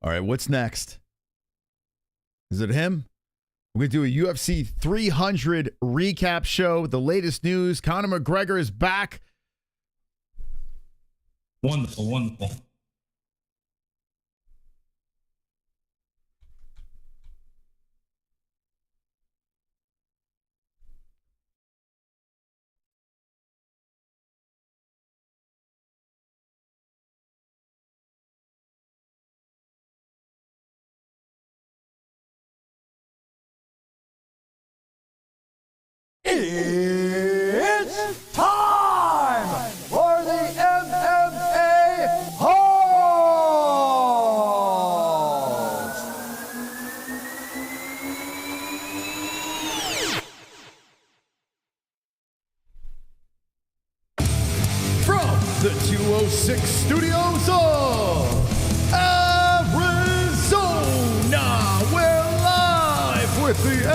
All right, what's next? Is it him? We're going to do a UFC 300 recap show. The latest news, Conor McGregor is back. Wonderful, wonderful. It's time for the MMA-Holes! From the 206 studios of Arizona, we're live with the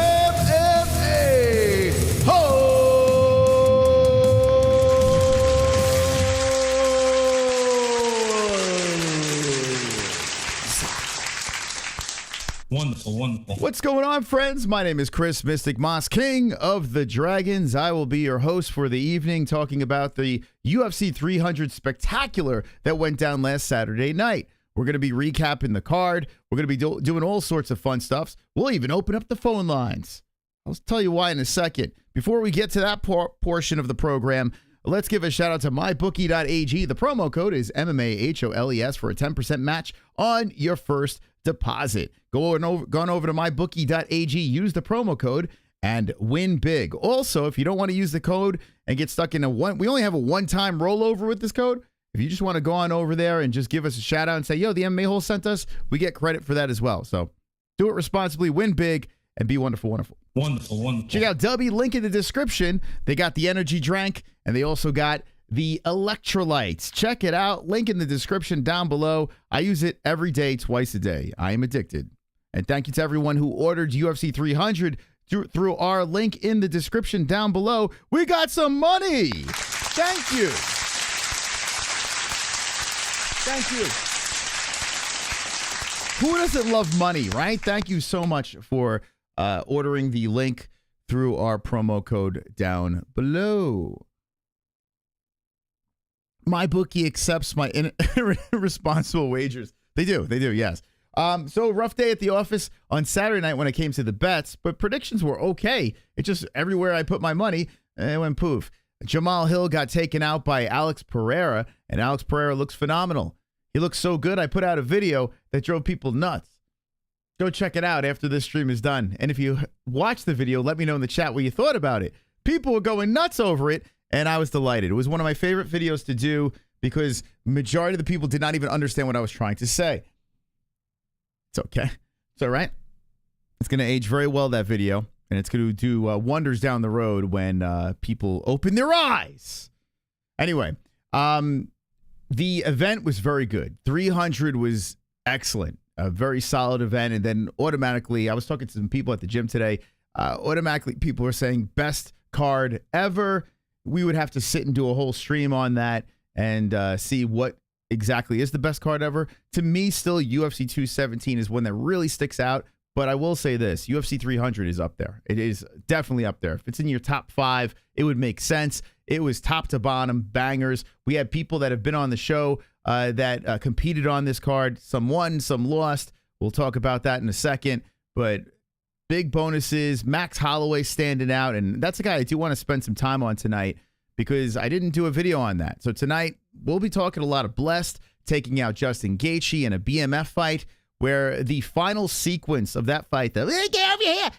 Wonderful, wonderful. What's going on, friends? My name is Chris Mystic Moss, King of the Dragons. I will be your host for the evening, talking about the UFC 300 spectacular that went down last Saturday night. We're going to be recapping the card. We're going to be doing all sorts of fun stuff. We'll even open up the phone lines. I'll tell you why in a second. Before we get to that portion of the program, let's give a shout out to mybookie.ag. The promo code is MMA-HOLES for a 10% match on your first deposit. Go on over to mybookie.ag, use the promo code, and win big. Also, if you don't want to use the code and get stuck in we only have a one-time rollover with this code. If you just want to go on over there and just give us a shout out and say, yo, the MMA-Holes sent us, we get credit for that as well. So do it responsibly, win big, and be wonderful, wonderful. Wonderful, wonderful. Check out W, link in the description. They got the energy drink, and they also got the electrolytes. Check it out. Link in the description down below. I use it every day, twice a day. I am addicted. And thank you to everyone who ordered UFC 300 through our link in the description down below. We got some money. Thank you. Thank you. Who doesn't love money, right? Thank you so much for ordering the link through our promo code down below. My bookie accepts my irresponsible wagers. They do, yes. So rough day at the office on Saturday night when it came to the bets, but predictions were okay. It just everywhere I put my money, it went poof. Jamal Hill got taken out by Alex Pereira, and Alex Pereira looks phenomenal. He looks so good, I put out a video that drove people nuts. Go check it out after this stream is done. And if you watch the video, let me know in the chat what you thought about it. People were going nuts over it, and I was delighted. It was one of my favorite videos to do because majority of the people did not even understand what I was trying to say. It's okay. It's all right. It's going to age very well, that video, and it's going to do wonders down the road when people open their eyes. Anyway, the event was very good. 300 was excellent. A very solid event. And then automatically, I was talking to some people at the gym today. Automatically, people were saying best card ever. We would have to sit and do a whole stream on that and see what exactly is the best card ever. To me, still, UFC 217 is one that really sticks out. But I will say this, UFC 300 is up there. It is definitely up there. If it's in your top 5, it would make sense. It was top to bottom, bangers. We had people that have been on the show that competed on this card. Some won, some lost. We'll talk about that in a second. But big bonuses, Max Holloway standing out. And that's a guy I do want to spend some time on tonight because I didn't do a video on that. So tonight, we'll be talking a lot of Blessed, taking out Justin Gaethje in a BMF fight, where the final sequence of that fight, get over here,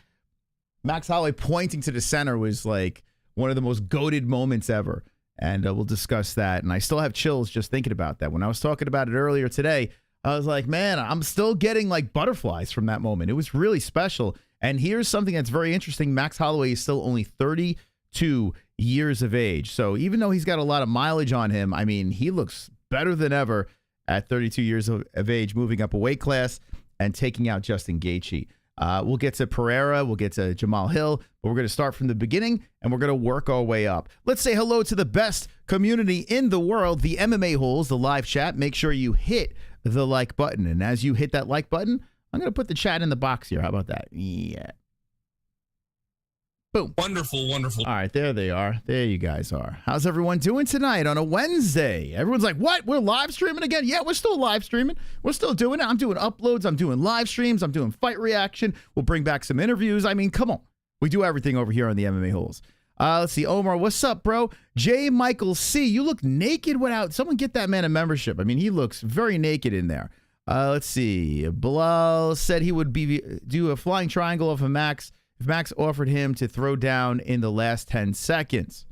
Max Holloway pointing to the center was like one of the most goated moments ever. And we'll discuss that. And I still have chills just thinking about that. When I was talking about it earlier today, I was like, man, I'm still getting like butterflies from that moment. It was really special. And here's something that's very interesting. Max Holloway is still only 32 years of age. So even though he's got a lot of mileage on him, I mean, he looks better than ever at 32 years of age, moving up a weight class and taking out Justin Gaethje. We'll get to Pereira, we'll get to Jamal Hill, but we're going to start from the beginning and we're going to work our way up. Let's say hello to the best community in the world, the MMA Holes, the live chat. Make sure you hit the like button. And as you hit that like button, I'm going to put the chat in the box here. How about that? Yeah. Boom. Wonderful, wonderful. All right, there they are. There you guys are. How's everyone doing tonight on a Wednesday? Everyone's like, what? We're live streaming again? Yeah, we're still live streaming. We're still doing it. I'm doing uploads. I'm doing live streams. I'm doing fight reaction. We'll bring back some interviews. I mean, come on. We do everything over here on the MMA-Holes. Let's see. Omar, what's up, bro? J. Michael C. You look naked without... Someone get that man a membership. I mean, he looks very naked in there. Let's see. Bilal said he would do a flying triangle off of Max if Max offered him to throw down in the last 10 seconds.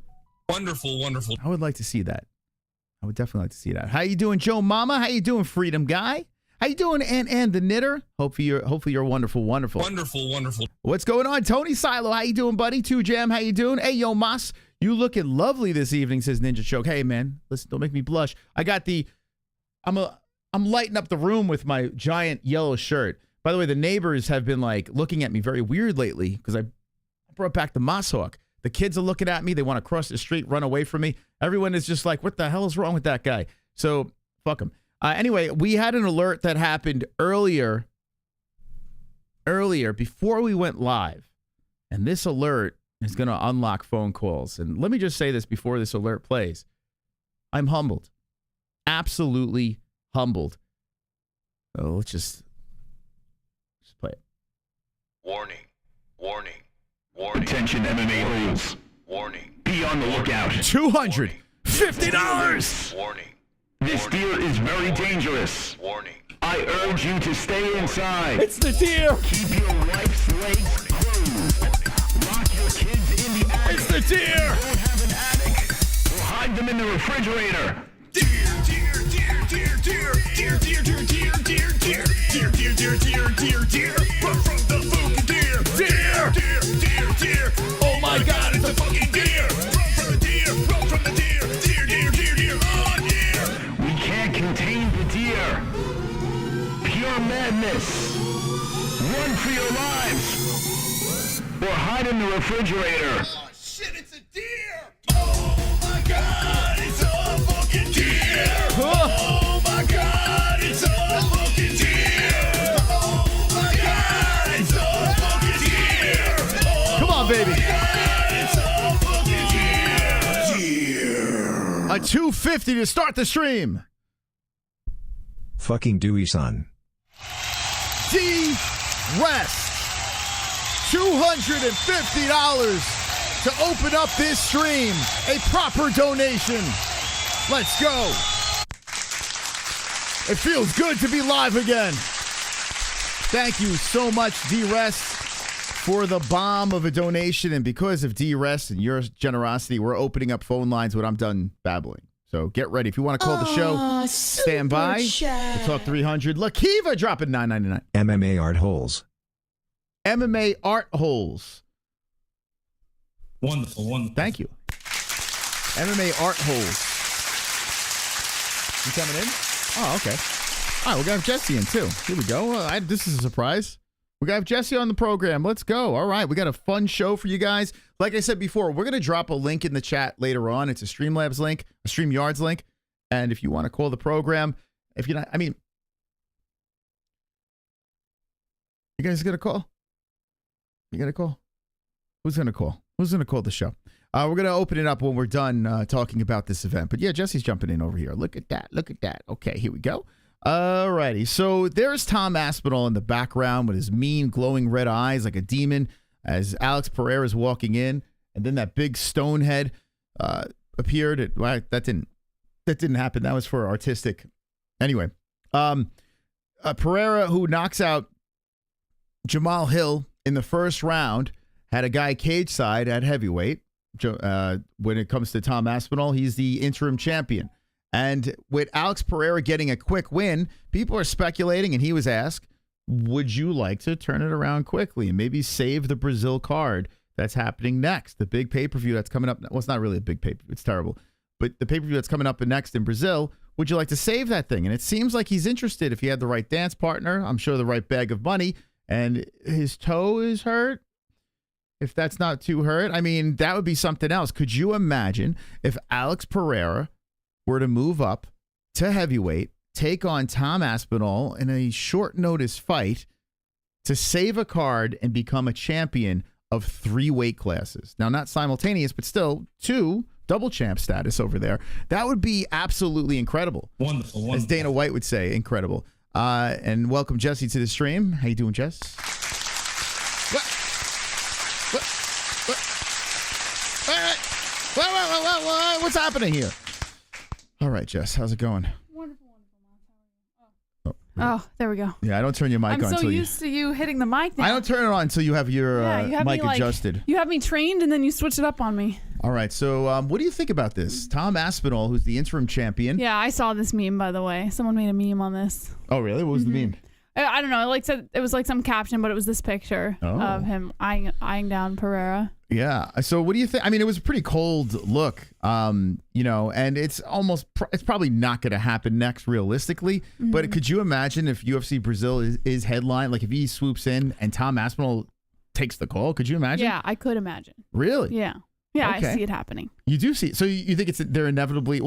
Wonderful, wonderful. I would like to see that. I would definitely like to see that. How you doing, Joe Mama? How you doing, Freedom Guy? How you doing, and the Knitter? Hopefully you're wonderful, wonderful. Wonderful, wonderful. What's going on, Tony Silo? How you doing, buddy? 2Jam, how you doing? Hey, yo, Mas, you looking lovely this evening, says Ninja Choke. Hey, man, listen, don't make me blush. I got I'm lighting up the room with my giant yellow shirt. By the way, the neighbors have been like looking at me very weird lately because I brought back the Moshawk. The kids are looking at me. They want to cross the street, run away from me. Everyone is just like, what the hell is wrong with that guy? So fuck him. Anyway, we had an alert that happened earlier before we went live. And this alert is going to unlock phone calls. And let me just say this before this alert plays. I'm humbled. Absolutely humbled. Oh, let's just play it. Warning, warning, warning. Attention MMA-Holes. Warning. Be on the lookout. $250. Warning. This deer is very dangerous. Warning. I urge you to stay inside. It's the deer. Keep your wife's legs closed. Lock your kids in the attic. It's the deer. Don't have an attic. Or hide them in the refrigerator. Deer, deer, deer, deer, deer, deer, deer, deer, deer, deer, deer, deer, deer, deer, deer, deer, deer. Run from the fucking deer. Deer, deer, deer, deer. Oh my God, it's a fucking deer. Run from the deer. Run from the deer. Deer, deer, deer, deer. Oh, deer. We can't contain the deer. Pure madness. Run for your lives. Or hide in the refrigerator. Oh shit, it's a deer. Oh my God, it's a fucking deer. Oh my God, it's a fucking deer. Oh my God, it's a fucking deer. Come on, baby. It's a fucking deer. A $250 to start the stream. Fucking Dewey son. D-Rest. $250 to open up this stream. A proper donation. Let's go. It feels good to be live again. Thank you so much, D-Rest, for the bomb of a donation. And because of D-Rest and your generosity, we're opening up phone lines when I'm done babbling. So get ready. If you want to call the show, stand by. We'll talk 300. Lakiva dropping $9.99. MMA Art Holes. MMA Art Holes. Wonderful, wonderful. Thank you. MMA Art Holes. You coming in? Oh, okay. All right, we're going to have Jesse in, too. Here we go. This is a surprise. We're going to have Jesse on the program. Let's go. All right, we got a fun show for you guys. Like I said before, we're going to drop a link in the chat later on. It's a Streamlabs link, a StreamYards link. And if you want to call the program, if you're not, I mean, you guys going to call? You going to call? Who's going to call? Who's going to call the show? We're going to open it up when we're done talking about this event. But yeah, Jesse's jumping in over here. Look at that. Look at that. Okay, here we go. Alrighty. So there's Tom Aspinall in the background with his mean, glowing red eyes like a demon as Alex Pereira is walking in. And then that big stone head appeared. Well, that didn't happen. That was for artistic. Anyway, Pereira, who knocks out Jamal Hill in the first round, had a guy cage side at heavyweight. When it comes to Tom Aspinall, he's the interim champion. And with Alex Pereira getting a quick win, people are speculating, and he was asked, would you like to turn it around quickly and maybe save the Brazil card that's happening next? The big pay-per-view that's coming up. Well, it's not really a big pay-per-view. It's terrible. But the pay-per-view that's coming up next in Brazil, would you like to save that thing? And it seems like he's interested if he had the right dance partner, I'm sure the right bag of money, and his toe is hurt. If that's not too hurt, I mean, that would be something else. Could you imagine if Alex Pereira were to move up to heavyweight take on Tom Aspinall in a short notice fight to save a card and become a champion of 3 weight classes. Now, not simultaneous, but still 2 double champ status over there. That would be absolutely incredible. Wonderful. As Dana White would say, incredible. And welcome Jesse to the stream. How you doing, Jess? What's happening here? All right, Jess, how's it going? Wonderful. Oh, there we go. Yeah, I don't turn your mic on I'm so until used to you hitting the mic now. I don't turn it on until you have your you have mic me, adjusted. You have me trained and then you switch it up on me. All right, so what do you think about this? Tom Aspinall, who's the interim champion. Yeah, I saw this meme, by the way. Someone made a meme on this. Oh, really? What was the meme? I don't know. It was like some caption, but it was this picture of him eyeing down Pereira. Yeah. So what do you think? I mean, it was a pretty cold look, and it's probably not going to happen next realistically. Mm-hmm. But could you imagine if UFC Brazil is headline, like if he swoops in and Tom Aspinall takes the call? Could you imagine? Yeah, I could imagine. Really? Yeah. Yeah, Okay. I see it happening. You do see it. So you think he's inevitably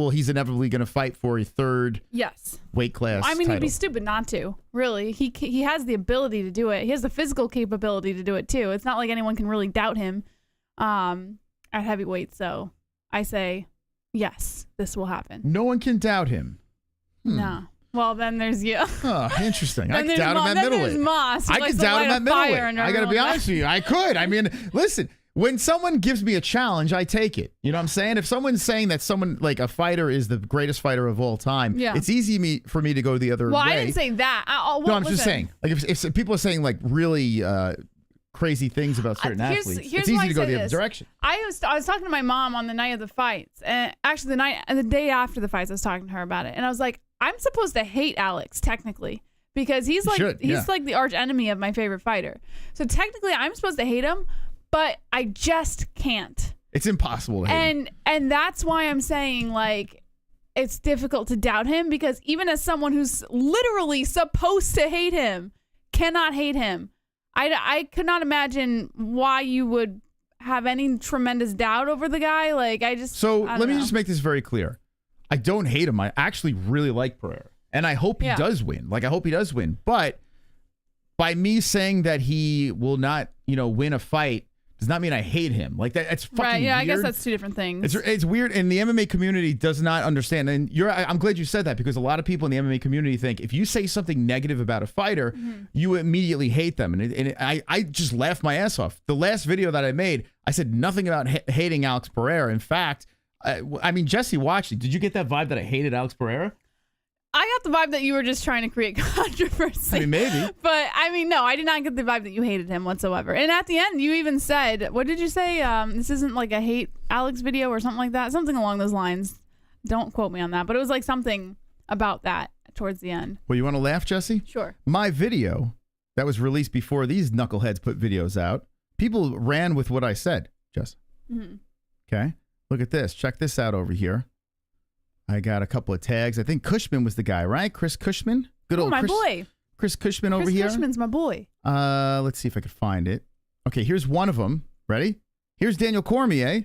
going to fight for a 3rd weight class I mean, title. He'd be stupid not to. Really, he has the ability to do it. He has the physical capability to do it too. It's not like anyone can really doubt him at heavyweight. So I say, yes, this will happen. No one can doubt him. No. Well, then there's you. Oh, interesting. I Then could there's doubt him at then middleweight. there's Moss, who I likes could to doubt him light at a fire middleweight. under I got to be everyone. honest with you. I could. I mean, listen, when someone gives me a challenge, I take it. You know what I'm saying? If someone's saying that someone, like a fighter, is the greatest fighter of all time, it's easy for me to go the other way. Well, I didn't say that. No, I'm just saying. Like, if people are saying like really crazy things about certain athletes, it's easy to go the other direction. I was talking to my mom on the night of the fights, and actually the day after the fights, I was talking to her about it, and I was like, I'm supposed to hate Alex technically because he's like the arch enemy of my favorite fighter. So technically, I'm supposed to hate him, but I just can't. It's impossible to hate him. And that's why I'm saying like it's difficult to doubt him because even as someone who's literally supposed to hate him, cannot hate him. I could not imagine why you would have any tremendous doubt over the guy. Like I let me just make this very clear. I don't hate him. I actually really like Pereira, and I hope he does win. Like I hope he does win. But by me saying that he will not, win a fight does not mean I hate him. Like that's fucking right. Yeah, weird. I guess that's 2 different things. It's weird, and the MMA community does not understand. And I'm glad you said that because a lot of people in the MMA community think if you say something negative about a fighter, you immediately hate them. And I just laughed my ass off. The last video that I made, I said nothing about hating Alex Pereira. In fact, I mean, Jesse watched it. Did you get that vibe that I hated Alex Pereira? I got the vibe that you were just trying to create controversy. I mean, maybe. But, I mean, no, I did not get the vibe that you hated him whatsoever. And at the end, you even said, what did you say? This isn't like a hate Alex video or something like that. Something along those lines. Don't quote me on that. But it was like something about that towards the end. Well, you want to laugh, Jesse? Sure. My video that was released before these knuckleheads put videos out, people ran with what I said, Jess. Mm-hmm. Okay. Look at this. Check this out over here. I got a couple of tags. I think Cushman was the guy, right? Chris Cushman? Good old my boy. Chris Cushman over here. Chris Cushman's my boy. Let's see if I can find it. Okay, here's one of them. Ready? Here's Daniel Cormier.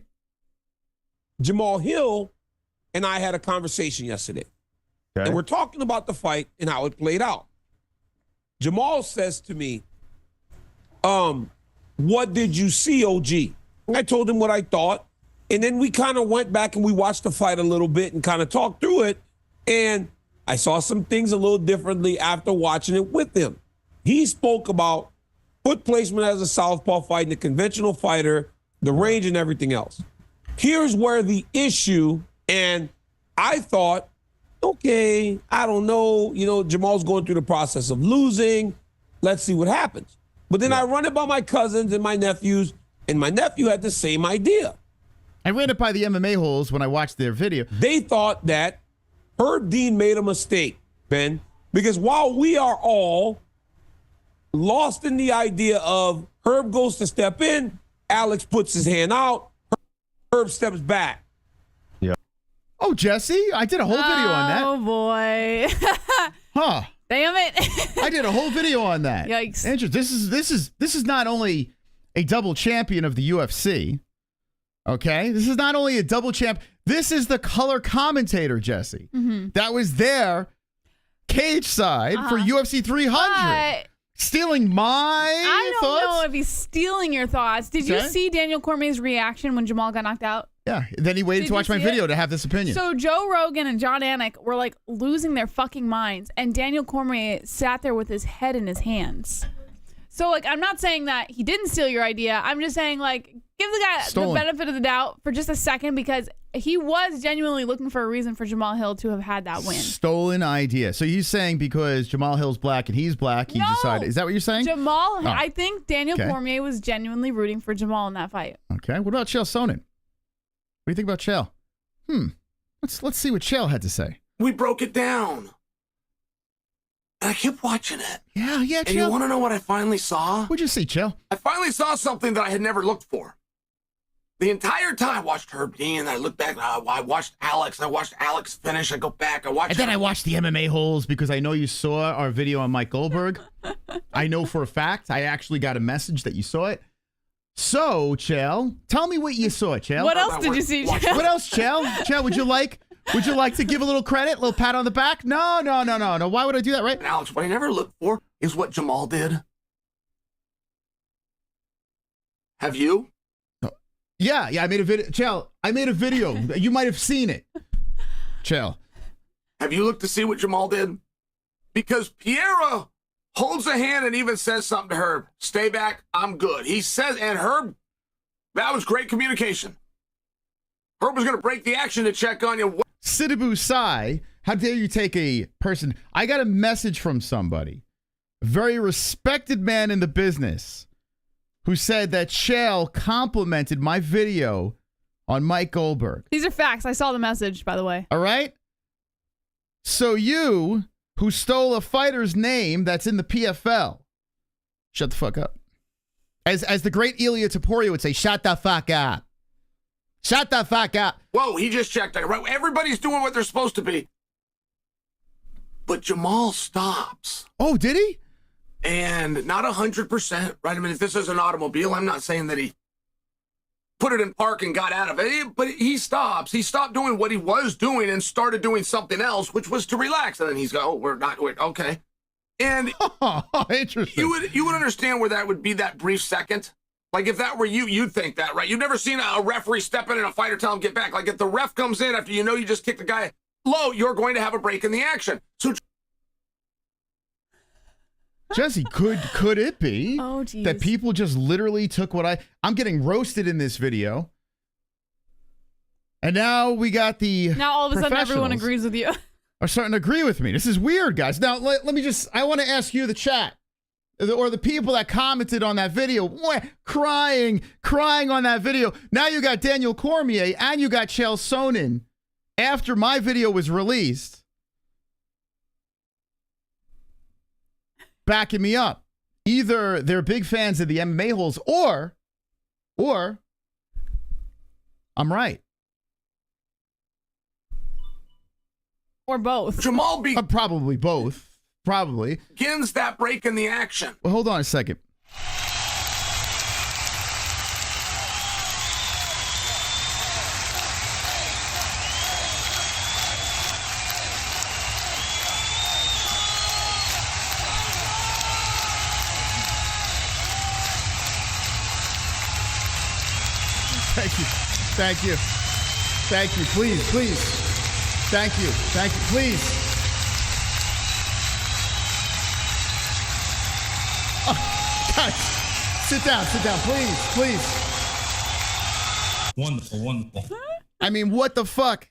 Jamal Hill and I had a conversation yesterday. Okay. And we're talking about the fight and how it played out. Jamal says to me, what did you see, OG? And I told him what I thought. And then we kind of went back and we watched the fight a little bit and kind of talked through it. And I saw some things a little differently after watching it with him. He spoke about foot placement as a southpaw fight, the conventional fighter, the range and everything else. Here's where the issue, and I thought, okay, I don't know. Jamal's going through the process of losing. Let's see what happens. But then I run it by my cousins and my nephews, and my nephew had the same idea. I ran it by the MMA-Holes when I watched their video. They thought that Herb Dean made a mistake, Ben, because while we are all lost in the idea of Herb goes to step in, Alex puts his hand out, Herb steps back. Yeah. Oh, Jesse, I did a whole video on that. Oh, boy. Huh. Damn it. I did a whole video on that. Yikes. Interesting. This is not only a double champion of the UFC. Okay? This is not only a double champ. This is the color commentator, Jesse. Mm-hmm. That was there cage side for UFC 300. Stealing my I don't thoughts? know if he's stealing your thoughts. Did you see Daniel Cormier's reaction when Jamal got knocked out? Yeah. Then he waited to watch my video to have this opinion. So Joe Rogan and John Anik were like losing their fucking minds, and Daniel Cormier sat there with his head in his hands. So like, I'm not saying that he didn't steal your idea. I'm just saying like, give the guy the benefit of the doubt for just a second, because he was genuinely looking for a reason for Jamal Hill to have had that win. Stolen idea. So you're saying because Jamal Hill's black and he's black, he decided. Is that what you're saying? Jamal, I think Daniel Cormier was genuinely rooting for Jamal in that fight. Okay. What about Chael Sonnen? What do you think about Chael? Let's see what Chael had to say. We broke it down. And I kept watching it. Yeah, Chael. And you want to know what I finally saw? What'd you see, Chael? I finally saw something that I had never looked for. The entire time I watched Herb Dean, I looked back, I watched Alex, finish, I go back, I watched... And then I watched the MMA-Holes because I know you saw our video on Mike Goldberg. I know for a fact. I actually got a message that you saw it. So, Chael, tell me what you saw, Chael. What else did you see, Chael? What else, Chael? Chael, would you like to give a little credit, a little pat on the back? No. Why would I do that, right? And Alex, what I never looked for is what Jamal did. Have you? Yeah, I made a video. Chael, I made a video. You might have seen it. Chael. Have you looked to see what Jamal did? Because Pereira holds a hand and even says something to Herb. Stay back, I'm good. He says, and Herb, that was great communication. Herb was going to break the action to check on you. Sidibu Sai, how dare you take a person? I got a message from somebody, a very respected man in the business, who said that Chael complimented my video on Mike Goldberg. These are facts. I saw the message, by the way. All right? So you, who stole a fighter's name that's in the PFL, shut the fuck up. As the great Ilya Taporia would say, shut the fuck up. Shut the fuck up. Whoa, he just checked it. Right? Everybody's doing what they're supposed to be. But Jamal stops. Oh, did he? And not 100%, right? I mean, if this is an automobile, I'm not saying that he put it in park and got out of it, but he stops. He stopped doing what he was doing and started doing something else, which was to relax. And then he's go, okay. And interesting. You would understand where that would be that brief second. Like if that were you, you'd think that, right? You've never seen a referee step in and a fighter tell him get back. Like if the ref comes in after you know you just kicked the guy low, you're going to have a break in the action. So Jesse, could it be that people just literally took what I'm getting roasted in this video, and now we got now all of a sudden everyone agrees with you. Are starting to agree with me. This is weird, guys. Now let me I want to ask you, the chat, or the people that commented on that video, crying on that video. Now you got Daniel Cormier and you got Chael Sonnen after my video was released, backing me up. Either they're big fans of the MMA-Holes or I'm right. Or both. Jamal probably both. Probably. Begins that break in the action. Well, hold on a second. Thank you. Please. Thank you. Please. Oh, guys, sit down, please. Wonderful. I mean, what the fuck?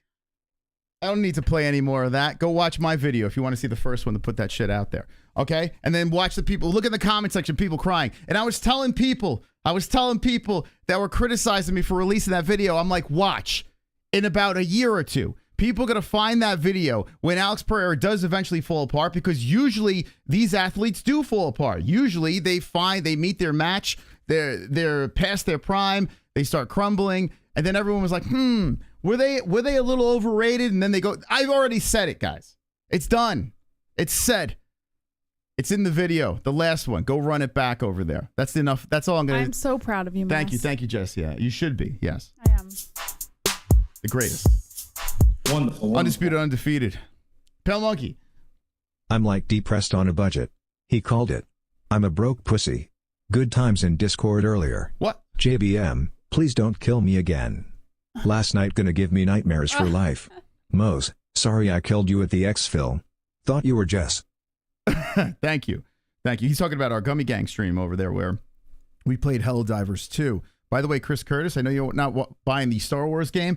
I don't need to play any more of that. Go watch my video if you want to see the first one to put that shit out there. Okay? And then watch the people. Look in the comment section, people crying. And I was telling people that were criticizing me for releasing that video, I'm like, watch. In about a year or two, people are going to find that video when Alex Pereira does eventually fall apart, because usually these athletes do fall apart. Usually they meet their match, they're past their prime, they start crumbling, and then everyone was like, were they a little overrated? And then they go, I've already said it, guys. It's done. It's said. It's in the video, the last one. Go run it back over there. That's enough. That's all I'm going to. I'm so proud of you, Mass. Thank you, Jess. Yeah, you should be. Yes. I am. The greatest. Wonderful. Undisputed, undefeated. Pale Monkey. I'm like depressed on a budget. He called it. I'm a broke pussy. Good times in Discord earlier. What? JBM, please don't kill me again. Last night gonna give me nightmares for life. Mose, sorry I killed you at the X-Film. Thought you were Jess. Thank you. Thank you. He's talking about our Gummy Gang stream over there where we played Helldivers 2. By the way, Chris Curtis, I know you're not buying the Star Wars game.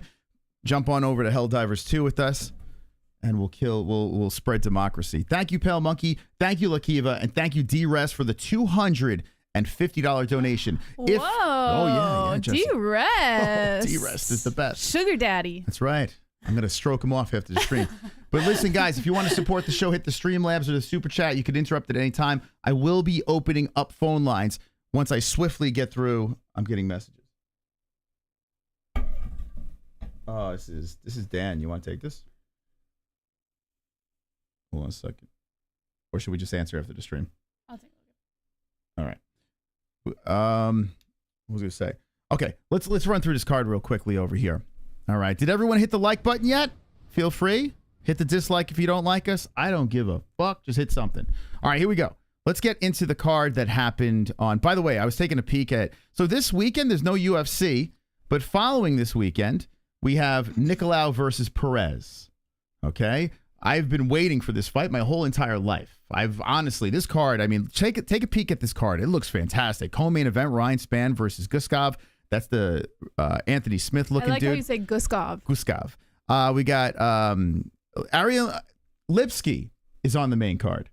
Jump on over to Helldivers 2 with us, and we'll spread democracy. Thank you, Pale Monkey. Thank you, Lakiva, and thank you, D-Rest, for the $250 donation. Oh yeah, D-Rest. Oh, D-Rest is the best. Sugar daddy. That's right. I'm going to stroke him off after the stream. But listen, guys, if you want to support the show, hit the Streamlabs or the Super Chat. You can interrupt at any time. I will be opening up phone lines once I swiftly get through. I'm getting messages. Oh, this is Dan. You want to take this? Hold on a second. Or should we just answer after the stream? I'll take it. All right. What was I going to say? Okay, let's run through this card real quickly over here. All right. Did everyone hit the like button yet? Feel free. Hit the dislike if you don't like us. I don't give a fuck. Just hit something. All right, here we go. Let's get into the card that happened on... By the way, I was taking a peek at... So this weekend, there's no UFC, but following this weekend, we have Nicolau versus Perez. Okay? I've been waiting for this fight my whole entire life. I've honestly... This card, I mean, take a peek at this card. It looks fantastic. Co-main event, Ryan Spann versus Guskov. That's the Anthony Smith looking dude. I like how you say Guskov. Guskov. We got Ariel Lipsky is on the main card.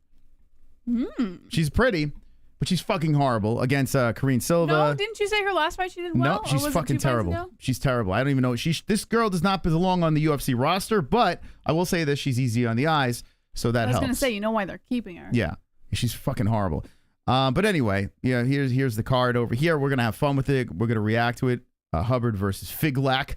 She's pretty, but she's fucking horrible against Karine Silva. No, didn't you say her last fight she did well? No, she's fucking terrible. She's terrible. I don't even know. This girl does not belong on the UFC roster, but I will say this, she's easy on the eyes, so that helps. I was going to say, you know why they're keeping her. Yeah, she's fucking horrible. But anyway, yeah, here's the card over here. We're going to have fun with it. We're going to react to it. Hubbard versus Figlak.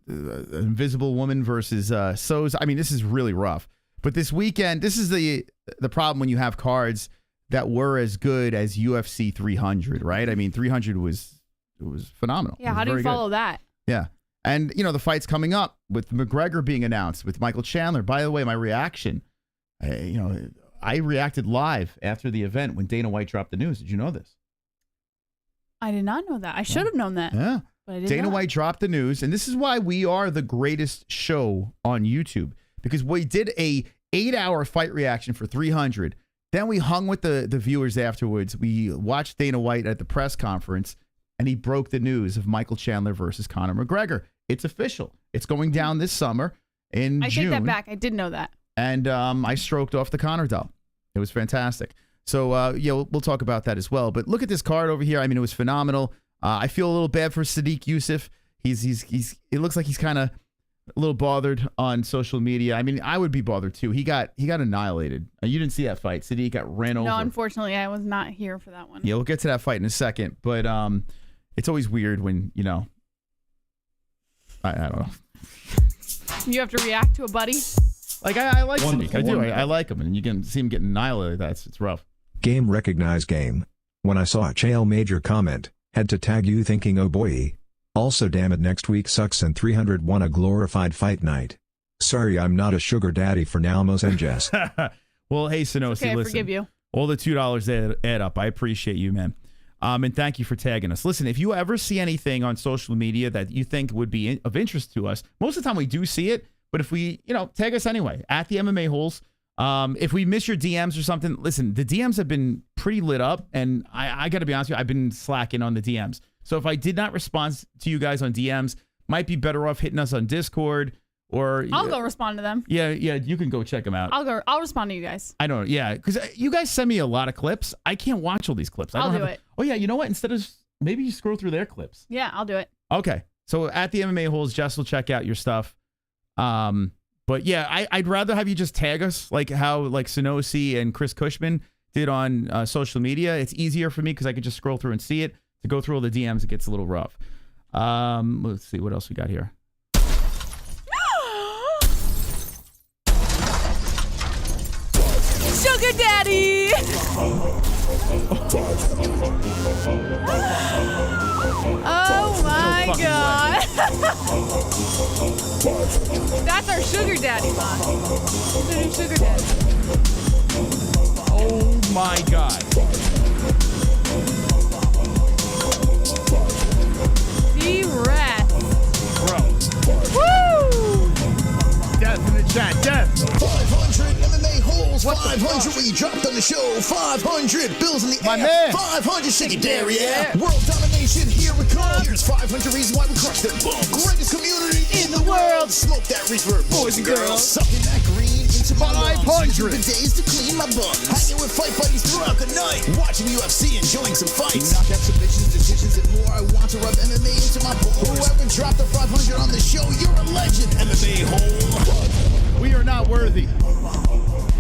Invisible Woman versus Soz. I mean, this is really rough. But this weekend, this is the problem when you have cards that were as good as UFC 300, right? I mean, 300 was phenomenal. Yeah, how do you follow that? Yeah. And, you know, the fight's coming up with McGregor being announced, with Michael Chandler. By the way, my reaction, I reacted live after the event when Dana White dropped the news. Did you know this? I did not know that. I should have known that. Yeah. But I did Dana not. White dropped the news, and this is why we are the greatest show on YouTube, because we did a 8-hour fight reaction for 300. Then we hung with the viewers afterwards. We watched Dana White at the press conference, and he broke the news of Michael Chandler versus Conor McGregor. It's official. It's going down this summer in June. I take that back. I did know that. And I stroked off the Conor doll. It was fantastic. So, yeah, we'll talk about that as well. But look at this card over here. I mean, it was phenomenal. I feel a little bad for Sadiq Youssef. It looks like he's kind of a little bothered on social media. I mean, I would be bothered too. He got annihilated. You didn't see that fight. Sadiq got ran over. No, unfortunately, I was not here for that one. Yeah, we'll get to that fight in a second. But it's always weird when, you know, I don't know. You have to react to a buddy? Like, I like Sadiq. I do. I like him. And you can see him getting annihilated. It's rough. Game recognize game. When I saw a Chael Major comment, had to tag you thinking, oh boy. Also, damn it, next week sucks and 300 won a glorified fight night. Sorry, I'm not a sugar daddy for Nalmos and Jess. Well, hey, Sonosi, okay, listen. I forgive you. All the $2 add up. I appreciate you, man. And thank you for tagging us. Listen, if you ever see anything on social media that you think would be of interest to us, most of the time we do see it, but if we, tag us anyway, at the MMA-Holes. If we miss your DMs or something, listen, the DMs have been pretty lit up, and I got to be honest with you, I've been slacking on the DMs. So if I did not respond to you guys on DMs, might be better off hitting us on Discord or... I'll go respond to them. Yeah, you can go check them out. I'll respond to you guys. I don't know, yeah, because you guys send me a lot of clips. I can't watch all these clips. I'll do it. Oh, yeah, you know what? Instead of... Maybe you scroll through their clips. Yeah, I'll do it. Okay, so at the MMA-Holes, Jess will check out your stuff. But yeah, I'd rather have you just tag us like how Sonosi and Chris Cushman did on social media. It's easier for me because I could just scroll through and see it. To go through all the DMs, it gets a little rough. Let's see what else we got here. Sugar Daddy! Oh my God! That's our sugar daddy, man. Who's the new sugar daddy? Oh my God. D-Rest. Bro. Woo! Death in the chat. Death. 500 MMA-Holes. 500 we dropped on the show. 500 bills in the My air. man. 500 shaking dairy, yeah. World domination, here we come. Here's 500 reasons why we crushed them bums. Greatest community in the world. Smoke that reefer, boys and girls. Sucking that green into my lungs. 500. The days to clean my buns. Hanging with fight buddies throughout the night. Watching UFC, enjoying some fights. Knockout submissions, decisions, and more. I want to rub MMA into my bones. Whoever dropped the 500 on the show, you're a legend. MMA-Hole. We are not worthy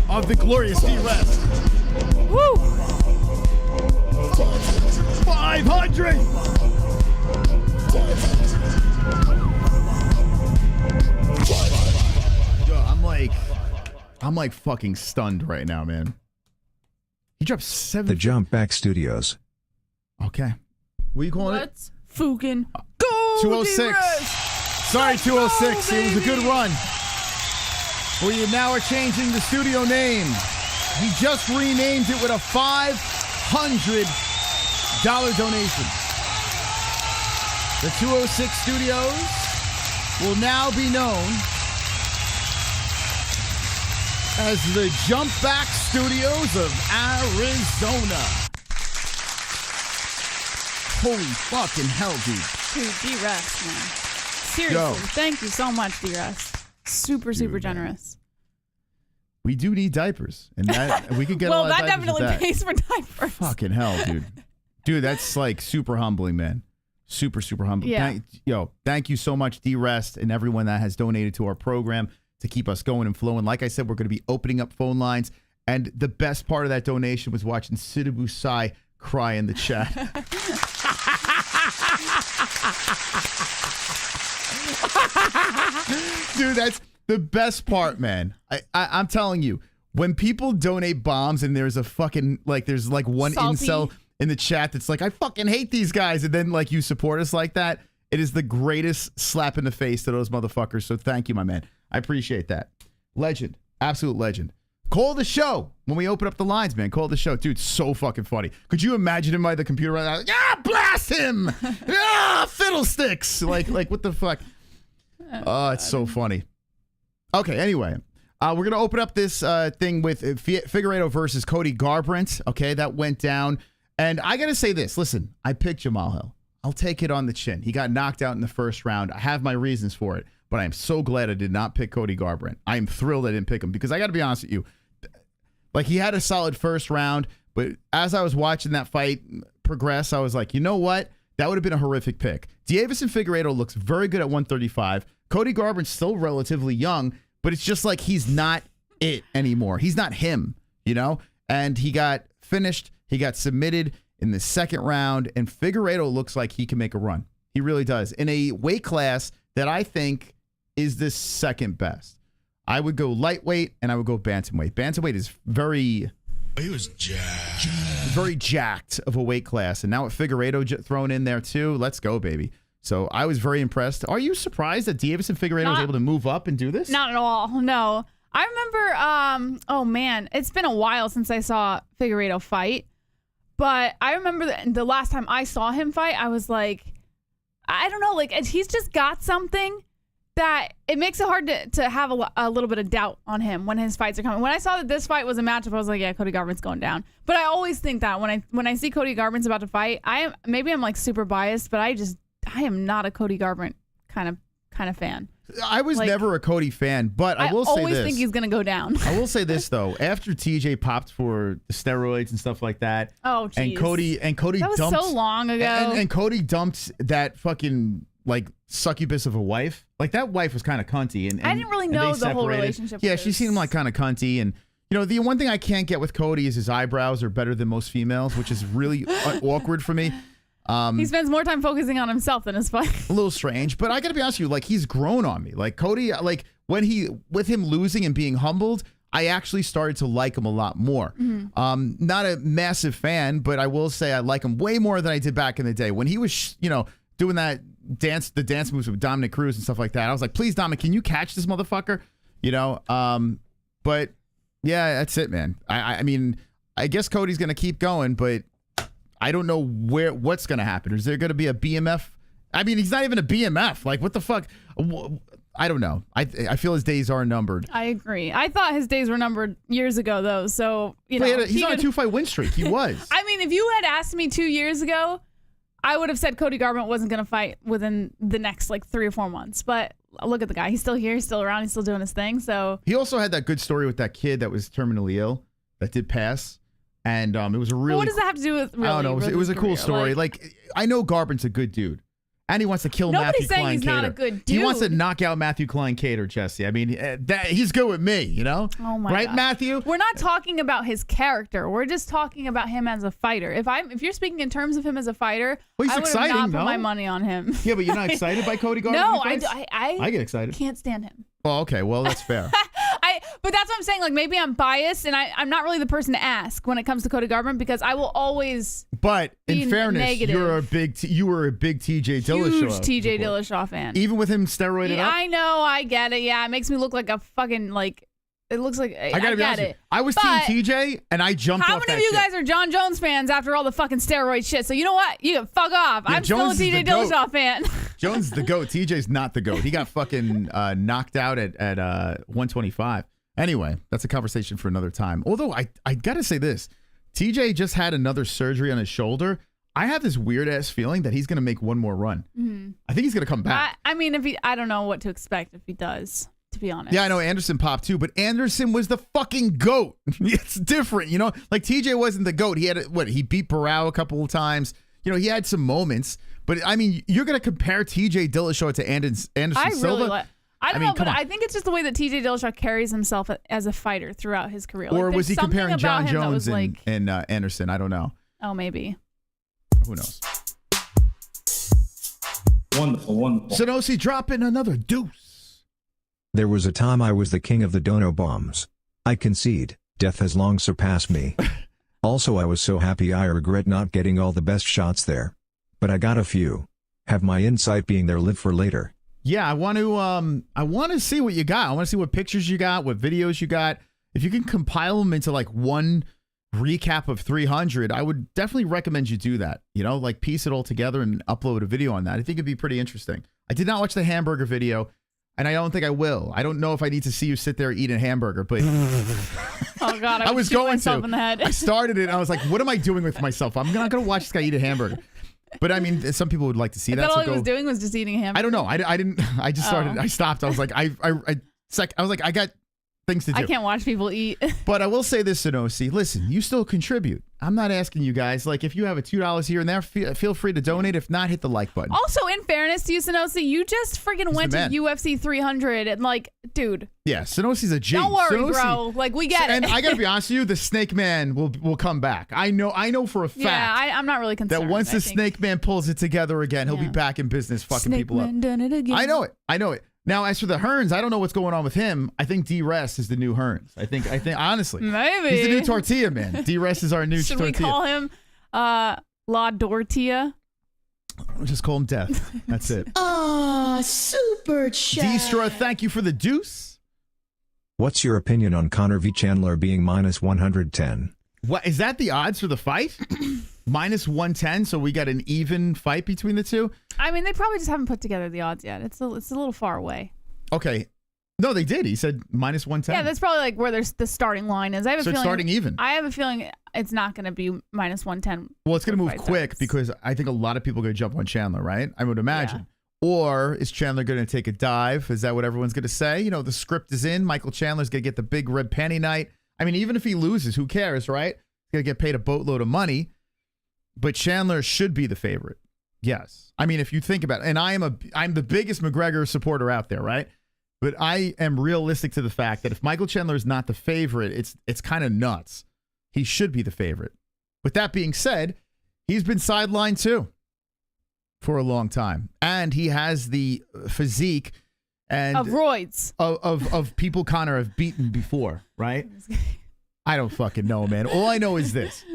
of the glorious D-Rest. Woo! 500. Yo, I'm like fucking stunned right now, man. He dropped 7. The Jump Back Studios. Okay. What are you calling Let's fucking go. 206. D-Rest. Sorry, 206. Go, It was a good baby. run. We now are changing the studio name. He just renamed it with a $500 donation. The 206 Studios will now be known as the Jump Back Studios of Arizona. Holy fucking hell, dude. Dude, D-Rest, man. Seriously, Yo. thank you so much, D-Rest. Super generous. We do need diapers, and that we could get. Well, a lot that of diapers with definitely that. pays for diapers. Fucking hell, dude. Dude, that's like super humbling, man. Super humbling. Yeah. Thank you so much, D-Rest, and everyone that has donated to our program to keep us going and flowing. Like I said, we're going to be opening up phone lines, and the best part of that donation was watching Sidibu Sai cry in the chat. Dude, that's the best part, man. I'm telling you, when people donate bombs and there's a fucking, like, there's like one Salty. incel in the chat that's like, I fucking hate these guys, and then like you support us like that, it is the greatest slap in the face to those motherfuckers. So thank you, my man. I appreciate that. Legend. Absolute legend. Call the show when we open up the lines, man. Call the show. Dude, so fucking funny. Could you imagine him by the computer right now? Yeah, blast him! Yeah, fiddlesticks! Like what the fuck? Oh, it's so funny. Okay, anyway. We're going to open up this thing with Figueiredo versus Cody Garbrandt. Okay, that went down. And I got to say this. Listen, I picked Jamal Hill. I'll take it on the chin. He got knocked out in the first round. I have my reasons for it. But I am so glad I did not pick Cody Garbrandt. I am thrilled I didn't pick him because I got to be honest with you. Like, he had a solid first round, but as I was watching that fight progress, I was like, you know what? That would have been a horrific pick. Deiveson Figueiredo looks very good at 135. Cody Garbrandt's still relatively young, but it's just like he's not it anymore. He's not him, you know? And he got finished. He got submitted in the second round, and Figueiredo looks like he can make a run. He really does. In a weight class that I think is the second best. I would go lightweight and I would go bantamweight. Bantamweight is very jacked of a weight class. And now with Figueiredo thrown in there too, let's go, baby. So I was very impressed. Are you surprised that Deiveson Figueiredo was able to move up and do this? Not at all. No. I remember, oh man, it's been a while since I saw Figueiredo fight. But I remember the last time I saw him fight, I was like, I don't know, like he's just got something that it makes it hard to have a little bit of doubt on him when his fights are coming. When I saw that this fight was a matchup, I was like, yeah, Cody Garbrandt's going down. But I always think that when I see Cody Garbrandt's about to fight, maybe I'm like super biased, but I am not a Cody Garbrandt kind of fan. I was like, never a Cody fan, but I will say this. I always think he's going to go down. I will say this though, after TJ popped for the steroids and stuff like that. Oh, geez. And Cody that was dumped, so long ago. And Cody dumped that fucking like succubus of a wife. Like that wife was kind of cunty, and I didn't really know the whole relationship. Yeah, she seemed like kind of cunty, and you know the one thing I can't get with Cody is his eyebrows are better than most females, which is really awkward for me. He spends more time focusing on himself than his fight. A little strange, but I gotta be honest with you, like he's grown on me. Like Cody, like with him losing and being humbled, I actually started to like him a lot more. Mm-hmm. Not a massive fan, but I will say I like him way more than I did back in the day when he was, doing that the dance moves with Dominic Cruz and stuff like that. I was like, please, Dominic, can you catch this motherfucker? You know, but yeah, that's it, man. I mean, I guess Cody's going to keep going, but I don't know what's going to happen. Is there going to be a BMF? I mean, he's not even a BMF. Like, what the fuck? I don't know. I feel his days are numbered. I agree. I thought his days were numbered years ago, though. So, you know. He's on a 2-fight win streak. He was. I mean, if you had asked me 2 years ago, I would have said Cody Garbrandt wasn't going to fight within the next, 3 or 4 months. But look at the guy. He's still here. He's still around. He's still doing his thing. So he also had that good story with that kid that was terminally ill that did pass. And it was a really... What does that have to do with really? I don't know. It was a cool story. I know Garbrandt's a good dude. And he wants to kill Matthew Klein Nobody's saying he's not a good dude. He wants to knock out Matthew Klein Cater, Jesse. I mean, he's good with me, you know? Oh my right, God. Matthew? We're not talking about his character. We're just talking about him as a fighter. If you're speaking in terms of him as a fighter, well, I would have not put my money on him. Yeah, but you're not excited by Cody Garbrandt? No, I get excited. Can't stand him. Oh, okay. Well, that's fair. But that's what I'm saying. Maybe I'm biased, and I'm not really the person to ask when it comes to Cody Garbrandt because I will always. But in fairness, negative. you were a big TJ Dillashaw. Huge TJ Dillashaw fan. Even with him steroided up. I know. I get it. Yeah, it makes me look like a fucking It looks like I gotta be honest with you. I was Team TJ, and I jumped off that How many of you guys are Jon Jones fans after all the fucking steroid shit? So you know what? You can fuck off. Yeah, I'm still a TJ Dillashaw fan. Jones is the GOAT. TJ's not the GOAT. He got fucking knocked out at 125. Anyway, that's a conversation for another time. Although I gotta say this, TJ just had another surgery on his shoulder. I have this weird ass feeling that he's gonna make one more run. Mm-hmm. I think he's gonna come back. I mean, I don't know what to expect if he does. To be honest. Yeah, I know Anderson popped too, but Anderson was the fucking GOAT. It's different, you know? Like TJ wasn't the GOAT. He had he beat Barao a couple of times. You know, he had some moments, but I mean, you're going to compare TJ Dillashaw to Anderson Silva? I don't know, but I think it's just the way that TJ Dillashaw carries himself as a fighter throughout his career. Or was he comparing Jon Jones and Anderson? I don't know. Oh, maybe. Who knows? Wonderful. Sonosi dropping another deuce. There was a time I was the king of the dono bombs. I concede, death has long surpassed me. Also, I was so happy I regret not getting all the best shots there. But I got a few. Have my insight being there live for later. Yeah, I want to see what you got. I want to see what pictures you got, what videos you got. If you can compile them into one recap of 300, I would definitely recommend you do that. You know, piece it all together and upload a video on that. I think it'd be pretty interesting. I did not watch the hamburger video, and I don't think I will. I don't know if I need to see you sit there eat a hamburger, but oh God, I was going to. In the head. I started it, and I was like, what am I doing with myself? I'm not going to watch this guy eat a hamburger. But I mean, some people would like to see that. All he was doing was just eating a hamburger. I don't know. I didn't. I just started. I stopped. I was like, I was like, I got things to do. I can't watch people eat. But I will say this, Sonosi. Listen, you still contribute. I'm not asking you guys. If you have a $2 here and there, feel free to donate. If not, hit the like button. Also, in fairness to you, Sonosi, you just freaking went to UFC 300 and dude. Yeah, Sonosi's a G. Don't worry, bro. We get it. And I gotta be honest with you, the Snake Man will come back. I know for a fact. Yeah, I'm not really concerned. That once the Snake Man pulls it together again, he'll be back in business, fucking Snake people Man up. Done it again. I know it. Now, as for the Hearns, I don't know what's going on with him. I think D-Rest is the new Hearns. I think honestly. Maybe. He's the new tortilla man. D-Rest is our new tortilla. Should we call him La Dortilla? We'll just call him Death. That's it. Ah, super chat. D-Stra, thank you for the deuce. What's your opinion on Conor v. Chandler being minus 110? What is that the odds for the fight? Minus 110, so we got an even fight between the two? I mean, they probably just haven't put together the odds yet. It's a little far away. Okay. No, they did. He said minus 110. Yeah, that's probably where the starting line is. I have a feeling it's starting even. I have a feeling it's not going to be minus 110. Well, it's going to move quick because I think a lot of people are going to jump on Chandler, right? I would imagine. Yeah. Or is Chandler going to take a dive? Is that what everyone's going to say? You know, the script is in. Michael Chandler's going to get the big red panty night. I mean, even if he loses, who cares, right? He's going to get paid a boatload of money. But Chandler should be the favorite. Yes. I mean, if you think about it, and I'm the biggest McGregor supporter out there, right? But I am realistic to the fact that if Michael Chandler is not the favorite, it's kind of nuts. He should be the favorite. With that being said, he's been sidelined too for a long time. And he has the physique and of roids of people Conor have beaten before, right? I don't fucking know, man. All I know is this.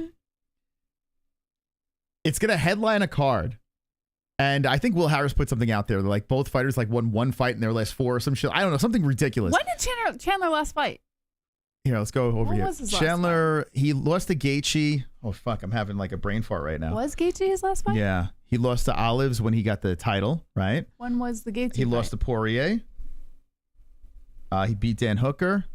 It's going to headline a card, And I think Will Harris put something out there. Like both fighters like won one fight in their last 4 or some shit. I don't know, something ridiculous. When did Chandler last fight? Here, let's go over here. Was his last Chandler, he lost to Gaethje. Oh fuck, I'm having like a brain fart right now. Was Gaethje his last fight? Yeah, he lost to Olives when he got the title, right? When was the Gaethje He fight? lost to Poirier. He beat Dan Hooker.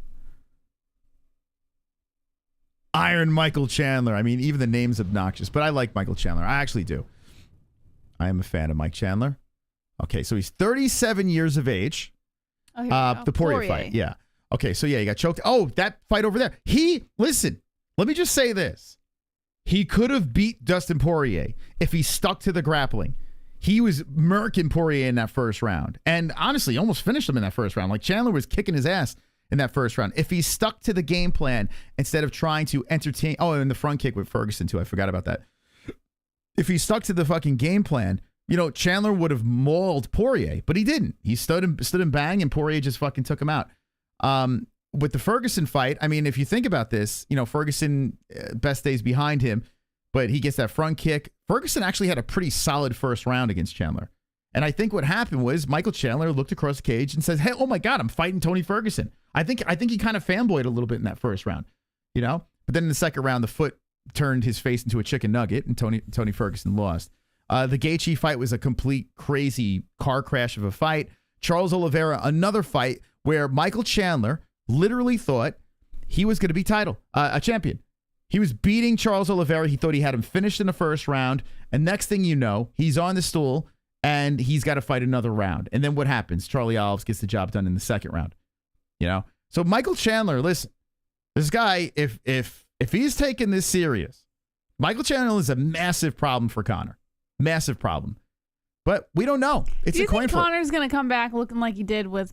Iron Michael Chandler. I mean, even the name's obnoxious, but I like Michael Chandler. I actually do. I am a fan of Mike Chandler. Okay, so he's 37 years of age. Oh, the Poirier fight, yeah. Okay, so yeah, he got choked. Oh, that fight over there. Listen, let me just say this. He could have beat Dustin Poirier if he stuck to the grappling. He was murking Poirier in that first round. And honestly, almost finished him in that first round. Like Chandler was kicking his ass in that first round. If he stuck to the game plan instead of trying to entertain. Oh, and the front kick with Ferguson too. I forgot about that. If he stuck to the fucking game plan, Chandler would have mauled Poirier, but he didn't. He stood and bang, and Poirier just fucking took him out. With the Ferguson fight, I mean, if you think about this, Ferguson, best days behind him, but he gets that front kick. Ferguson actually had a pretty solid first round against Chandler. And I think what happened was Michael Chandler looked across the cage and says, hey, oh my God, I'm fighting Tony Ferguson. I think he kind of fanboyed a little bit in that first round, But then in the second round, the foot turned his face into a chicken nugget, and Tony Ferguson lost. The Gaethje fight was a complete crazy car crash of a fight. Charles Oliveira, another fight where Michael Chandler literally thought he was going to be a champion. He was beating Charles Oliveira. He thought he had him finished in the first round. And next thing you know, he's on the stool and he's got to fight another round. And then what happens? Charlie Olives gets the job done in the second round. So Michael Chandler, listen, this guy, if he's taking this serious, Michael Chandler is a massive problem for Conor. Massive problem. But we don't know. It's a coin flip. Do you think Conor's going to come back looking like he did with,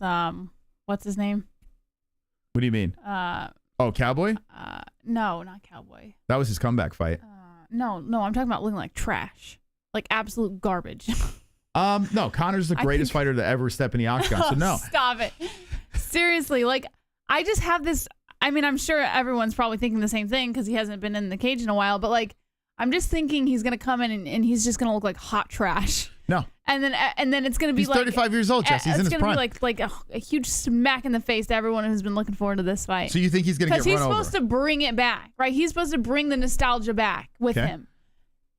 what's his name? What do you mean? Cowboy? No, not Cowboy. That was his comeback fight. No, I'm talking about looking like trash. Like absolute garbage. No, Conor's the greatest fighter to ever step in the octagon, so no. Stop it. Seriously, like, I just have this, I mean, I'm sure everyone's probably thinking the same thing because he hasn't been in the cage in a while, but like, I'm just thinking he's going to come in and he's just going to look like hot trash. No. And then it's going to be he's 35 years old, Jesse. He's in his prime. It's going to be like a huge smack in the face to everyone who's been looking forward to this fight. So you think he's going to get run over? Because he's supposed to bring it back, right? He's supposed to bring the nostalgia back with him.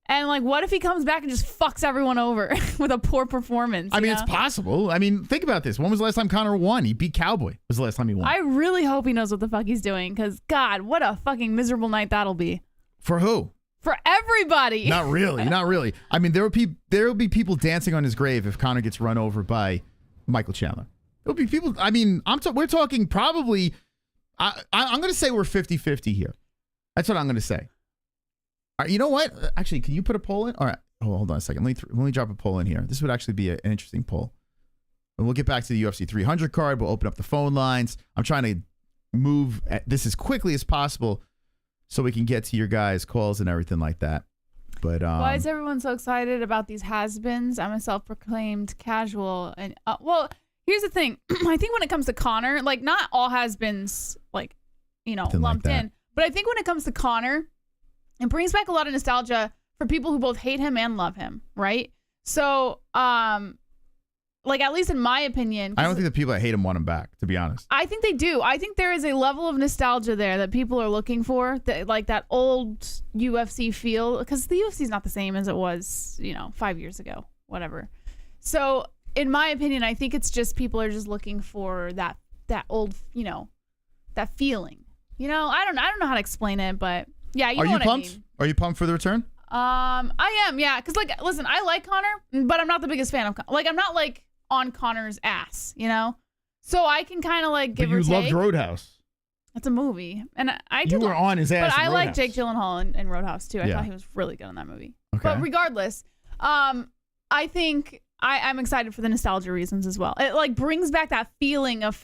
And like, what if he comes back and just fucks everyone over with a poor performance? I mean, it's possible. I mean, think about this. When was the last time Conor won? He beat Cowboy. Was the last time he won? I really hope he knows what the fuck he's doing because, God, what a fucking miserable night that'll be. For who? For everybody. Not really. Not really. I mean, there will be people dancing on his grave if Conor gets run over by Michael Chandler. There'll be people. I mean, we're talking probably. I'm going to say we're 50-50 here. That's what I'm going to say. All right, you know what? Actually, can you put a poll in? All right. Oh, hold on a second. Let me drop a poll in here. This would actually be an interesting poll. And we'll get back to the UFC 300 card. We'll open up the phone lines. I'm trying to move this as quickly as possible so we can get to your guys' calls and everything like that. But why is everyone so excited about these has-beens? I'm a self-proclaimed casual, and well, here's the thing. I think when it comes to Conor, like not all has-beens, like lumped in, but I think when it comes to Conor, it brings back a lot of nostalgia for people who both hate him and love him, right? So, like at least in my opinion, I don't think the people that hate him want him back, to be honest. I think they do. I think there is a level of nostalgia there that people are looking for, that like that old UFC feel, because the UFC is not the same as it was, 5 years ago, whatever. So, in my opinion, I think it's just people are just looking for that old, that feeling. I don't know how to explain it, but yeah, you know what pumped? I mean. Are you pumped for the return? I am, yeah. Because, like, listen, I like Conor, but I'm not the biggest fan of Conor. Like, I'm not, like, on Conor's ass, So I can kind of, like, give or take. But you loved Roadhouse. It's a movie. And I did. You were on his ass. But I like Roadhouse. Jake Gyllenhaal in Roadhouse, too. I thought he was really good in that movie. Okay. But regardless, I think I'm excited for the nostalgia reasons as well. It, like, brings back that feeling of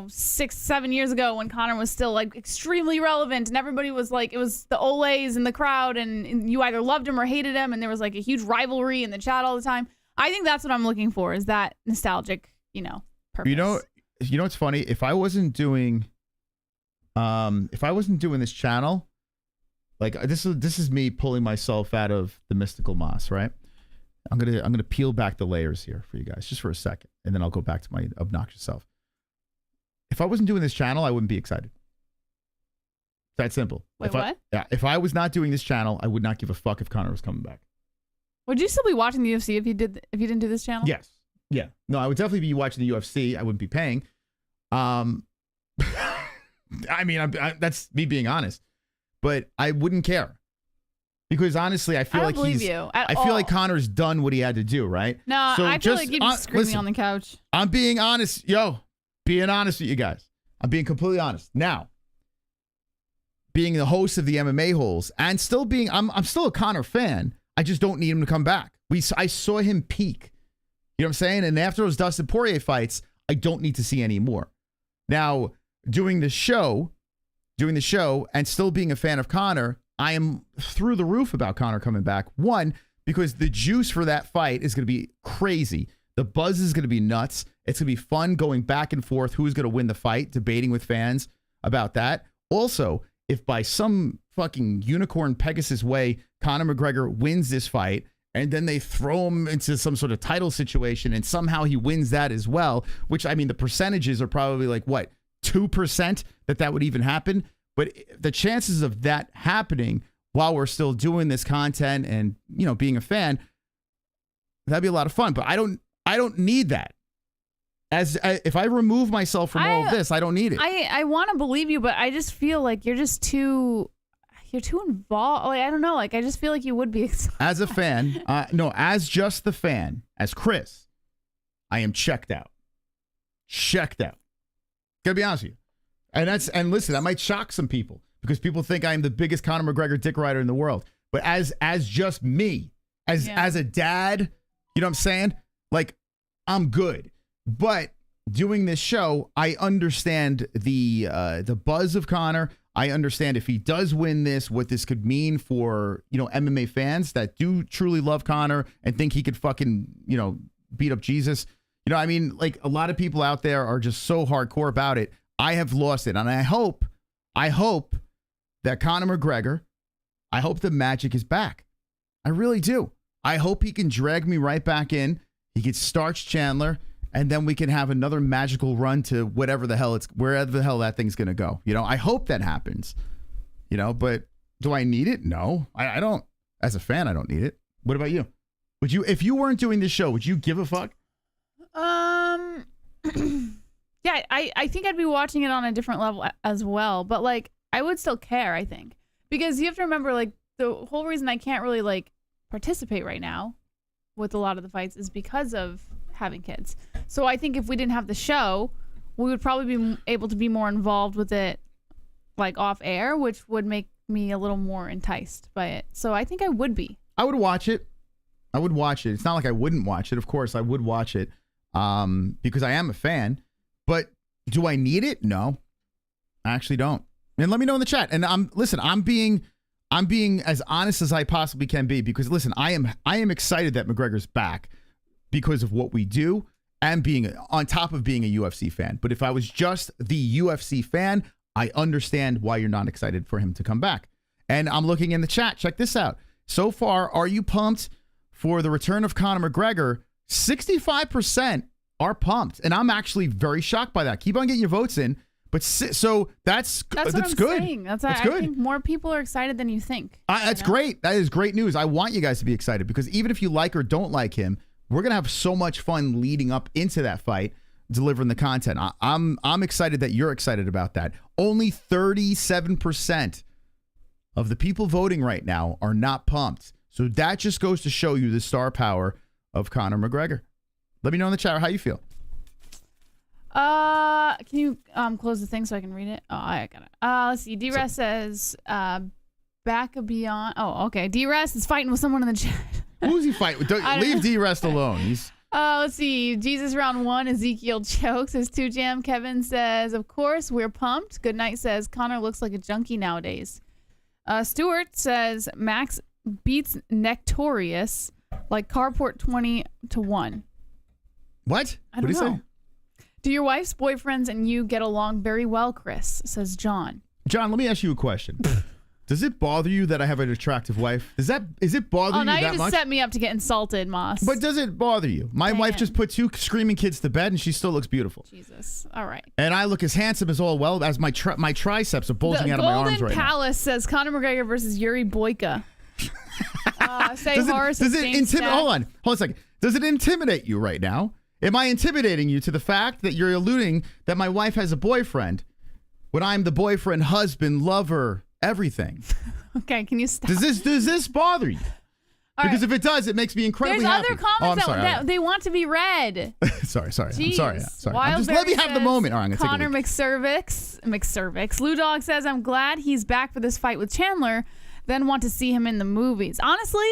6, 7 years ago when Conor was still like extremely relevant and everybody was like, it was the Olays in the crowd and you either loved him or hated him and there was like a huge rivalry in the chat all the time. I think that's what I'm looking for, is that nostalgic, purpose. You know what's funny? If I wasn't doing this channel, like this is me pulling myself out of the mystical moss, right? I'm gonna peel back the layers here for you guys just for a second, and then I'll go back to my obnoxious self. If I wasn't doing this channel, I wouldn't be excited. That simple. Wait, what? If I was not doing this channel, I would not give a fuck if Conor was coming back. Would you still be watching the UFC if you didn't do this channel? Yes. Yeah. No, I would definitely be watching the UFC. I wouldn't be paying. I mean, that's me being honest, but I wouldn't care because honestly, I feel like I feel like Conor's done what he had to do, right? No, so I feel like you'd be screaming on the couch. I'm being honest, being honest with you guys. I'm being completely honest. Now, being the host of the MMA-Holes and still being, I'm still a Conor fan. I just don't need him to come back. I saw him peak. You know what I'm saying? And after those Dustin Poirier fights, I don't need to see any more. Now, doing the show and still being a fan of Conor, I am through the roof about Conor coming back. One, because the juice for that fight is going to be crazy. The buzz is going to be nuts. It's going to be fun going back and forth. Who's going to win the fight? Debating with fans about that. Also, if by some fucking unicorn Pegasus way, Conor McGregor wins this fight, and then they throw him into some sort of title situation, and somehow he wins that as well, which, I mean, the percentages are probably like, what, 2% that would even happen? But the chances of that happening while we're still doing this content and, being a fan, that'd be a lot of fun. But I don't need that. If I remove myself from all of this, I don't need it. I want to believe you, but I just feel like you're too involved. Like, I don't know. Like, I just feel like you would be excited. As a fan, as just the fan, as Chris, I am checked out. Gotta be honest with you. And listen, that might shock some people because people think I am the biggest Conor McGregor dick rider in the world. But as just me, as a dad, you know what I'm saying? Like, I'm good. But doing this show, I understand the buzz of Conor. I understand if he does win this, what this could mean for, MMA fans that do truly love Conor and think he could fucking, beat up Jesus. I mean, like, a lot of people out there are just so hardcore about it. I have lost it. And I hope that Conor McGregor, I hope the magic is back. I really do. I hope he can drag me right back in. He could starch Chandler, and then we can have another magical run to wherever the hell that thing's going to go. I hope that happens, but do I need it? No, I don't. As a fan, I don't need it. What about you? Would you, if you weren't doing this show, would you give a fuck? Yeah, I think I'd be watching it on a different level as well, but like I would still care, I think. Because you have to remember, like, the whole reason I can't really like participate right now with a lot of the fights is because of having kids. So I think if we didn't have the show, we would probably be able to be more involved with it, like, off air, which would make me a little more enticed by it. So I think I would be. I would watch it. It's not like I wouldn't watch it. Of course, I would watch it because I am a fan. But do I need it? No, I actually don't. And let me know in the chat. And I'm being as honest as I possibly can be because listen, I am excited that McGregor's back because of what we do and being on top of being a UFC fan. But if I was just the UFC fan, I understand why you're not excited for him to come back. And I'm looking in the chat. Check this out. So far, are you pumped for the return of Conor McGregor? 65% are pumped, and I'm actually very shocked by that. Keep on getting your votes in, but so that's what I'm good. Saying. That's good. I think more people are excited than you think. That's great. That is great news. I want you guys to be excited because even if you like or don't like him, we're gonna have so much fun leading up into that fight, delivering the content. I'm excited that you're excited about that. Only 37% of the people voting right now are not pumped. So that just goes to show you the star power of Conor McGregor. Let me know in the chat how you feel. Can you close the thing so I can read it? Oh, I got it. Let's see. D-Rest says back of beyond. Oh, okay. D-Rest is fighting with someone in the chat. Who's he fighting with? Leave D-Rest alone. He's. Let's see. Jesus round 1. Ezekiel chokes. Says 2Jam. Kevin says, of course, we're pumped. Good night says Conor looks like a junkie nowadays. Stuart says Max beats Nectorious like carport 20-1. What? I don't know. Say? Do your wife's boyfriends and you get along very well, Chris? Says John. John, let me ask you a question. Does it bother you that I have an attractive wife? Is it bother you now that you just much? set me up to get insulted, Moss. But does it bother you? My wife just put 2 screaming kids to bed, and she still looks beautiful. Jesus. All right. And I look as handsome as my triceps are bulging out of my arms right now. The Golden Palace says Conor McGregor versus Jiri Boyka. Does it intimidate? Hold on a second. Does it intimidate you right now? Am I intimidating you to the fact that you're alluding that my wife has a boyfriend when I'm the boyfriend, husband, lover, everything? Okay, can you stop? Does this bother you? Because if it does, it makes me incredibly happy. There's other comments that they want to be read. sorry. Jeez. I'm sorry. Let me have the moment. All right, I'm Conor McCervix. Lou Dog says, I'm glad he's back for this fight with Chandler, then want to see him in the movies. Honestly,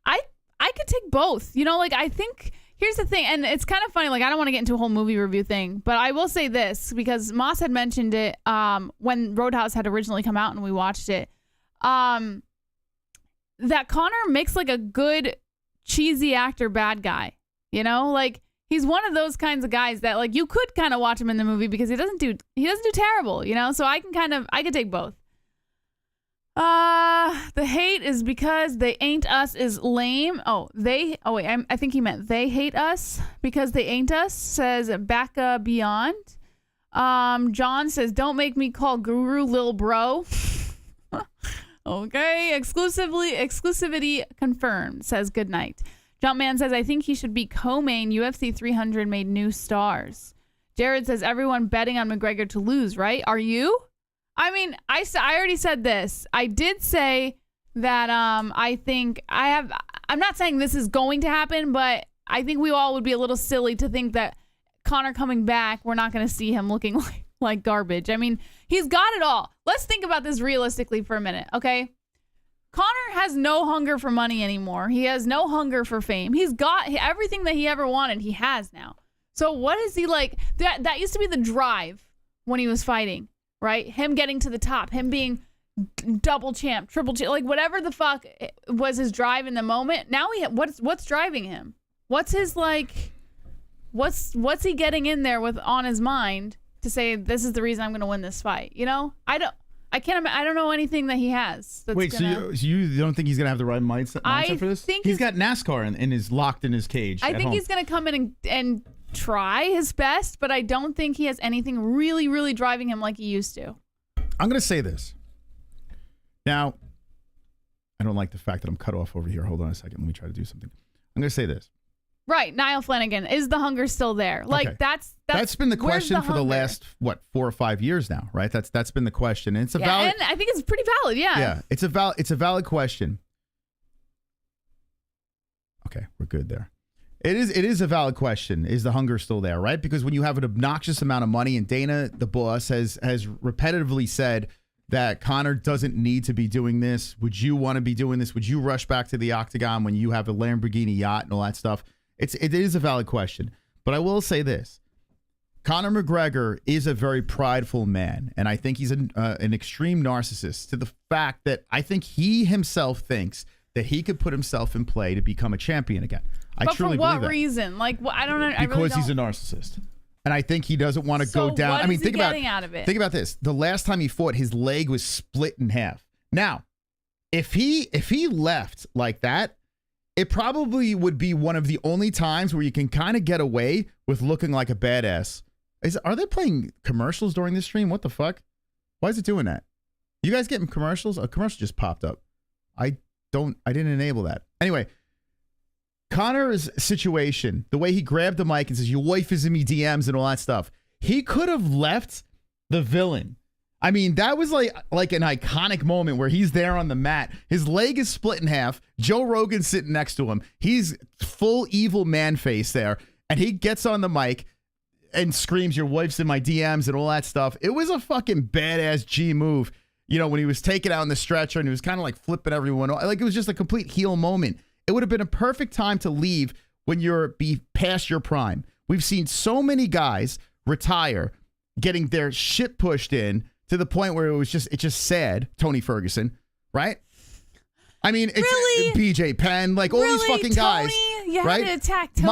I could take both. You know, like, I think... Here's the thing, and it's kind of funny, like, I don't want to get into a whole movie review thing, but I will say this, because Moss had mentioned it when Roadhouse had originally come out and we watched it, that Conor makes, like, a good cheesy actor bad guy, you know? Like, he's one of those kinds of guys that, like, you could kind of watch him in the movie because he doesn't do terrible, you know? So I could take both. The hate is because they ain't us is lame. I think he meant they hate us because they ain't us, says Backa Beyond. John says, don't make me call Guru Lil Bro. Okay, exclusivity confirmed, says good night. Jumpman says, I think he should be co-main. UFC 300 made new stars. Jared says, everyone betting on McGregor to lose, right? Are you? I mean, I already said this. I did say that I think I'm not saying this is going to happen, but I think we all would be a little silly to think that Conor coming back, we're not going to see him looking like garbage. I mean, he's got it all. Let's think about this realistically for a minute, okay? Conor has no hunger for money anymore. He has no hunger for fame. He's got everything that he ever wanted, he has now. So what is he like? That used to be the drive when he was fighting. Right? Him getting to the top, him being double champ, triple champ, like whatever the fuck was his drive in the moment. Now what's driving him? What's his what's he getting in there with on his mind to say this is the reason I'm going to win this fight? You know? I don't know anything that he has. Wait, so you don't think he's going to have the right mindset for this? He's got NASCAR locked in his cage. I think he's going to come in and try his best, but I don't think he has anything really, really driving him like he used to. I'm going to say this. Now, I don't like the fact that I'm cut off over here. Hold on a second. Let me try to do something. I'm going to say this. Right. Niall Flanagan. Is the hunger still there? Like, okay. That's been the question for the last, 4 or 5 years now, right? That's been the question. And it's a valid. And I think it's pretty valid. Yeah. Yeah. It's a valid question. Okay. We're good there. It is a valid question. Is the hunger still there, right? Because when you have an obnoxious amount of money, and Dana, the boss, has repetitively said that Conor doesn't need to be doing this. Would you want to be doing this? Would you rush back to the octagon when you have a Lamborghini yacht and all that stuff? It is a valid question. But I will say this. Conor McGregor is a very prideful man, and I think he's an extreme narcissist to the fact that I think he himself thinks that he could put himself in play to become a champion again. I truly believe that. But for what reason? Like, I don't know. Because he's a narcissist. And I think he doesn't want to go down. I mean, think about it. Think about this. The last time he fought, his leg was split in half. Now, if he left like that, it probably would be one of the only times where you can kind of get away with looking like a badass. Are they playing commercials during this stream? What the fuck? Why is it doing that? You guys getting commercials? A commercial just popped up. I didn't enable that. Anyway, Conor's situation, the way he grabbed the mic and says, your wife is in me DMs and all that stuff, he could have left the villain. I mean, that was like an iconic moment where he's there on the mat. His leg is split in half. Joe Rogan's sitting next to him. He's full evil man face there. And he gets on the mic and screams, your wife's in my DMs and all that stuff. It was a fucking badass G move. You know, when he was taken out in the stretcher and he was kind of like flipping everyone off. Like, it was just a complete heel moment. It would have been a perfect time to leave when you're past your prime. We've seen so many guys retire, getting their shit pushed in to the point where it just sad. Tony Ferguson, right? I mean, it's really? BJ Penn, like all these fucking guys. You right? had to attack Tony.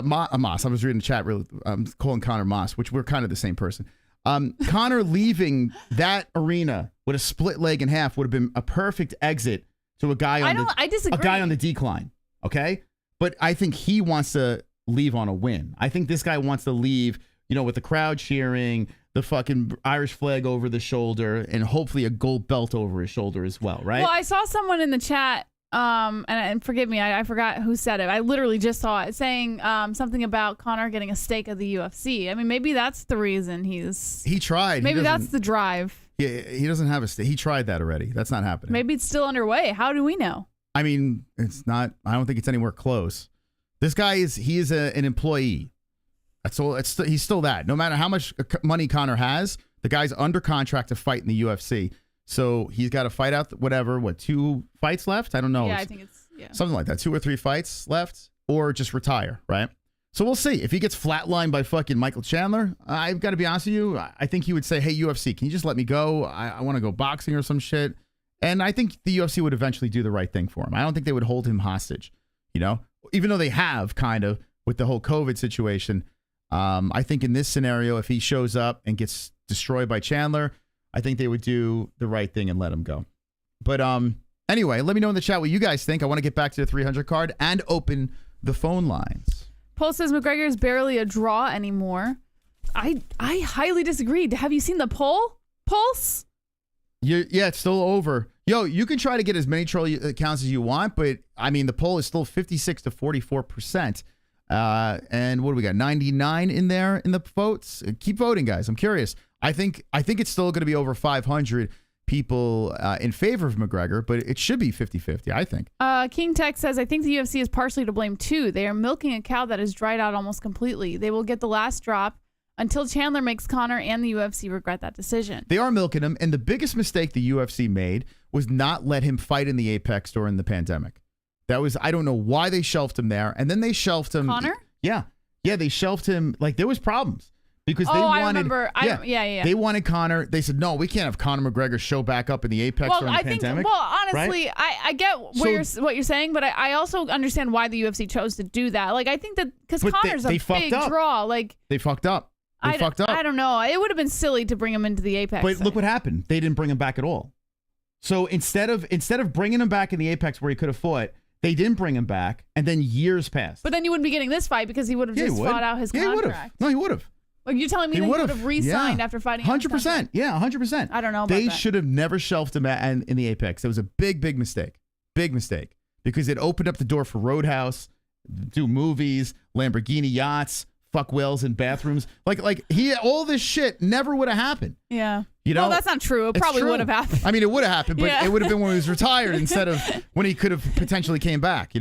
Moss. I was reading the chat. Really, I'm calling Conor Moss, which we're kind of the same person. Conor leaving that arena with a split leg in half would have been a perfect exit to a guy on I disagree. A guy on the decline. Okay, but I think he wants to leave on a win. I think this guy wants to leave, with the crowd cheering, the fucking Irish flag over the shoulder, and hopefully a gold belt over his shoulder as well, right? Well, I saw someone in the chat, and forgive me, I forgot who said it. I literally just saw it saying something about Conor getting a stake of the UFC. I mean, maybe that's the reason he tried. Maybe that's the drive. Yeah, he doesn't have a stake. He tried that already. That's not happening. Maybe it's still underway. How do we know? I mean, it's not. I don't think it's anywhere close. This guy is an employee. That's all. He's still that. No matter how much money Conor has, the guy's under contract to fight in the UFC. So he's got to fight out 2 fights left? I don't know. Yeah, I think it's something like that. 2 or 3 fights left, or just retire, right? So we'll see. If he gets flatlined by fucking Michael Chandler, I've got to be honest with you. I think he would say, "Hey, UFC, can you just let me go? I want to go boxing or some shit." And I think the UFC would eventually do the right thing for him. I don't think they would hold him hostage, even though they have kind of with the whole COVID situation. I think in this scenario, if he shows up and gets destroyed by Chandler, I think they would do the right thing and let him go. But anyway, let me know in the chat what you guys think. I want to get back to the 300 card and open the phone lines. Paul says McGregor is barely a draw anymore. I highly disagree. Have you seen the pulse? Yeah, it's still over. Yo, you can try to get as many troll accounts as you want, but I mean, the poll is still 56 to 44%. And what do we got? 99 in there in the votes. Keep voting, guys. I'm curious. I think it's still going to be over 500 people in favor of McGregor, but it should be 50-50, I think. King Tech says, I think the UFC is partially to blame too. They are milking a cow that has dried out almost completely. They will get the last drop until Chandler makes Conor and the UFC regret that decision. They are milking him, and the biggest mistake the UFC made was not let him fight in the Apex during the pandemic. That was, I don't know why they shelved him there, and then they shelved him. Conor? Yeah, they shelved him. Like, there was problems because they wanted. I remember. Yeah. They wanted Conor. They said, no, we can't have Conor McGregor show back up in the Apex during the pandemic. Well, honestly, right? I get what you're saying, but I also understand why the UFC chose to do that. Like, I think that because Conor's a big draw. Like, they fucked up. I don't know. It would have been silly to bring him into the Apex. But look what happened. They didn't bring him back at all. So instead of bringing him back in the Apex where he could have fought, they didn't bring him back, and then years passed. But then you wouldn't be getting this fight because he would have just fought out his contract. He would have. No, he would have. Like, you're telling me he would have re-signed after fighting? 100%. Yeah, 100%. I don't know about They that. should have never shelved him in the Apex. It was a big, big mistake. Big mistake. Because it opened up the door for Roadhouse, do movies, Lamborghini yachts, fuck whales in bathrooms. Like all this shit never would have happened. Yeah. Well, that's not true. It probably would have happened. I mean, it would have happened, but it would have been when he was retired instead of when he could have potentially came back,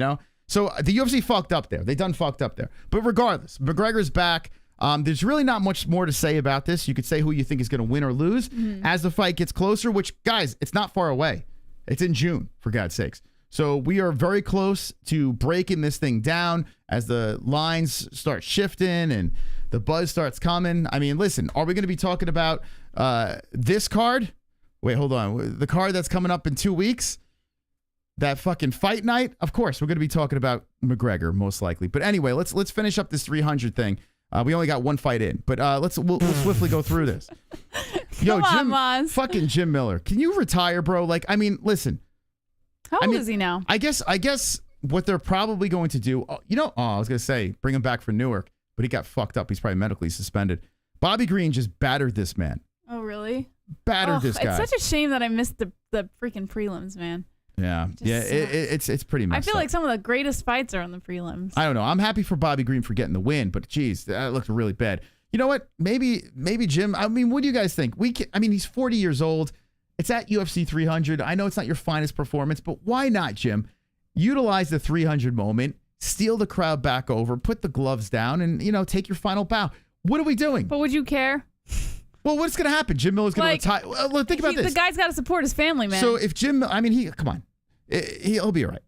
So the UFC fucked up there. They done fucked up there. But regardless, McGregor's back. There's really not much more to say about this. You could say who you think is going to win or lose as the fight gets closer, which, guys, it's not far away. It's in June, for God's sakes. So we are very close to breaking this thing down as the lines start shifting and the buzz starts coming. I mean, listen, are we going to be talking about this card? Wait, hold on. The card that's coming up in 2 weeks? That fucking fight night? Of course, we're going to be talking about McGregor, most likely. But anyway, let's finish up this 300 thing. We only got one fight in, but we'll swiftly go through this. Yo, fucking Jim Miller. Can you retire, bro? Like, I mean, listen. How old is he now? I guess what they're probably going to do, I was going to say, bring him back for Newark, but he got fucked up. He's probably medically suspended. Bobby Green just battered this man. Oh, really? Battered this guy. It's such a shame that I missed the freaking prelims, man. Yeah. It's pretty messed up. I feel like some of the greatest fights are on the prelims. I don't know. I'm happy for Bobby Green for getting the win, but geez, that looked really bad. You know what? Maybe Jim, I mean, what do you guys think? He's 40 years old. It's at UFC 300. I know it's not your finest performance, but why not, Jim? Utilize the 300 moment, steal the crowd back over, put the gloves down, and, take your final bow. What are we doing? But would you care? Well, what's going to happen? Jim Miller's going to retire. Well, think about this. The guy's got to support his family, man. So if Jim, come on. He'll be all right.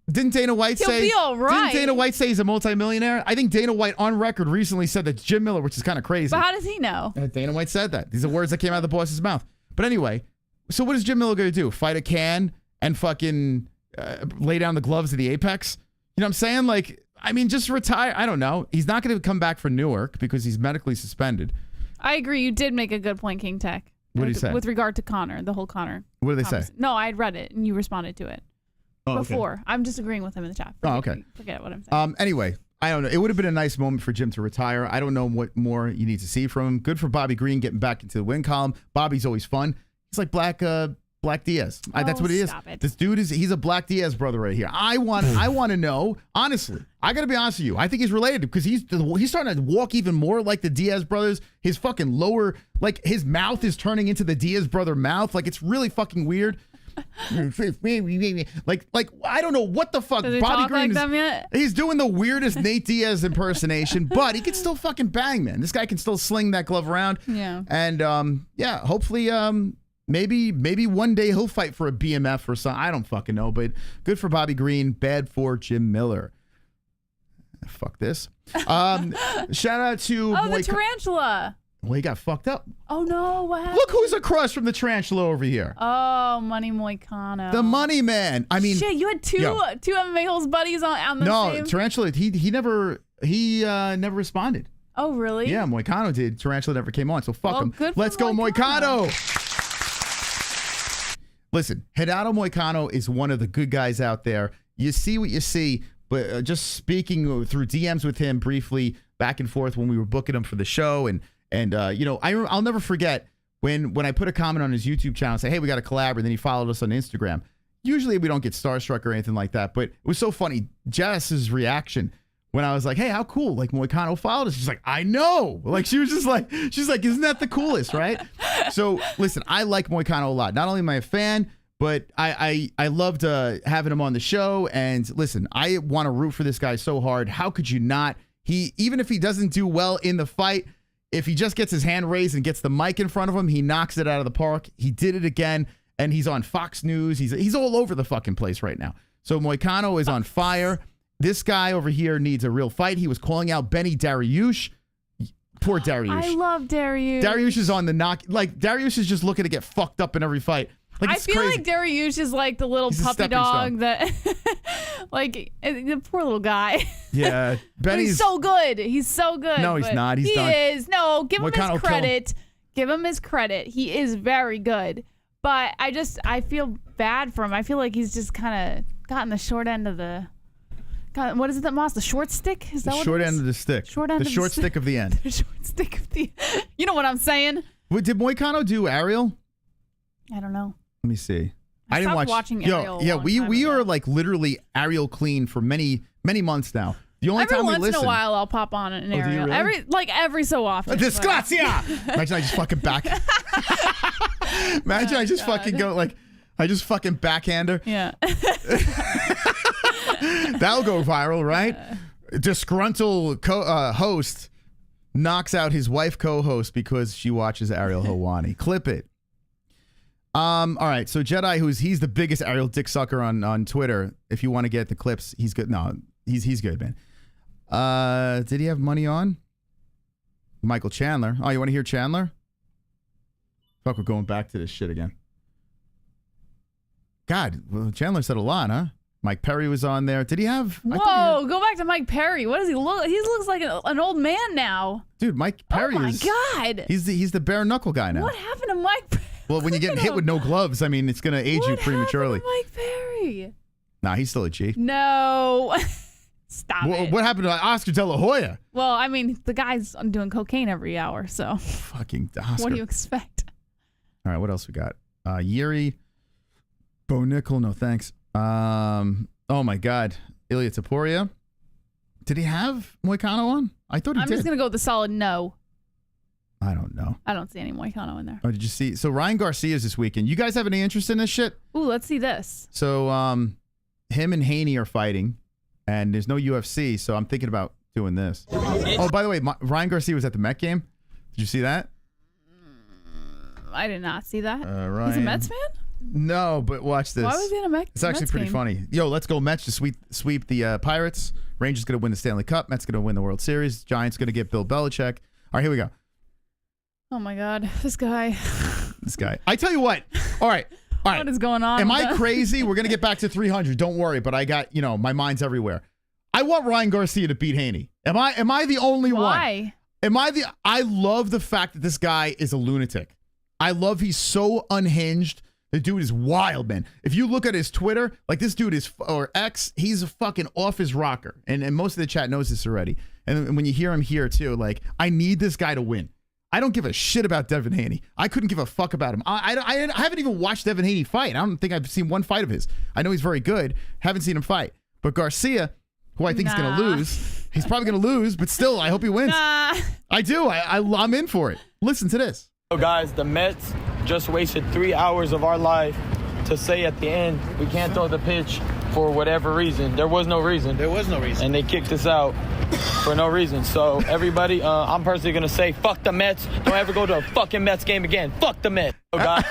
Didn't Dana White say? He'll be all right. Didn't Dana White say he's a multimillionaire? I think Dana White on record recently said that Jim Miller, which is kind of crazy. But how does he know? Dana White said that. These are words that came out of the boss's mouth. But anyway, so what is Jim Miller going to do? Fight a can and fucking lay down the gloves of the Apex? You know what I'm saying? Like, I mean, just retire. I don't know. He's not going to come back for Newark because he's medically suspended. I agree. You did make a good point, King Tech. What did he say? With regard to Conor, the whole Conor. What did they say? No, I had read it, and you responded to it before. Okay. I'm just agreeing with him in the chat. Forget what I'm saying. Anyway, I don't know. It would have been a nice moment for Jim to retire. I don't know what more you need to see from him. Good for Bobby Green getting back into the win column. Bobby's always fun. He's like Black Diaz. That's what he is. This dude he's a Black Diaz brother right here. I want to know, honestly. I got to be honest with you. I think he's related because he's starting to walk even more like the Diaz brothers. His fucking lower, like his mouth is turning into the Diaz brother mouth. Like it's really fucking weird. like I don't know what the fuck. Does he Bobby talk Green like them yet? He's doing the weirdest Nate Diaz impersonation, but he can still fucking bang, man. This guy can still sling that glove around. Yeah. And hopefully maybe one day he'll fight for a BMF or something. I don't fucking know, but good for Bobby Green, bad for Jim Miller. Fuck this. Shout out to the tarantula. Well, he got fucked up. Oh no, what happened? Look who's across from the tarantula over here. Oh, Money Moicano. The money man. I mean, shit, you had two MMA-Holes buddies on the same. No, tarantula, he never responded. Oh, really? Yeah, Moicano did. Tarantula never came on, so fuck him. Let's go, Moicano. Listen, Renato Moicano is one of the good guys out there. You see what you see, but just speaking through DMs with him briefly, back and forth when we were booking him for the show, and I'll never forget when I put a comment on his YouTube channel and say, hey, we got a collab, and then he followed us on Instagram. Usually we don't get starstruck or anything like that, but it was so funny. Jess's reaction when I was like, hey, how cool, like Moicano followed us. She's like, I know. Like she's like, isn't that the coolest, right? So listen, I like Moicano a lot. Not only am I a fan, but I loved having him on the show. And listen, I want to root for this guy so hard. How could you not? Even if he doesn't do well in the fight, if he just gets his hand raised and gets the mic in front of him, he knocks it out of the park. He did it again, and he's on Fox News. He's all over the fucking place right now. So Moicano is on fire. This guy over here needs a real fight. He was calling out Benny Dariush. Poor Dariush. I love Dariush. Dariush is on the knock. Like, Dariush is just looking to get fucked up in every fight. Like, I feel crazy. like Dariush is like the little puppy dog that, like, the poor little guy. Yeah. Benny's he's so good. He's so good. No, he's not. He is. No, give him his credit. Give him his credit. He is very good. But I feel bad for him. I feel like he's just kind of gotten the short end of the... God, what is it that Moss? The short stick? Is that what short it is? end of the stick? The short stick of the end. The short stick of the... You know what I'm saying? Did Moicano do Ariel? I don't know. Let me see. I didn't watching Ariel. Yeah, we are like literally Ariel clean for many months now. The only time we listen. Every once in a while, I'll pop on an Ariel. Really? Every so often. Disgrazia! Imagine I just fucking back. Imagine I just fucking go like, I just fucking backhand her. Yeah. That'll go viral, right? Disgruntled host knocks out his wife co-host because she watches Ariel Helwani. Clip it. All right, so Jedi, he's the biggest Ariel dick sucker on Twitter. If you want to get the clips, he's good. No, he's good, man. Did he have money on? Michael Chandler. Oh, you want to hear Chandler? Fuck, we're going back to this shit again. God, well, Chandler said a lot, huh? Mike Perry was on there. Did he have? Whoa, go back to Mike Perry. What does he look? He looks like an old man now. Dude, Mike Perry is. Oh my God. He's the bare knuckle guy now. What happened to Mike Perry? Well, when you get hit with no gloves, I mean, it's going to age you prematurely. What happened to Mike Perry? Nah, he's still a G. No. Stop it. What happened to Oscar De La Hoya? Well, I mean, the guy's doing cocaine every hour, so. Fucking Oscar. What do you expect? All right, what else we got? Yuri. Bo Nickel, no thanks. Oh my God. Ilya Taporia. Did he have Moicano on? I thought he did. I'm just going to go with the solid no. I don't know. I don't see any Moicano in there. Oh, did you see? So Ryan Garcia's this weekend. You guys have any interest in this shit? Ooh, let's see this. So him and Haney are fighting, and there's no UFC, so I'm thinking about doing this. Oh, by the way, Ryan Garcia was at the Met game. Did you see that? I did not see that. Ryan. He's a Mets fan? No, but watch this. Why was he in a Mets? It's actually pretty funny. Yo, let's go Mets to sweep the Pirates. Rangers going to win the Stanley Cup. Mets going to win the World Series. Giants going to get Bill Belichick. All right, here we go. Oh my God, this guy. This guy. I tell you what. All right. What is going on? Am I crazy? We're going to get back to 300. Don't worry, but I got, my mind's everywhere. I want Ryan Garcia to beat Haney. Am I the only one? Why? I love the fact that this guy is a lunatic. I love he's so unhinged. The dude is wild, man. If you look at his Twitter, like this dude is, or X, he's a fucking off his rocker. And most of the chat knows this already. And when you hear him here too, like, I need this guy to win. I don't give a shit about Devin Haney. I couldn't give a fuck about him. I haven't even watched Devin Haney fight. I don't think I've seen one fight of his. I know he's very good. Haven't seen him fight. But Garcia, who I think is going to lose, he's probably going to lose, but still, I hope he wins. I do. I'm in for it. Listen to this. So guys, the Mets just wasted 3 hours of our life to say at the end, we can't throw the pitch for whatever reason. There was no reason. There was no reason. And they kicked us out for no reason. So everybody, I'm personally going to say, fuck the Mets. Don't ever go to a fucking Mets game again. Fuck the Mets. Oh, God.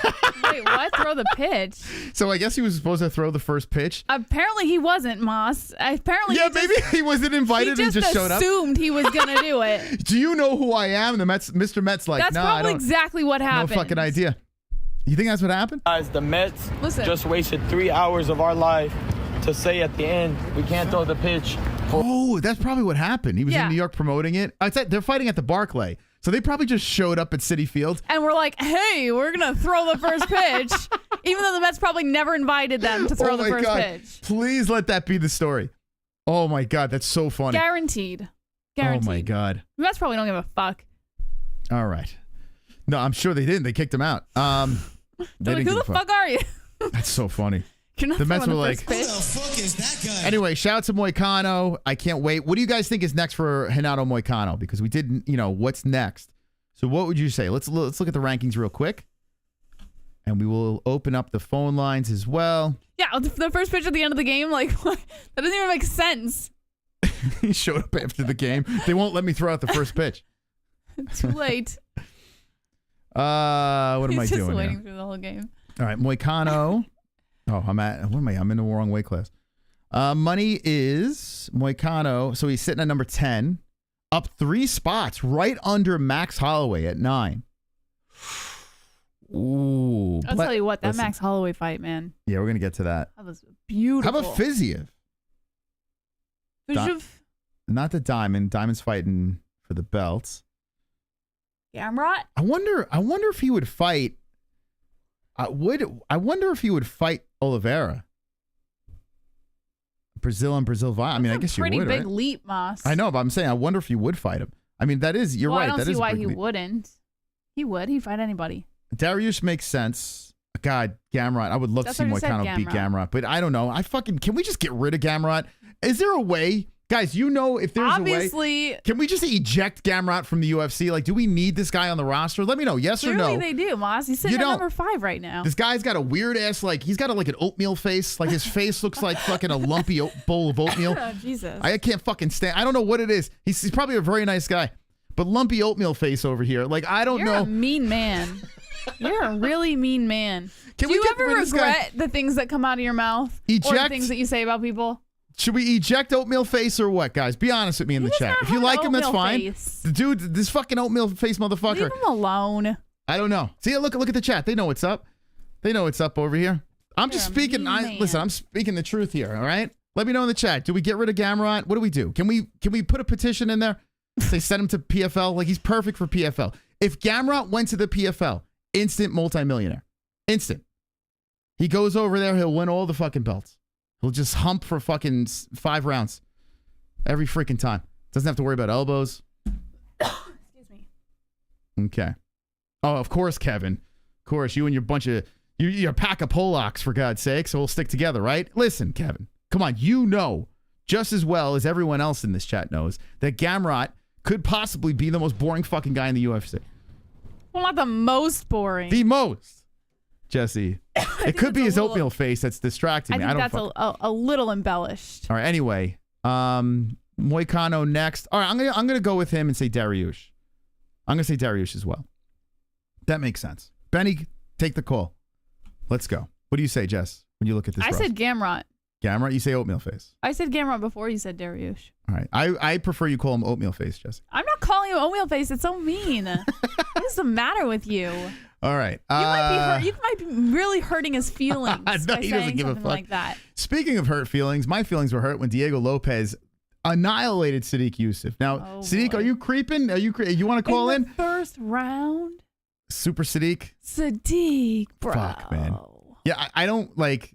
Wait, what? Throw the pitch? So I guess he was supposed to throw the first pitch. Apparently he wasn't, Moss. Apparently maybe he wasn't invited and just showed up. He assumed he was going to do it. Do you know who I am? The Mets, Mr. Met's like, that's no, probably I don't. Exactly what happened. No fucking idea. You think that's what happened? Guys, the Mets just wasted 3 hours of our life to say at the end, we can't throw the pitch. Oh, that's probably what happened. He was in New York promoting it. They're fighting at the Barclay. So they probably just showed up at Citi Field. And we're like, hey, we're going to throw the first pitch. Even though the Mets probably never invited them to throw the first pitch. Please let that be the story. Oh, my God. That's so funny. Guaranteed. Oh, my God. The Mets probably don't give a fuck. All right. No, I'm sure they didn't. They kicked him out. Who the fuck are you? That's so funny. The Mets were like, who the fuck is that guy? Anyway, shout out to Moicano. I can't wait. What do you guys think is next for Renato Moicano? Because we didn't, what's next? So what would you say? Let's look at the rankings real quick. And we will open up the phone lines as well. Yeah, the first pitch at the end of the game, like, that doesn't even make sense. He showed up after the game. They won't let me throw out the first pitch. Too late. What am I doing? He's just waiting here? through the whole game. All right, Moicano. Oh, I'm in the wrong weight class. Money is Moicano. So he's sitting at number 10, up 3 spots, right under Max Holloway at 9. Ooh. I'll tell you what, that Max Holloway fight, man. Yeah, we're going to get to that. That was beautiful. How about Fiziev? Not the Diamond. Diamond's fighting for the belts. Garbrandt? I wonder if he would fight. I wonder if he would fight Oliveira. Brazil and Brazil. I mean, I guess you would. Pretty big right? leap, Moss. I know, but I'm saying I wonder if you would fight him. I mean, that is you're right. I don't that see is why a big he leap. wouldn't. He would. He'd fight anybody. Dariush makes sense. God, Garbrandt. I would love to see Moicano beat Garbrandt, but I don't know. Can we just get rid of Garbrandt? Is there a way? Guys, if there's a way, can we just eject Garbrandt from the UFC? Like, do we need this guy on the roster? Let me know, yes or no. Clearly they do, Moss. He's sitting at number 5 right now. This guy's got a weird ass, like, he's got like an oatmeal face. Like, his face looks like fucking a lumpy bowl of oatmeal. Oh, Jesus. I can't fucking stand. I don't know what it is. He's probably a very nice guy, but lumpy oatmeal face over here. Like, I don't know. You're a mean man. You're a really mean man. Do you ever regret the things that come out of your mouth? Or the things that you say about people? Should we eject oatmeal face or what, guys? Be honest with me in the chat. If you like him, that's fine. The dude, this fucking oatmeal face motherfucker. Leave him alone. I don't know. See, look at the chat. They know what's up. They know what's up over here. I'm just speaking. Listen, I'm speaking the truth here. All right. Let me know in the chat. Do we get rid of Garbrandt? What do we do? Can we put a petition in there? Say send him to PFL. Like, he's perfect for PFL. If Garbrandt went to the PFL, instant multimillionaire. Instant. He goes over there. He'll win all the fucking belts. He'll just hump for fucking 5 rounds every freaking time. Doesn't have to worry about elbows. Excuse me. Okay. Oh, of course, Kevin. Of course, you and your bunch of you're a pack of Polacks, for God's sake. So we'll stick together, right? Listen, Kevin. Come on, you know just as well as everyone else in this chat knows that Garbrandt could possibly be the most boring fucking guy in the UFC. Well, not the most boring. The most. Jesse, it could be his oatmeal face that's distracting me. I think that's a little embellished. All right. Anyway, Moicano next. All right, I'm gonna go with him and say Dariush. I'm gonna say Dariush as well. That makes sense. Benny, take the call. Let's go. What do you say, Jess? When you look at this, I said Garbrandt. Garbrandt. You say oatmeal face. I said Garbrandt before you said Dariush. All right. I prefer you call him oatmeal face, Jesse. I'm not calling you oatmeal face. It's so mean. What is the matter with you? All right. You might be really hurting his feelings no, by he saying doesn't give something a fuck. like that. Speaking of hurt feelings, my feelings were hurt when Diego Lopez annihilated Sadiq Youssef. Now, Sadiq, are you creeping? You want to call in? First round? Super Sadiq? Sadiq, bro. Fuck, man. Yeah, I don't like...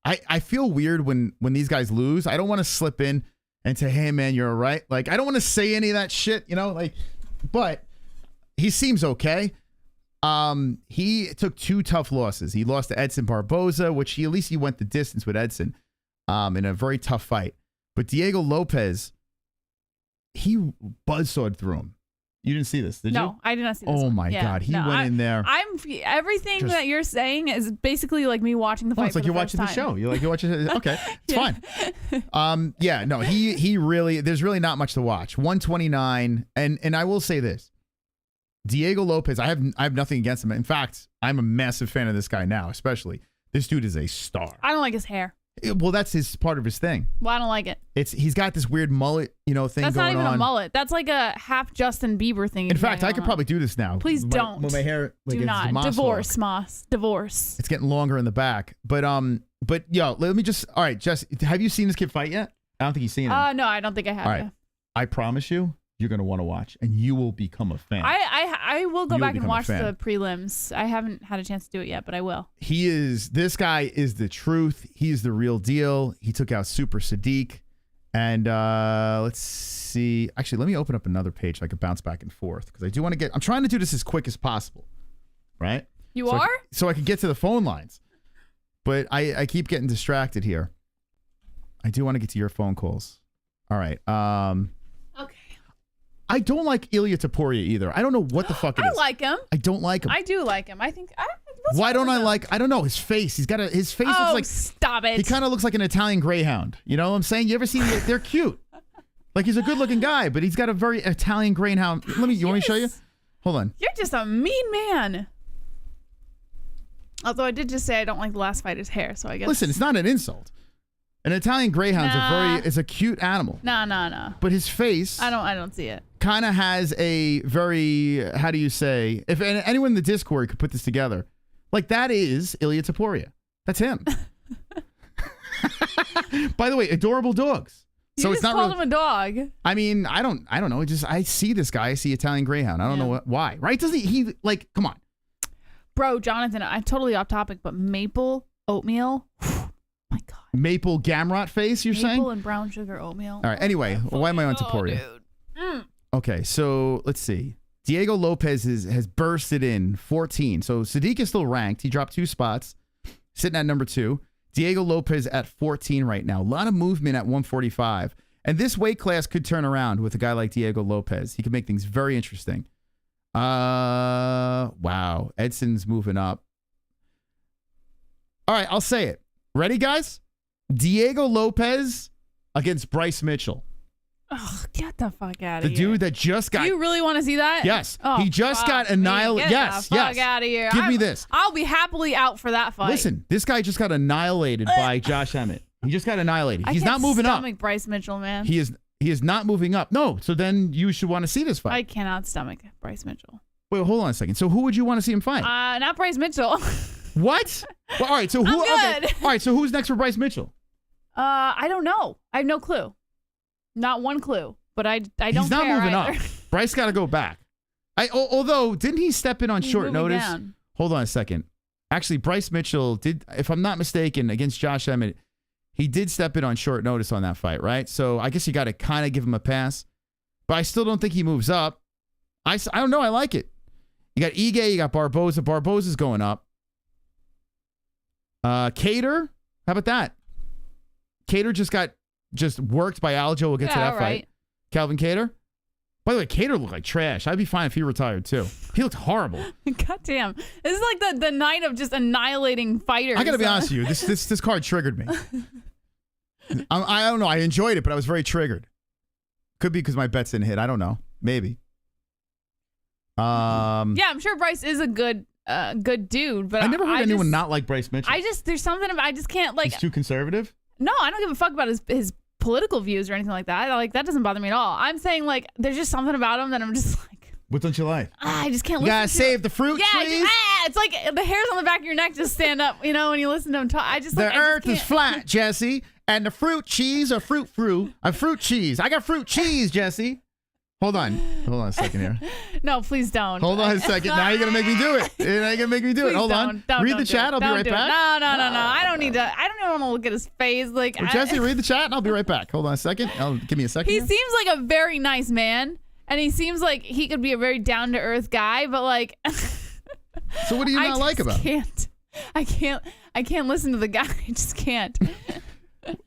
I feel weird when these guys lose. I don't want to slip in and say, hey, man, you're all right. Like, I don't want to say any of that shit, you know? Like, but he seems okay. He took 2 tough losses. He lost to Edson Barboza, which at least he went the distance with Edson in a very tough fight. But Diego Lopez, he buzzsawed through him. You didn't see this, did you? No, I did not see this. Oh my God, he went in there. Everything that you're saying is basically like me watching the fight. It's like you're watching the show. You're watching. Okay, it's fine. Yeah, no, he really. There's really not much to watch. 129, and I will say this: Diego Lopez. I have nothing against him. In fact, I'm a massive fan of this guy now. Especially this dude is a star. I don't like his hair. Well, that's part of his thing. Well, I don't like it. He's got this weird mullet, thing going on. That's not even a mullet. That's like a half Justin Bieber thing. In fact, I could probably do this now. Please don't. With my hair, like, do not. Divorce, Moss. Divorce. It's getting longer in the back. But yo, let me just. All right, Jess, have you seen this kid fight yet? I don't think you've seen him. No, I don't think I have. All right, I promise you, you're gonna want to watch, and you will become a fan. I will go back and watch the prelims. I haven't had a chance to do it yet, but I will. This guy is the truth. He's the real deal. He took out Super Sadiq. And let's see. Actually, let me open up another page so I can bounce back and forth, because I do want to I'm trying to do this as quick as possible. Right? You are? So I can get to the phone lines. But I keep getting distracted here. I do want to get to your phone calls. All right. Okay. I don't like Ilia Topuria either. I don't know what the fuck it is. I like him. I don't like him. I do like him. I think. Why don't I like? I don't know. His face. His face looks like. Stop it. He kind of looks like an Italian greyhound. You know what I'm saying? You ever seen? They're cute. Like, he's a good-looking guy, but he's got a very Italian greyhound. You want me to show you? Hold on. You're just a mean man. Although I did just say I don't like the last fighter's hair, so I guess. Listen, it's not an insult. An Italian greyhound is a cute animal. No. But his face, I don't see it. Kind of has a very, how do you say? If anyone in the Discord could put this together, like, that is Ilia Topuria. That's him. By the way, adorable dogs. So it's not called him a dog. I mean, I don't know. I see this guy. I see Italian greyhound. I don't know why. Right? Doesn't he like? Come on, bro, Jonathan. I'm totally off topic, but maple oatmeal. My God. Maple Garbrandt face, you're saying? Maple and brown sugar oatmeal. All right. Anyway, why am I on Topuria? Okay, so let's see. Diego Lopez has bursted in 14. So Sadiq is still ranked. He dropped 2 spots, sitting at number 2. Diego Lopez at 14 right now. A lot of movement at 145. And this weight class could turn around with a guy like Diego Lopez. He could make things very interesting. Wow. Edson's moving up. All right, I'll say it. Ready, guys? Diego Lopez against Bryce Mitchell. Oh, get the fuck out The of here. dude that just got... Do you really want to see that? Yes. Oh, he just got annihilated. Yes, Get the fuck out of here. Give me this. I'll be happily out for that fight. Listen, this guy just got annihilated by Josh Emmett. He just got annihilated. He's not moving up. I can't stomach Bryce Mitchell, man. He is not moving up. No, so then you should want to see this fight. I cannot stomach Bryce Mitchell. Wait, hold on a second. So who would you want to see him fight? Not Bryce Mitchell. What? Well, all right, so who? I'm good. Okay. All right, so who's next for Bryce Mitchell? I don't know. I have no clue. Not one clue. But I don't care. He's not moving either. up. Bryce got to go back. Although, didn't he step in on short notice? Down. Hold on a second. Actually, Bryce Mitchell did, if I'm not mistaken, against Josh Emmett, he did step in on short notice on that fight, right? So I guess you got to kind of give him a pass. But I still don't think he moves up. I don't know. I like it. You got Ige, you got Barboza. Barboza's going up. Cater, how about that? Cater just got worked by Aljo. We'll get to that fight. Calvin Cater. By the way, Cater looked like trash. I'd be fine if he retired too. He looked horrible. God damn. This is like the night of just annihilating fighters. I gotta be honest with you. This card triggered me. I don't know. I enjoyed it, but I was very triggered. Could be because my bets didn't hit. I don't know. Maybe. Yeah, I'm sure Bryce is a good dude, but I never heard anyone not like Bryce Mitchell. There's something about, I just can't like. He's too conservative? No, I don't give a fuck about his political views or anything like that. Like, that doesn't bother me at all. I'm saying, like, there's just something about him that I'm just like. What don't you like? I just can't listen. You gotta save the fruit trees? It's like the hairs on the back of your neck just stand up, when you listen to him talk. The earth is flat, Jesse, And the fruit cheese or fruit cheese. I got fruit cheese, Jesse. Hold on a second here. No, please don't. Hold on a second. Now you're gonna make me do it. Hold on. Read the chat. I'll be right back. No. I don't need to. I don't even want to look at his face. Like, Jesse, read the chat and I'll be right back. Hold on a second. Give me a second. He seems like a very nice man, and he seems like he could be a very down to earth guy. But like, so what do you not like about him? I can't listen to the guy. I just can't.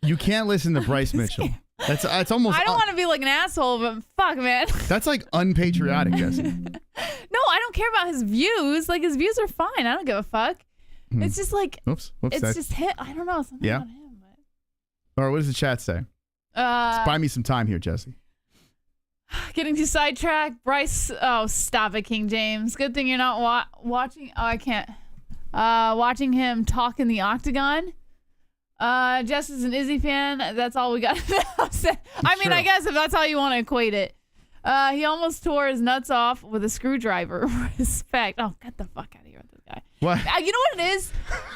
You can't listen to Bryce Mitchell. It's almost. I don't want to be like an asshole, but fuck, man. That's like unpatriotic, Jesse. No, I don't care about his views. Like, his views are fine. I don't give a fuck. It's just like, Whoops, it's just hit. I don't know. Something about him. All right, what does the chat say? Let's buy me some time here, Jesse. Getting too sidetracked. Bryce. Oh, stop it, King James. Good thing you're not watching. Oh, I can't. Watching him talk in the octagon. Jess is an Izzy fan. That's all we got. I mean, I guess if that's how you want to equate it. He almost tore his nuts off with a screwdriver. Respect. Oh, get the fuck out of here with this guy. What? You know what it is?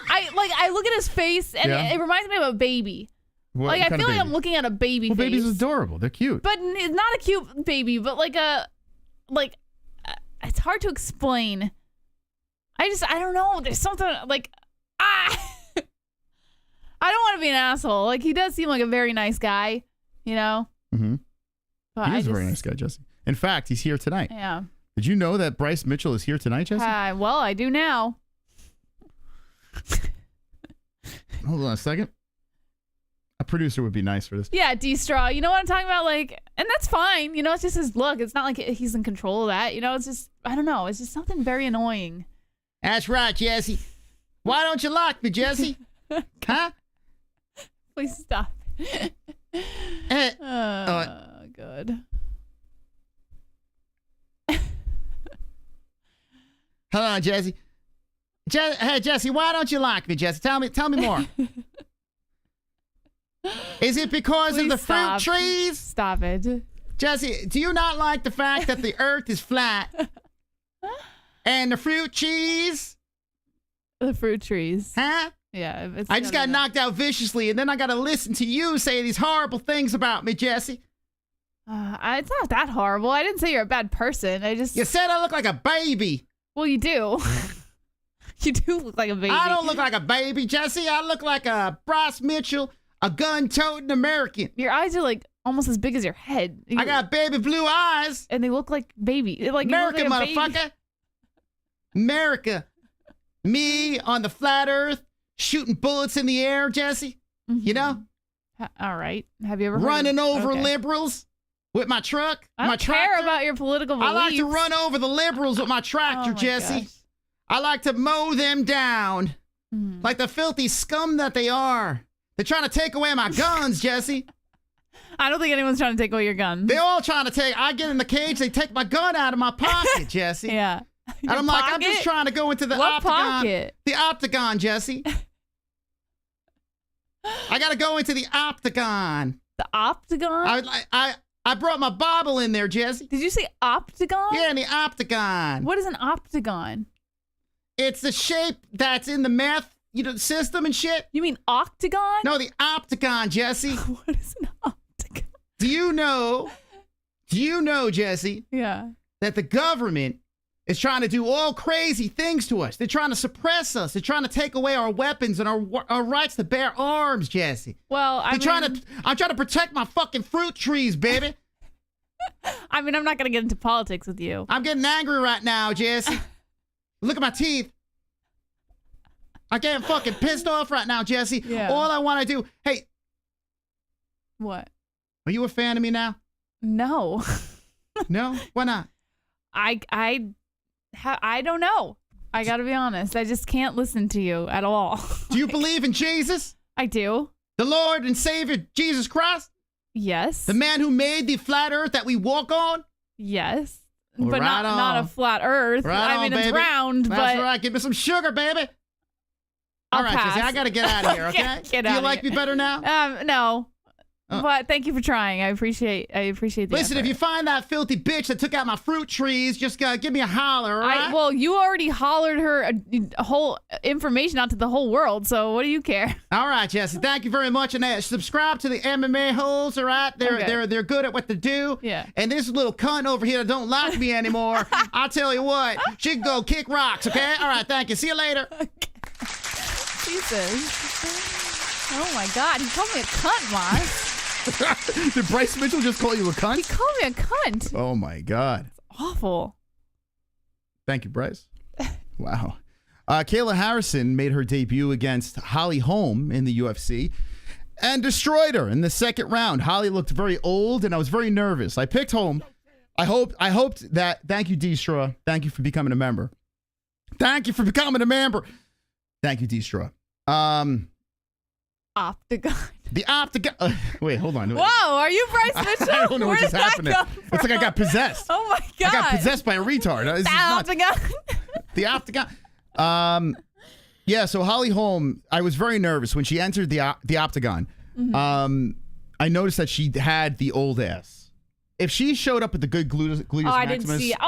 I look at his face and it reminds me of a baby. What I feel like I'm looking at a baby face. Babies are adorable. They're cute. But it's not a cute baby, but it's hard to explain. I don't know. There's something like, I don't want to be an asshole. Like, he does seem like a very nice guy, you know? Mm-hmm. He is a very nice guy, Jesse. In fact, he's here tonight. Yeah. Did you know that Bryce Mitchell is here tonight, Jesse? Well, I do now. Hold on a second. A producer would be nice for this. Yeah, D-Straw. You know what I'm talking about? Like, and that's fine. You know, it's just his look. It's not like he's in control of that. You know, it's just, I don't know. It's just something very annoying. That's right, Jesse. Why don't you like me, Jesse? Huh? Please stop. Good. Hold on, Jesse. Hey, Jesse, why don't you like me, Jesse? Tell me more. Is it because of the fruit trees? Stop it. Jesse, do you not like the fact that the earth is flat? And the fruit trees? The fruit trees. Huh? Yeah. I just got knocked out viciously, and then I got to listen to you say these horrible things about me, Jesse. It's not that horrible. I didn't say you're a bad person. You said I look like a baby. Well, you do. You do look like a baby. I don't look like a baby, Jesse. I look like a Bryce Mitchell, a gun-toting American. Your eyes are like almost as big as your head. I got baby blue eyes. And they look like baby. Like America, you look like motherfucker. Baby. America. Me on the flat earth, shooting bullets in the air, Jesse. Mm-hmm. You know? All right. Have you ever running over liberals with my truck? I don't care about your political beliefs. I like to run over the liberals with my tractor, Jesse. Gosh. I like to mow them down like the filthy scum that they are. They're trying to take away my guns, Jesse. I don't think anyone's trying to take away your gun. They're all trying to take. I get in the cage, they take my gun out of my pocket, Jesse. Yeah. And I'm like, I'm just trying to go into the octagon. Pocket? The octagon, Jesse. I got to go into the octagon. The octagon? I brought my Bible in there, Jesse. Did you say octagon? Yeah, in the octagon. What is an octagon? It's the shape that's in the math, system and shit. You mean octagon? No, the octagon, Jesse. What is an octagon? Do you know, Jesse? Yeah. That the government is trying to do all crazy things to us. They're trying to suppress us. They're trying to take away our weapons and our rights to bear arms, Jesse. Well, I'm trying to protect my fucking fruit trees, baby. I mean, I'm not going to get into politics with you. I'm getting angry right now, Jesse. Look at my teeth. I get fucking pissed off right now, Jesse. Yeah. All I want to do. Hey. What? Are you a fan of me now? No. No? Why not? I don't know. I got to be honest. I just can't listen to you at all. Do you believe in Jesus? I do. The Lord and Savior, Jesus Christ? Yes. The man who made the flat earth that we walk on? Yes. Well, but right not a flat earth. Right I mean, on, it's baby. round, That's but... right. Give me some sugar, baby. All right, pass. Jesse, I got to get out of here, okay? Get Do you out like of here. me better now? No. But thank you for trying. I appreciate the Listen, effort. if you find that filthy bitch that took out my fruit trees, just give me a holler, all right? Well, you already hollered her a whole information out to the whole world, so what do you care? All right, Jesse. Thank you very much. And subscribe to the MMA-Holes, all right? They're good at what they do. Yeah. And this little cunt over here that don't like me anymore, I'll tell you what, she can go kick rocks, okay? All right, thank you. See you later. Jesus. Oh, my God. He called me a cunt, Moss. Did Bryce Mitchell just call you a cunt? He called me a cunt. Oh, my God. It's awful. Thank you, Bryce. Wow. Kayla Harrison made her debut against Holly Holm in the UFC and destroyed her in the second round. Holly looked very old, and I was very nervous. I picked Holm. I hoped that. Thank you, D-Straw. Thank you for becoming a member. Thank you for becoming a member. Thank you, D-Straw. Octagon. The Octagon. Wait, hold on. Whoa, are you Bryce Mitchell? I don't know Where what just did that happened. come It's like I got possessed. Oh my God. I got possessed by a retard. This is The nuts. Octagon. The Octagon. Yeah, so Holly Holm, I was very nervous when she entered the Octagon. Mm-hmm. I noticed that she had the old ass. If she showed up with the good gluteus Oh, I maximus, didn't see it.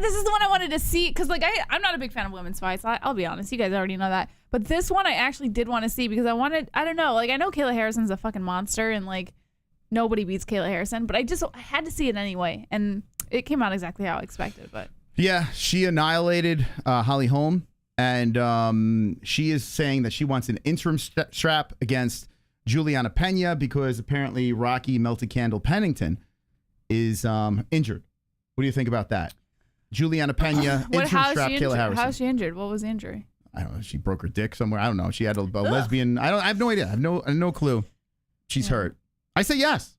This is the one I wanted to see because, like, I'm not a big fan of women's fights. I'll be honest. You guys already know that. But this one I actually did want to see because I don't know. Like, I know Kayla Harrison's a fucking monster and, like, nobody beats Kayla Harrison. But I had to see it anyway. And it came out exactly how I expected. But yeah, she annihilated Holly Holm. And she is saying that she wants an interim strap against Juliana Pena because apparently Rocky Melted Candle Pennington is injured. What do you think about that? Juliana Pena, interim strap, Kayla Harrison. How's she injured? What was the injury? I don't know. She broke her dick somewhere. I don't know. She had a lesbian. I have no idea. I have no clue. She's hurt. I say yes.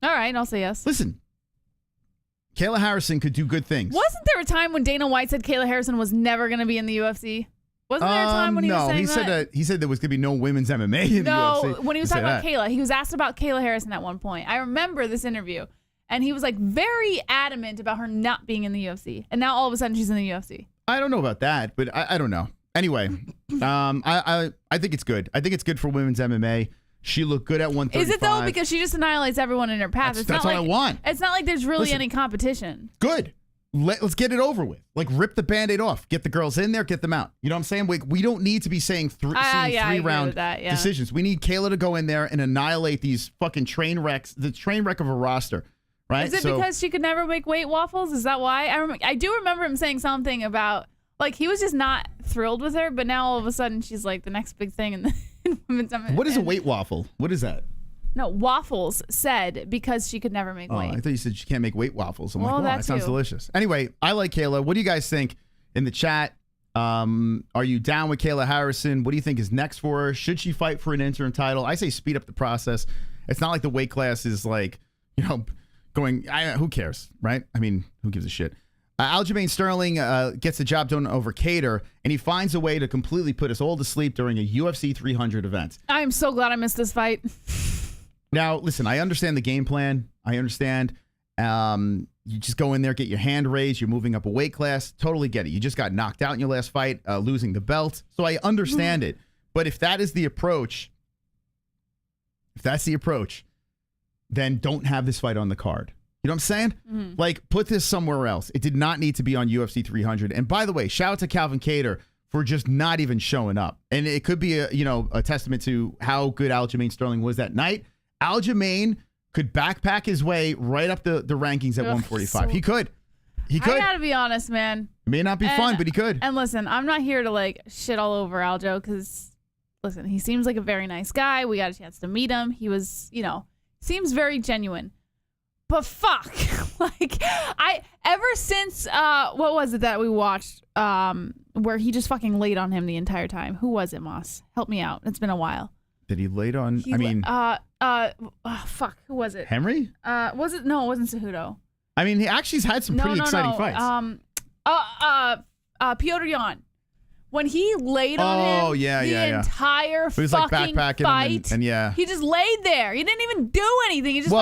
All right, I'll say yes. Listen, Kayla Harrison could do good things. Wasn't there a time when Dana White said Kayla Harrison was never going to be in the UFC? Wasn't there a time when he was saying that? He said there was going to be no women's MMA in the UFC. No, when he was talking about Kayla, he was asked about Kayla Harrison at one point. I remember this interview, and he was like very adamant about her not being in the UFC, and now all of a sudden she's in the UFC. I don't know about that, but I don't know. Anyway, I think it's good. I think it's good for women's MMA. She looked good at 135. Is it though? Because she just annihilates everyone in her path. That's what I want. It's not like there's really any competition. Good. Let's get it over with. Like, rip the Band-Aid off. Get the girls in there, get them out. You know what I'm saying? We don't need to be saying three-round decisions. We need Kayla to go in there and annihilate these fucking train wrecks, the train wreck of a roster, right? Is it because she could never make weight waffles? Is that why? I do remember him saying something about, like, he was just not thrilled with her, but now all of a sudden she's like the next big thing in women's MMA. What is a weight waffle? What is that? No, waffles said because she could never make weight. I thought you said she can't make weight waffles. I'm well, like, wow, that sounds delicious. Anyway, I like Kayla. What do you guys think in the chat? Are you down with Kayla Harrison? What do you think is next for her? Should she fight for an interim title? I say speed up the process. It's not like the weight class is like, going, who cares, right? I mean, who gives a shit? Aljamain Sterling gets the job done over Cater, and he finds a way to completely put us all to sleep during a UFC 300 event. I am so glad I missed this fight. Now, listen, I understand the game plan. I understand. You just go in there, get your hand raised. You're moving up a weight class. Totally get it. You just got knocked out in your last fight, losing the belt. So I understand it. But if that is the approach, then don't have this fight on the card. You know what I'm saying? Mm-hmm. Like, put this somewhere else. It did not need to be on UFC 300. And by the way, shout out to Calvin Kattar for just not even showing up. And it could be a testament to how good Aljamain Sterling was that night. Aljamain could backpack his way right up the rankings at 145. He could. I gotta be honest, man. It may not be fun, but he could. And listen, I'm not here to like shit all over Aljo because, listen, he seems like a very nice guy. We got a chance to meet him. He was, seems very genuine. But fuck, ever since what was it that we watched where he just fucking laid on him the entire time? Who was it, Moss? Help me out. It's been a while. Did he laid on? Fuck, who was it? Henry? Was it? No, it wasn't Cejudo. I mean, he actually's had some pretty exciting fights. Petr Yan. When he laid on him the entire fucking fucking fight, and he just laid there. He didn't even do anything. He just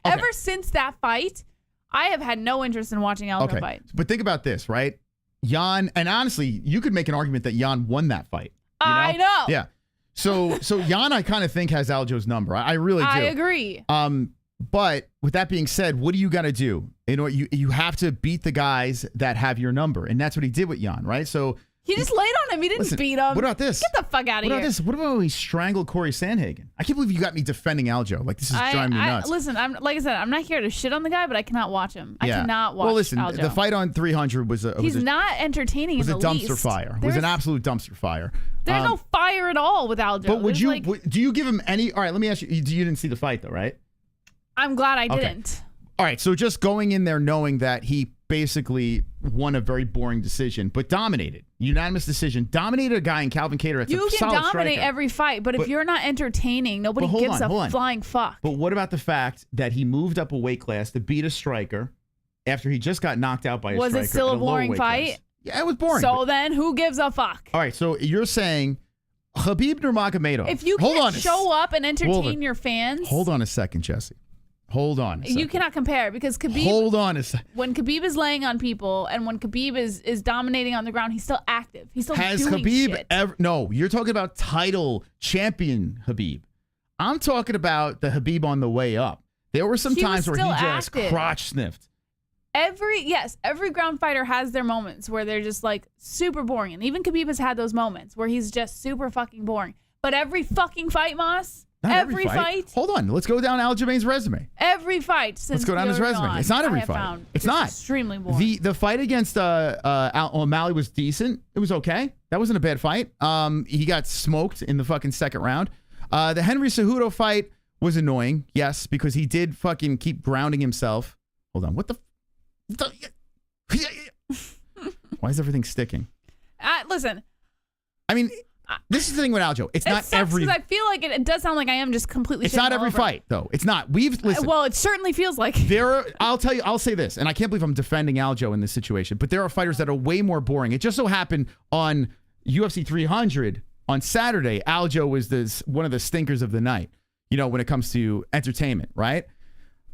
ever since that fight, I have had no interest in watching Aljo fight. But think about this, right? Yan, and honestly, you could make an argument that Yan won that fight. I know. Yeah. So Jan, I kind of think has Aljo's number. I really do. I agree. But with that being said, what do you got to do? You have to beat the guys that have your number, and that's what he did with Jan, right? So he just laid on him. He didn't beat him. What about this? Get the fuck out of here. What about this? What about when he strangled Corey Sandhagen? I can't believe you got me defending Aljo. Like, this is driving me nuts. Listen, like I said, I'm not here to shit on the guy, but I cannot watch him. I cannot watch. Well, listen, Aljo. the fight on 300 was he's not entertaining. Was in a the dumpster least. fire. It was an absolute dumpster fire. There's no fire at all with Aljo. But do you give him any? All right, let me ask you. You didn't see the fight though, right? I'm glad I didn't. All right, so just going in there knowing that he basically won a very boring decision, but dominated, unanimous decision, dominated a guy in Calvin Kattar. That's You a can solid dominate striker. every fight, but if you're not entertaining, nobody gives a flying fuck. But what about the fact that he moved up a weight class to beat a striker after he just got knocked out by a striker? Was it still a boring fight? Class? Yeah, it was boring. So then who gives a fuck? All right, so you're saying Khabib Nurmagomedov. If you can't show up and entertain your fans. Hold on a second, Jesse. Hold on a second. You cannot compare because Khabib. Hold on a second. When Khabib is laying on people and when Khabib is dominating on the ground, he's still active. He's still Has doing Khabib shit. ever? No, you're talking about title champion Khabib. I'm talking about the Khabib on the way up. There were some times where he just crotch sniffed. Every ground fighter has their moments where they're just like super boring. And even Khabib has had those moments where he's just super fucking boring. But every fucking fight, Moss. Not every fight. Hold on. Let's go down Aljamain's resume. Every fight since Let's go down his resume. It's not every fight. It's not. Extremely boring. The fight against O'Malley was decent. It was okay. That wasn't a bad fight. He got smoked in the fucking second round. The Henry Cejudo fight was annoying. Yes, because he did fucking keep grounding himself. Hold on. What the why is everything sticking? Listen. I mean, this is the thing with Aljo. It's not every. I feel like it does sound like I am just completely. It's not every fight, though. It's not. Listen. Well, it certainly feels like. I'll tell you. I'll say this, and I can't believe I'm defending Aljo in this situation. But there are fighters that are way more boring. It just so happened on UFC 300 on Saturday, Aljo was one of the stinkers of the night. You know, when it comes to entertainment, right?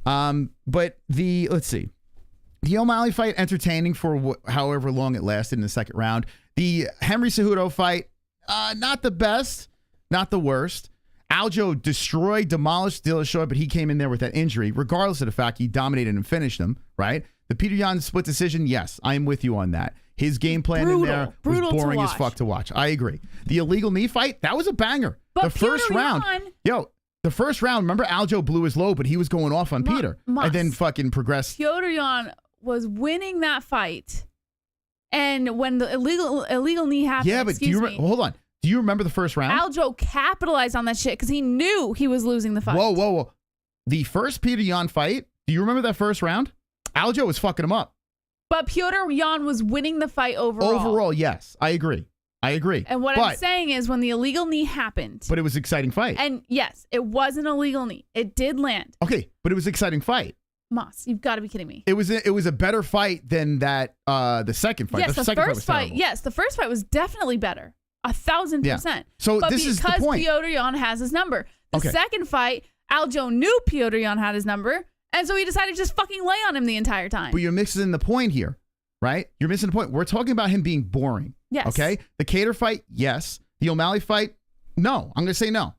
But let's see. The O'Malley fight, entertaining for however long it lasted in the second round. The Henry Cejudo fight, not the best, not the worst. Aljo demolished Dillashaw, but he came in there with that injury. Regardless of the fact he dominated and finished him, right? The Peter Yan split decision, yes, I am with you on that. His game plan in there was boring as fuck to watch. I agree. The illegal knee fight, that was a banger. But the first round, the first round, remember Aljo blew his low, but he was going off on Peter. And then fucking progressed. Petr Yan was winning that fight. And when the illegal knee happened, but hold on. Do you remember the first round? Aljo capitalized on that shit because he knew he was losing the fight. Whoa. The first Petr Yan fight, do you remember that first round? Aljo was fucking him up. But Petr Yan was winning the fight overall. Overall, yes. I agree. And what I'm saying is when the illegal knee happened. But it was an exciting fight. And yes, it was an illegal knee. It did land. Okay, but it was an exciting fight. Moss, you've got to be kidding me. It was a better fight than that the second fight. Yes, the second first fight. Yes, the first fight was definitely better. 1,000%. Yeah. So but this is the point. Because Petr Yan has his number. The second fight, Aljo knew Petr Yan had his number, and so he decided to just fucking lay on him the entire time. But you're mixing the point here, right? You're missing the point. We're talking about him being boring. Yes. Okay? The Kattar fight, yes. The O'Malley fight, no. I'm going to say no.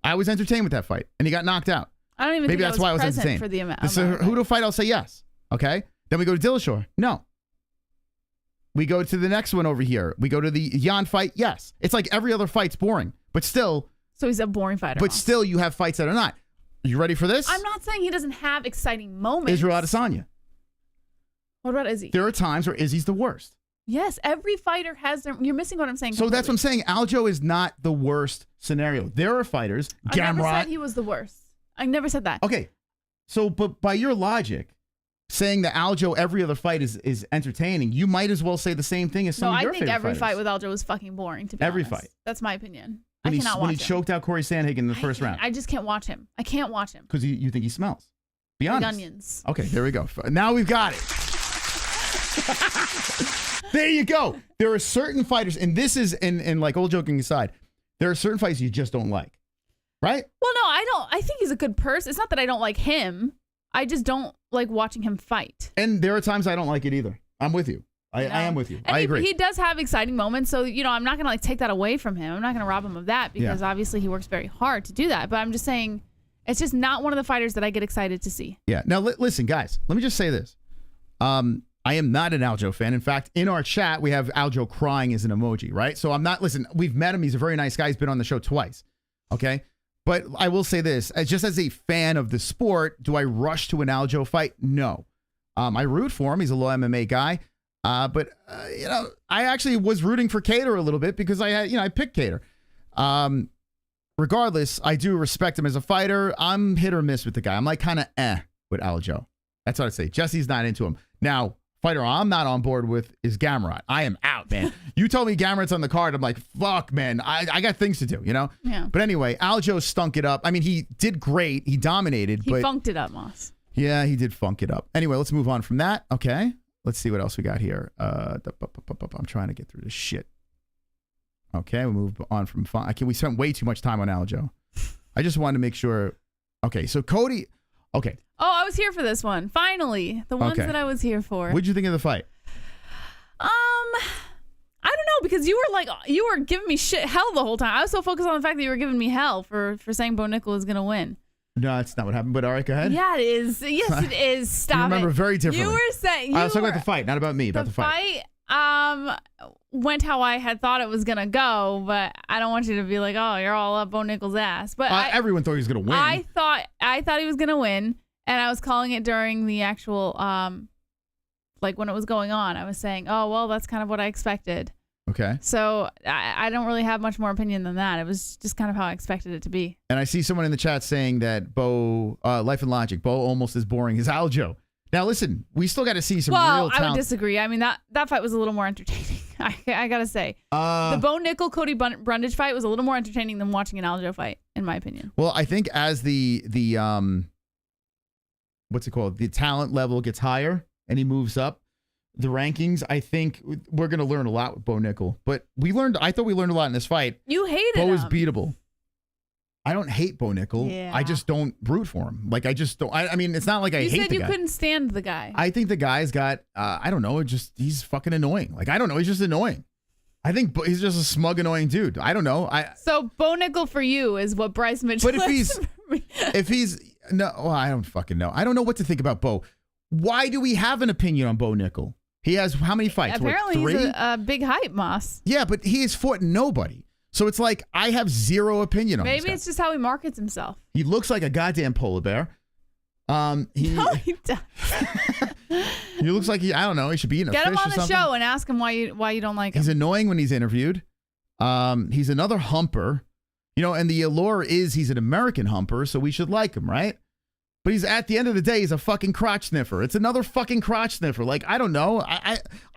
I was entertained with that fight, and he got knocked out. I don't even Maybe think that's why I was present entertained. For the Cejudo fight, I'll say yes. Okay? Then we go to Dillashaw. No. We go to the next one over here. We go to the Yan fight. Yes. It's like every other fight's boring, but still. So he's a boring fighter. But still, you have fights that are not. Are you ready for this? I'm not saying he doesn't have exciting moments. Israel Adesanya. What about Izzy? There are times where Izzy's the worst. Yes, every fighter has their. You're missing what I'm saying. So that's what I'm saying. Aljo is not the worst scenario. There are fighters. I never said he was the worst. I never said that. Okay. So, but by your logic, saying that Aljo every other fight is entertaining, you might as well say the same thing as some of your favorite every fighters. fight with Aljo was fucking boring, to be every honest. Fight. That's my opinion. When I cannot watch him. When he choked out Corey Sandhagen in the first round. I just can't watch him. I can't watch him. Because you think he smells. Be honest. Like onions. Okay, there we go. Now we've got it. There you go. There are certain fighters, and this is, and like all joking aside, there are certain fighters you just don't like. Right? Well, no, I don't. I think he's a good person. It's not that I don't like him. I just don't like watching him fight. And there are times I don't like it either. I'm with you. I am with you. And I agree. He does have exciting moments, so I'm not gonna take that away from him. I'm not gonna rob him of that because obviously he works very hard to do that. But I'm just saying, it's just not one of the fighters that I get excited to see. Yeah. Now listen, guys. Let me just say this. I am not an Aljo fan. In fact, in our chat, we have Aljo crying as an emoji, right? So I'm not, listen, we've met him. He's a very nice guy. He's been on the show twice. Okay. But I will say this, just as a fan of the sport, do I rush to an Aljo fight? No. I root for him. He's a low MMA guy. But I actually was rooting for Cater a little bit because I picked Cater. Regardless, I do respect him as a fighter. I'm hit or miss with the guy. I'm like kind of with Aljo. That's what I'd say. Jesse's not into him. Now, fighter I'm not on board with is Garbrandt. I am out, man. You told me Gamrot's on the card. I'm like, fuck, man. I got things to do, Yeah. But anyway, Aljo stunk it up. I mean, he did great. He dominated. He funked it up, Moss. Yeah, he did funk it up. Anyway, let's move on from that. Okay. Let's see what else we got here. I'm trying to get through this shit. Okay, we move on from fun. We spent way too much time on Aljo. I just wanted to make sure. Okay, so Cody. Okay. Oh, I was here for this one. Finally, the ones that I was here for. What'd you think of the fight? I don't know, because you were giving me hell the whole time. I was so focused on the fact that you were giving me hell for saying Bo Nickel is gonna win. No, that's not what happened. But all right, go ahead. Yeah, it is. Yes, it is. Stop it. You remember very differently. You were saying. Let's talk about the fight, not about me. About the fight. Went how I had thought it was gonna go, but I don't want you to be like, oh, you're all up Bo Nickel's ass. But everyone thought he was gonna win. I thought he was gonna win, and I was calling it during the actual when it was going on. I was saying, oh well, that's kind of what I expected. Okay. So I don't really have much more opinion than that. It was just kind of how I expected it to be. And I see someone in the chat saying that Bo, Life and Logic, Bo almost as boring as Aljo. Now listen, we still got to see some real talent. I would disagree. I mean that fight was a little more entertaining. I gotta say, the Bo Nickel Cody Brundage fight was a little more entertaining than watching an Aljo fight, in my opinion. Well, I think as the what's it called? The talent level gets higher and he moves up the rankings, I think we're gonna learn a lot with Bo Nickel. But I thought we learned a lot in this fight. You hated Bo him. is beatable. I don't hate Bo Nickel. Yeah. I just don't root for him. Like I just don't. I mean, it's not like I hate the guy. You said you couldn't stand the guy. I think the guy's got. I don't know. He's fucking annoying. Like I don't know. He's just annoying. I think he's just a smug, annoying dude. I don't know. So Bo Nickel for you is what Bryce Mitchell. But if he's no, well, I don't fucking know. I don't know what to think about Bo. Why do we have an opinion on Bo Nickel? He has how many fights? Apparently, what, 3? He's a big hype, Moss. Yeah, but he has fought nobody. So it's like I have zero opinion on this guy. Maybe it's just how he markets himself. He looks like a goddamn polar bear. No, he does. He looks like I don't know. He should be in a Get fish him on or the something. show and ask him why you don't like him. He's annoying when he's interviewed. He's another humper. And the allure is he's an American humper, so we should like him, right? But he's at the end of the day, he's a fucking crotch sniffer. It's another fucking crotch sniffer. Like, I don't know.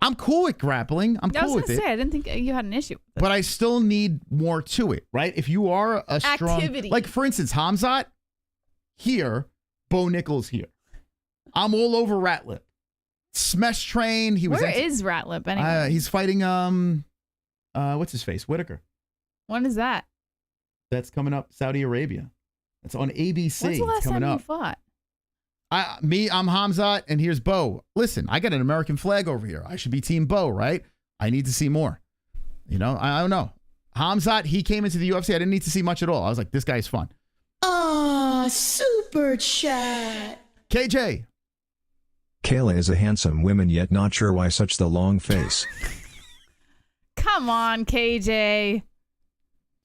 I'm cool with grappling. I'm cool with it. I didn't think you had an issue with it. But I still need more to it, right? If you are a strong... Activity. Like, for instance, Hamzat, here, Bo Nickel's here. I'm all over Ratlip. Smesh Train. Where is Ratlip anyway? He's fighting, what's his face? Whitaker. When is that? That's coming up, Saudi Arabia. It's on ABC. When's the last time you fought? I'm Hamzat, and here's Bo. Listen, I got an American flag over here. I should be Team Bo, right? I need to see more. I don't know. Hamzat, he came into the UFC. I didn't need to see much at all. I was like, this guy's fun. Super chat. KJ. Kayla is a handsome woman, yet not sure why such the long face. Come on, KJ.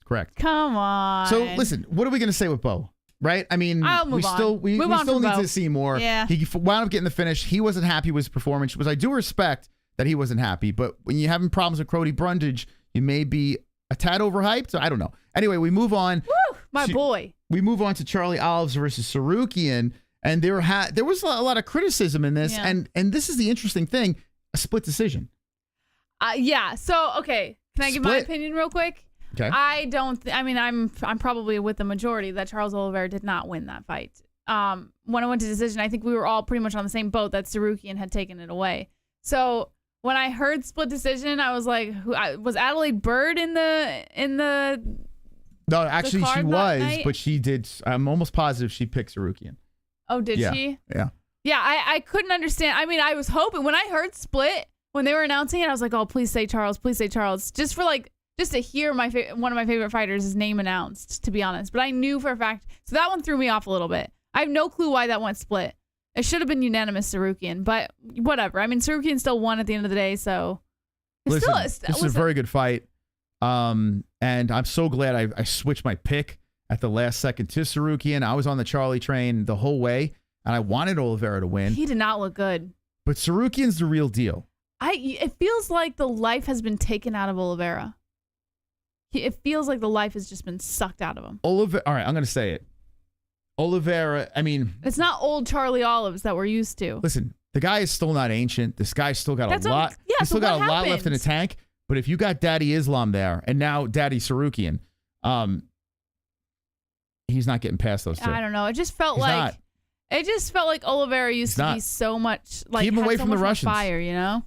Correct. Come on. So listen, what are we going to say with Bo? Right? I mean, we still need to see more. Yeah. He wound up getting the finish. He wasn't happy with his performance, which I do respect that he wasn't happy. But when you're having problems with Cody Brundage, you may be a tad overhyped. So I don't know. Anyway, we move on. Woo, my boy. We move on to Charlie Olives versus Sarukian, and there was a lot of criticism in this, and this is the interesting thing: a split decision. Yeah. So okay, can I give my opinion real quick? Okay. I'm probably with the majority that Charles Oliveira did not win that fight. When I went to decision, I think we were all pretty much on the same boat that Sarukian had taken it away. So when I heard split decision, I was like, was Adelaide Bird in the? No, actually she was, night? But she did. I'm almost positive she picked Sarukian. Oh, did she? Yeah. Yeah, I couldn't understand. I mean, I was hoping when I heard split, When they were announcing it, I was like, oh, please say Charles. Please say Charles. Just to hear one of my favorite fighters' name announced, to be honest. But I knew for a fact. So that one threw me off a little bit. I have no clue why that went split. It should have been unanimous Sarukian, but whatever. I mean, Sarukian still won at the end of the day, so. This is a very good fight. And I'm so glad I switched my pick at the last second to Sarukian. I was on the Charlie train the whole way, and I wanted Oliveira to win. He did not look good. But Sarukian's the real deal. It feels like the life has been taken out of Oliveira. It feels like the life has just been sucked out of him. All right, I'm going to say it. Oliveira, I mean... It's not old Charlie Olives that we're used to. Listen, the guy is still not ancient. This guy's still got a lot. He's still got a lot left in the tank. But if you got Daddy Islam there, and now Daddy Sarukian, he's not getting past those two. I don't know. It just felt like Oliveira used to be so much like keep him away from the Russians. Fire, you know?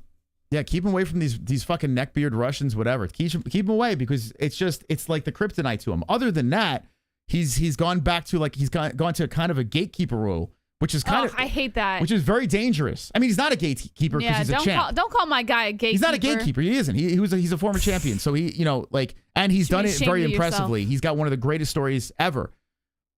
Yeah, keep him away from these fucking neckbeard Russians, whatever. Keep him away because it's like the kryptonite to him. Other than that, he's gone back to gone to kind of a gatekeeper role, which is kind of I hate that. Which is very dangerous. I mean, he's not a gatekeeper because he's a champ. Don't call my guy a gatekeeper. He's not a gatekeeper. He isn't. He's a former champion. So and he's done it very impressively. He's got one of the greatest stories ever.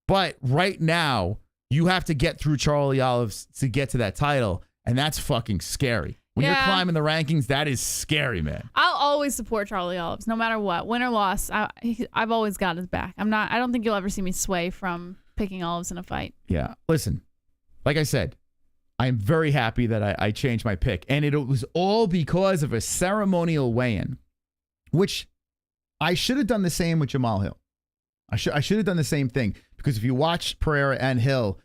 But right now, you have to get through Charlie Olives to get to that title, and that's fucking scary. When you're climbing the rankings, that is scary, man. I'll always support Charlie Olives, no matter what, win or loss. I've always got his back. I don't think you'll ever see me sway from picking Olives in a fight. Yeah, listen, like I said, I'm very happy that I changed my pick, and it was all because of a ceremonial weigh-in, which I should have done the same with Jamal Hill. I should have done the same thing because if you watch Pereira and Hill,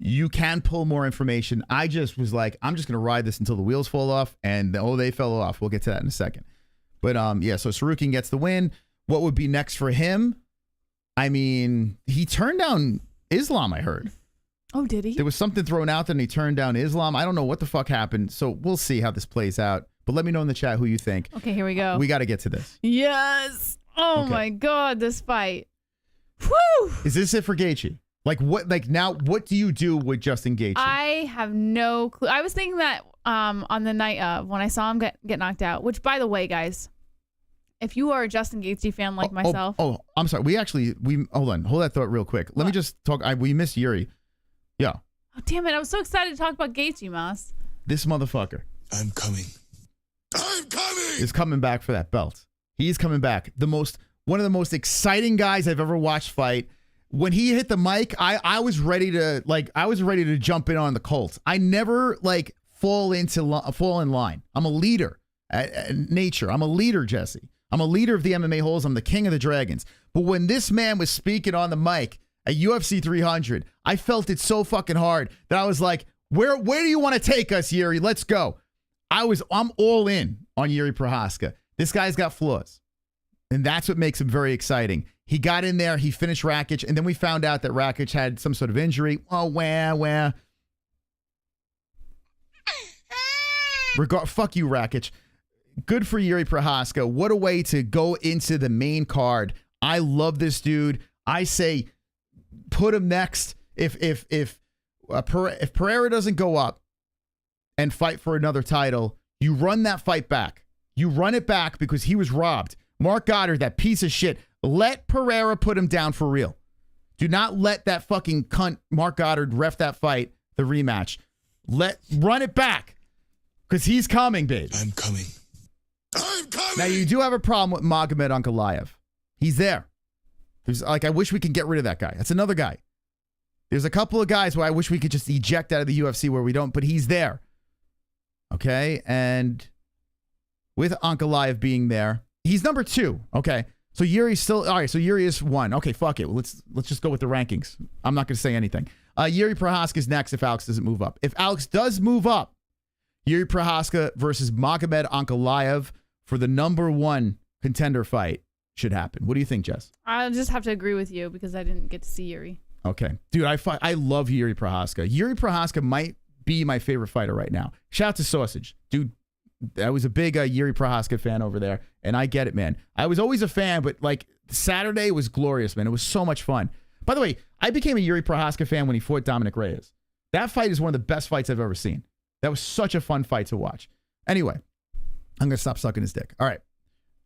you can pull more information. I just was like, I'm just going to ride this until the wheels fall off, and they fell off. We'll get to that in a second. But so Sarukian gets the win. What would be next for him? I mean, he turned down Islam, I heard. Oh, did he? There was something thrown out there, and he turned down Islam. I don't know what the fuck happened, so we'll see how this plays out. But let me know in the chat who you think. Okay, here we go. We got to get to this. Yes. Oh, my God, this fight. Whew. Is this it for Gaethje? Now, what do you do with Justin Gaethje? I have no clue. I was thinking that on the night of when I saw him get knocked out, which, by the way, guys, if you are a Justin Gaethje fan like myself. Oh, I'm sorry. Hold on. Hold that thought real quick. Let me just talk. We missed Jiri. Yeah. Oh, damn it. I was so excited to talk about Gaethje, Moss. This motherfucker. I'm coming. Is coming back for that belt. He's coming back. One of the most exciting guys I've ever watched fight. When he hit the mic, I was ready to jump in on the Colts. I never fall in line. I'm a leader at nature. I'm a leader, Jesse. I'm a leader of the MMA-Holes. I'm the king of the dragons. But when this man was speaking on the mic at UFC 300, I felt it so fucking hard that I was like, where do you want to take us, Jiri? Let's go. I'm all in on Jiri Prochazka. This guy's got flaws. And that's what makes him very exciting. He got in there, he finished Rakic, and then we found out that Rakic had some sort of injury. Oh, where? Fuck you, Rakic. Good for Jiri Prochazka. What a way to go into the main card. I love this dude. I say put him next. If Pereira doesn't go up and fight for another title, you run that fight back. You run it back because he was robbed. Mark Goddard, that piece of shit. Let Pereira put him down for real. Do not let that fucking cunt Mark Goddard ref that fight, the rematch. Run it back. Because he's coming, babe. I'm coming. Now, you do have a problem with Magomed Ankalaev. He's there. I wish we could get rid of that guy. That's another guy. There's a couple of guys where I wish we could just eject out of the UFC where we don't, but he's there. Okay? And with Ankalaev being there, he's number 2. Okay? So Jiri's still, all right, so Jiri is 1. Okay, fuck it. Let's just go with the rankings. I'm not going to say anything. Jiri Prochazka is next if Alex doesn't move up. If Alex does move up, Jiri Prochazka versus Magomed Ankalaev for the number 1 contender fight should happen. What do you think, Jess? I'll just have to agree with you because I didn't get to see Jiri. Okay. Dude, I love Jiri Prochazka. Jiri Prochazka might be my favorite fighter right now. Shout out to Sausage. Dude, I was a big Jiri Prochazka fan over there, and I get it, man. I was always a fan, but Saturday was glorious, man. It was so much fun. By the way, I became a Jiri Prochazka fan when he fought Dominic Reyes. That fight is one of the best fights I've ever seen. That was such a fun fight to watch. Anyway, I'm going to stop sucking his dick. All right.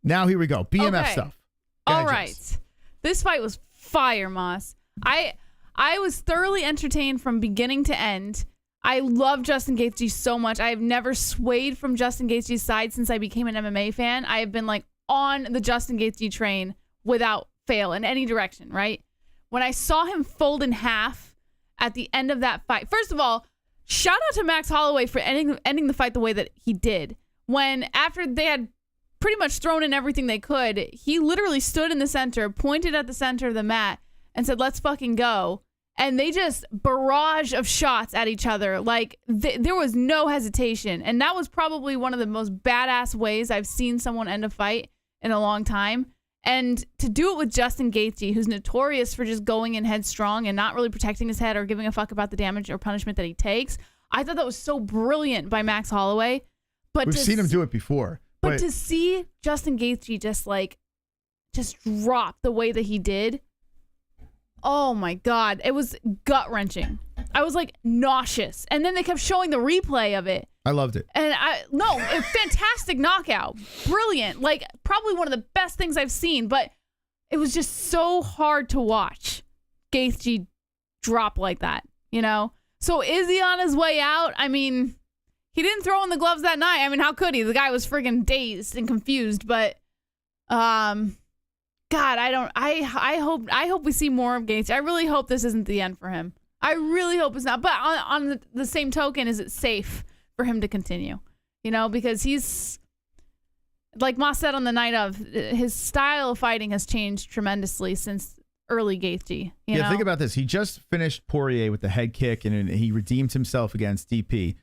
Now here we go. BMF stuff. All right. This fight was fire, Moss. I was thoroughly entertained from beginning to end. I love Justin Gaethje so much. I have never swayed from Justin Gaethje's side since I became an MMA fan. I have been like on the Justin Gaethje train without fail in any direction, right? When I saw him fold in half at the end of that fight, first of all, shout out to Max Holloway for ending the fight the way that he did. When after they had pretty much thrown in everything they could, he literally stood in the center, pointed at the center of the mat, and said, "Let's fucking go." And they just barrage of shots at each other. Like, there was no hesitation. And that was probably one of the most badass ways I've seen someone end a fight in a long time. And to do it with Justin Gaethje, who's notorious for just going in headstrong and not really protecting his head or giving a fuck about the damage or punishment that he takes, I thought that was so brilliant by Max Holloway. But we've seen him do it before. But to see Justin Gaethje just drop the way that he did, oh my God, it was gut-wrenching. I was like nauseous. And then they kept showing the replay of it. I loved it. And fantastic knockout. Brilliant. Like, probably one of the best things I've seen, but it was just so hard to watch Gaethje drop like that, you know? So is he on his way out? I mean, he didn't throw in the gloves that night. I mean, how could he? The guy was friggin' dazed and confused, but God, I hope we see more of Gaethje. I really hope this isn't the end for him. I really hope it's not. But on the same token, is it safe for him to continue? You know, because he's, like Moss said on the night of, his style of fighting has changed tremendously since early Gaethje. You know? Think about this. He just finished Poirier with the head kick, and he redeemed himself against DP.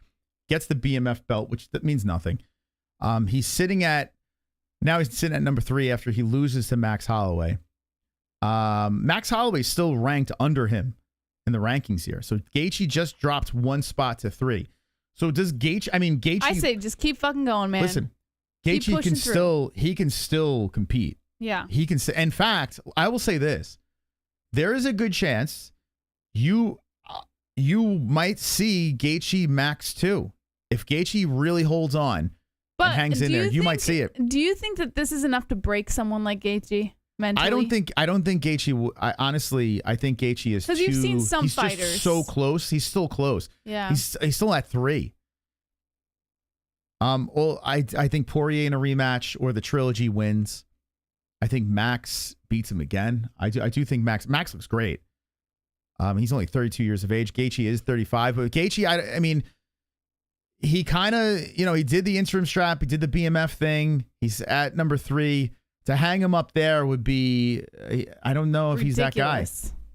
Gets the BMF belt, which that means nothing. He's sitting at number 3 after he loses to Max Holloway. Max Holloway's still ranked under him in the rankings here. So Gaethje just dropped 1 spot to 3. So does Gaethje? I mean, Gaethje. I say just keep fucking going, man. Listen, Gaethje can still compete. Yeah, he can. In fact, I will say this: there is a good chance you might see Gaethje Max 2 if Gaethje really holds on. But and hangs in there. You might see it. Do you think that this is enough to break someone like Gaethje mentally? I don't think Gaethje. Honestly, I think Gaethje is too. Because you've seen some fighters just so close. He's still close. Yeah. He's still at 3. Well, I think Poirier in a rematch or the trilogy wins. I think Max beats him again. I do think Max looks great. He's only 32 years of age. Gaethje is 35, but Gaethje, I mean. He kind of, he did the interim strap. He did the BMF thing. He's at number 3. To hang him up there would be, I don't know if he's that guy.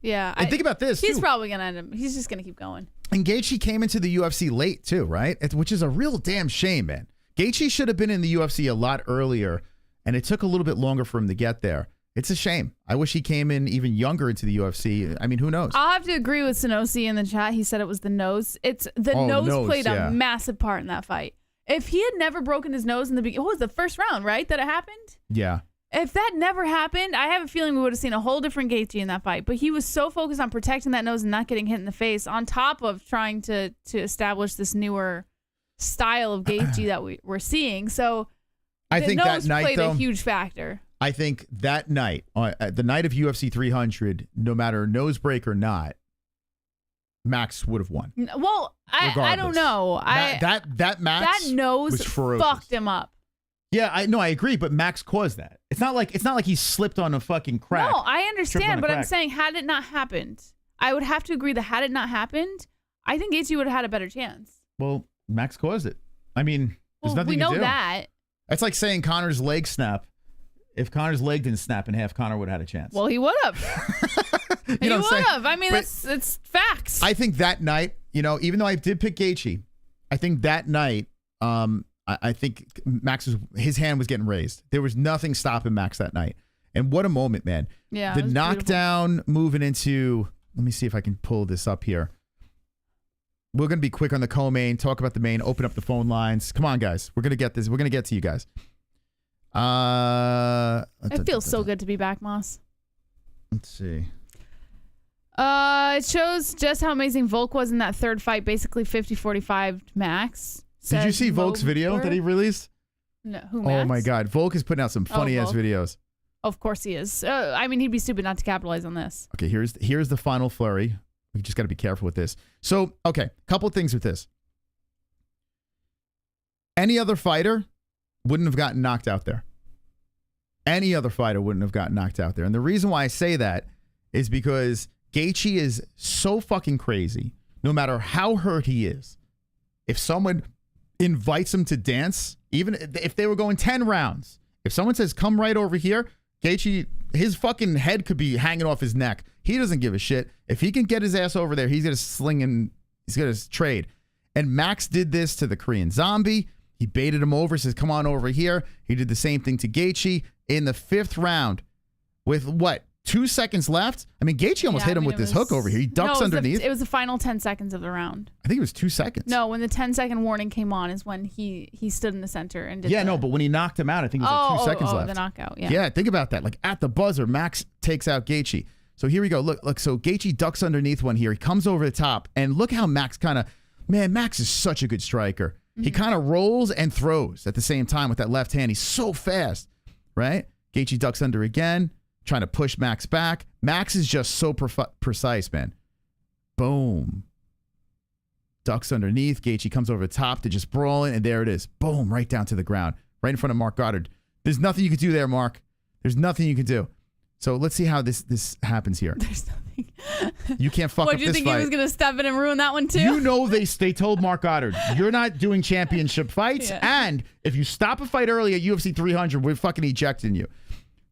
Yeah. And think about this. He's probably going to end up, he's just going to keep going. And Gaethje came into the UFC late too, right? Which is a real damn shame, man. Gaethje should have been in the UFC a lot earlier, and it took a little bit longer for him to get there. It's a shame. I wish he came in even younger into the UFC. I mean, who knows? I'll have to agree with Sonosi in the chat. He said it was the nose. The nose played a massive part in that fight. If he had never broken his nose in the beginning, what was the first round, right, that it happened? Yeah. If that never happened, I have a feeling we would have seen a whole different Gaethje in that fight. But he was so focused on protecting that nose and not getting hit in the face, on top of trying to establish this newer style of Gaethje that we're seeing. So I think that night played a huge factor. I think that night, the night of UFC 300, no matter nose break or not, Max would have won. Well, I don't know. That Max that nose was ferocious. Fucked him up. Yeah, I agree, but Max caused that. It's not like he slipped on a fucking crack. No, I understand, but I'm saying had it not happened, I would have to agree that had it not happened, I think Gaethje would have had a better chance. Well, Max caused it. I mean, there's nothing we to know do. that. It's like saying Conor's leg snap. If Conor's leg didn't snap in half, Conor would have had a chance. Well, he would have. He would have. I mean, it's facts. I think that night, even though I did pick Gaethje, I think that night, I think his hand was getting raised. There was nothing stopping Max that night. And what a moment, man. Yeah. The knockdown moving into, let me see if I can pull this up here. We're going to be quick on the co-main, talk about the main, open up the phone lines. Come on, guys. We're going to get this. We're going to get to you guys. It feels so good to be back, Moss. Let's see. It shows just how amazing Volk was in that third fight, basically 50-45 Max. Did you see Volk's video that he released? No, who? Oh Max? my God, Volk is putting out some funny ass videos. Of course he is. I mean, he'd be stupid not to capitalize on this. Okay, here's the final flurry. We just got to be careful with this. So, okay, couple things with this. Any other fighter wouldn't have gotten knocked out there. Any other fighter wouldn't have gotten knocked out there. And the reason why I say that is because Gaethje is so fucking crazy. No matter how hurt he is, if someone invites him to dance, even if they were going 10 rounds, if someone says, come right over here, Gaethje, his fucking head could be hanging off his neck. He doesn't give a shit. If he can get his ass over there, he's going to sling and he's going to trade. And Max did this to the Korean Zombie. He baited him over, says, come on over here. He did the same thing to Gaethje in the 5th round with what? 2 seconds left? I mean, Gaethje almost hit him with this hook over here. He ducks underneath. It was the final 10 seconds of the round. I think it was 2 seconds. No, when the 10-second warning came on is when he stood in the center and did no, but when he knocked him out, I think it was like 2 seconds left. The knockout, yeah. Yeah, think about that. Like at the buzzer, Max takes out Gaethje. So here we go. Look, so Gaethje ducks underneath one here. He comes over the top, and look how Max Max is such a good striker. Mm-hmm. He kind of rolls and throws at the same time with that left hand. He's so fast, right? Gaethje ducks under again, trying to push Max back. Max is just so precise, man. Boom. Ducks underneath. Gaethje comes over the top to just brawl in, and there it is. Boom, right down to the ground, right in front of Mark Goddard. There's nothing you can do there, Mark. There's nothing you can do. So let's see how this happens here. There's nothing. You can't fuck up this fight. What, do you think he was going to step in and ruin that one too? You know they told Mark Goddard, you're not doing championship fights, and if you stop a fight early at UFC 300, we're fucking ejecting you.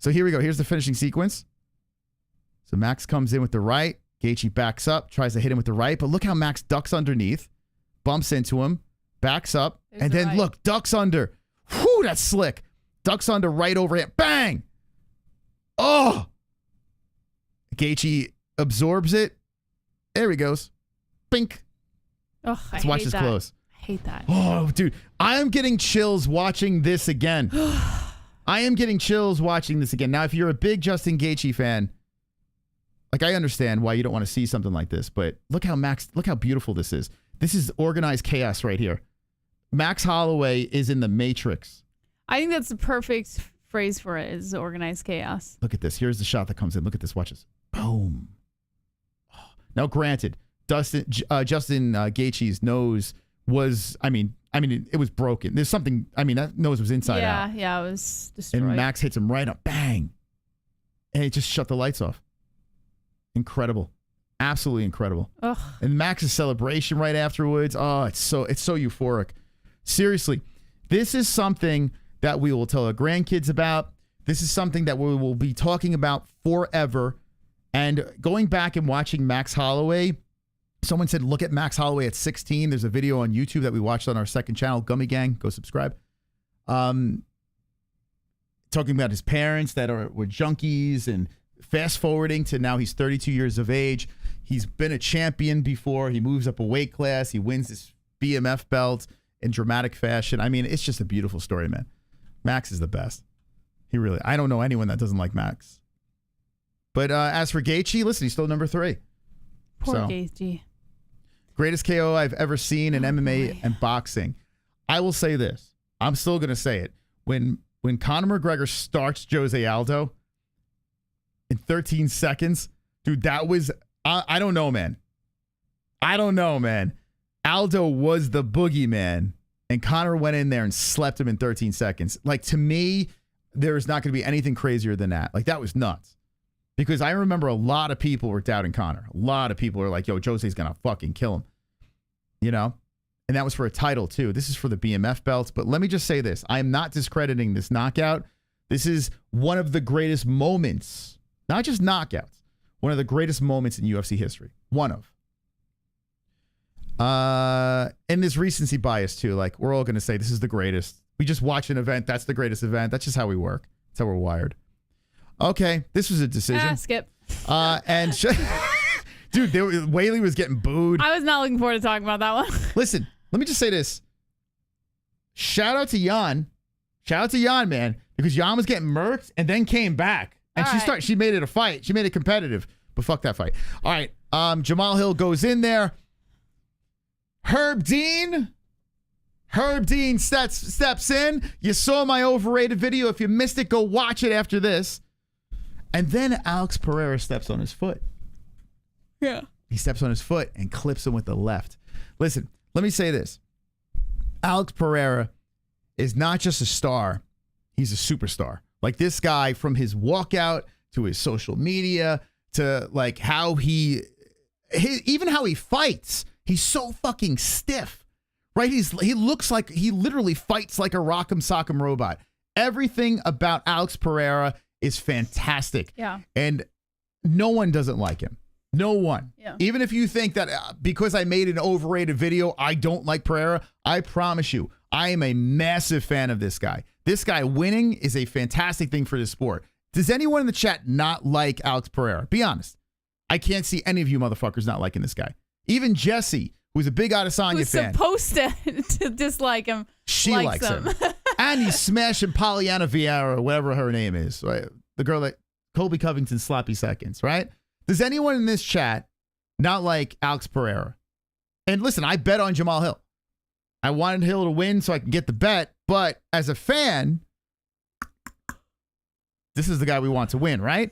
So here we go. Here's the finishing sequence. So Max comes in with the right. Gaethje backs up, tries to hit him with the right, but look how Max ducks underneath, bumps into him, backs up, and then look, ducks under. Whew, that's slick. Ducks under right overhand. Bang! Oh! Gaethje absorbs it. There he goes. Bink. Oh, Let's watch this close. I hate that. Oh, dude. I am getting chills watching this again. I am getting chills watching this again. Now, if you're a big Justin Gaethje fan, like I understand why you don't want to see something like this, but look how beautiful this is. This is organized chaos right here. Max Holloway is in the Matrix. I think that's the perfect phrase for it, is organized chaos. Look at this. Here's the shot that comes in. Look at this. Watch this. Boom. Now, granted, Justin Gaethje's nose was, I mean, it was broken. There's something, that nose was inside out. Yeah, it was destroyed. And Max hits him right up. Bang. And it just shut the lights off. Incredible. Absolutely incredible. Ugh. And Max's celebration right afterwards. Oh, it's so euphoric. Seriously, this is something that we will tell our grandkids about. This is something that we will be talking about forever. And going back and watching Max Holloway, someone said, look at Max Holloway at 16. There's a video on YouTube that we watched on our second channel, Gummy Gang. Go subscribe. Talking about his parents that were junkies, and fast forwarding to now he's 32 years of age. He's been a champion before. He moves up a weight class. He wins this BMF belt in dramatic fashion. I mean, it's just a beautiful story, man. Max is the best. I don't know anyone that doesn't like Max. But as for Gaethje, listen, he's still number 3. Poor Gaethje. Greatest KO I've ever seen in MMA and boxing. I will say this. I'm still going to say it. When Conor McGregor starts Jose Aldo in 13 seconds, dude, that was, I don't know, man. Aldo was the boogeyman, and Conor went in there and slept him in 13 seconds. Like, to me, there's not going to be anything crazier than that. Like, that was nuts. Because I remember a lot of people were doubting Conor. A lot of people were like, yo, Jose's going to fucking kill him. You know? And that was for a title, too. This is for the BMF belts. But let me just say this. I am not discrediting this knockout. This is one of the greatest moments. Not just knockouts. One of the greatest moments in UFC history. One of. And this recency bias, too. Like, we're all going to say this is the greatest. We just watch an event. That's the greatest event. That's just how we work. That's how we're wired. Okay, this was a decision. Skip. And dude, Whaley was getting booed. I was not looking forward to talking about that one. Listen, let me just say this. Shout out to Jan. Shout out to Jan, man, because Jan was getting murked and then came back. And she made it a fight. She made it competitive. But fuck that fight. All right. Jamal Hill goes in there. Herb Dean Herb Dean steps in. You saw my overrated video. If you missed it, go watch it after this. And then Alex Pereira steps on his foot. Yeah. He steps on his foot and clips him with the left. Listen, let me say this. Alex Pereira is not just a star. He's a superstar. Like this guy, from his walkout to his social media to like how even how he fights, he's so fucking stiff, right? He looks like he literally fights like a rock'em sock'em robot. Everything about Alex Pereira is fantastic. Yeah. And no one doesn't like him. No one. Yeah. Even if you think that because I made an overrated video, I don't like Pereira, I promise you, I am a massive fan of this guy. This guy winning is a fantastic thing for this sport. Does anyone in the chat not like Alex Pereira? Be honest. I can't see any of you motherfuckers not liking this guy. Even Jessie, who's a big Adesanya Who's fan. supposed to dislike him. She likes him. And he's smashing Pollyanna Vieira, whatever her name is, right? The girl that Colby Covington's sloppy seconds, right? Does anyone in this chat not like Alex Pereira? And listen, I bet on Jamal Hill. I wanted Hill to win so I can get the bet, but as a fan, this is the guy we want to win, right?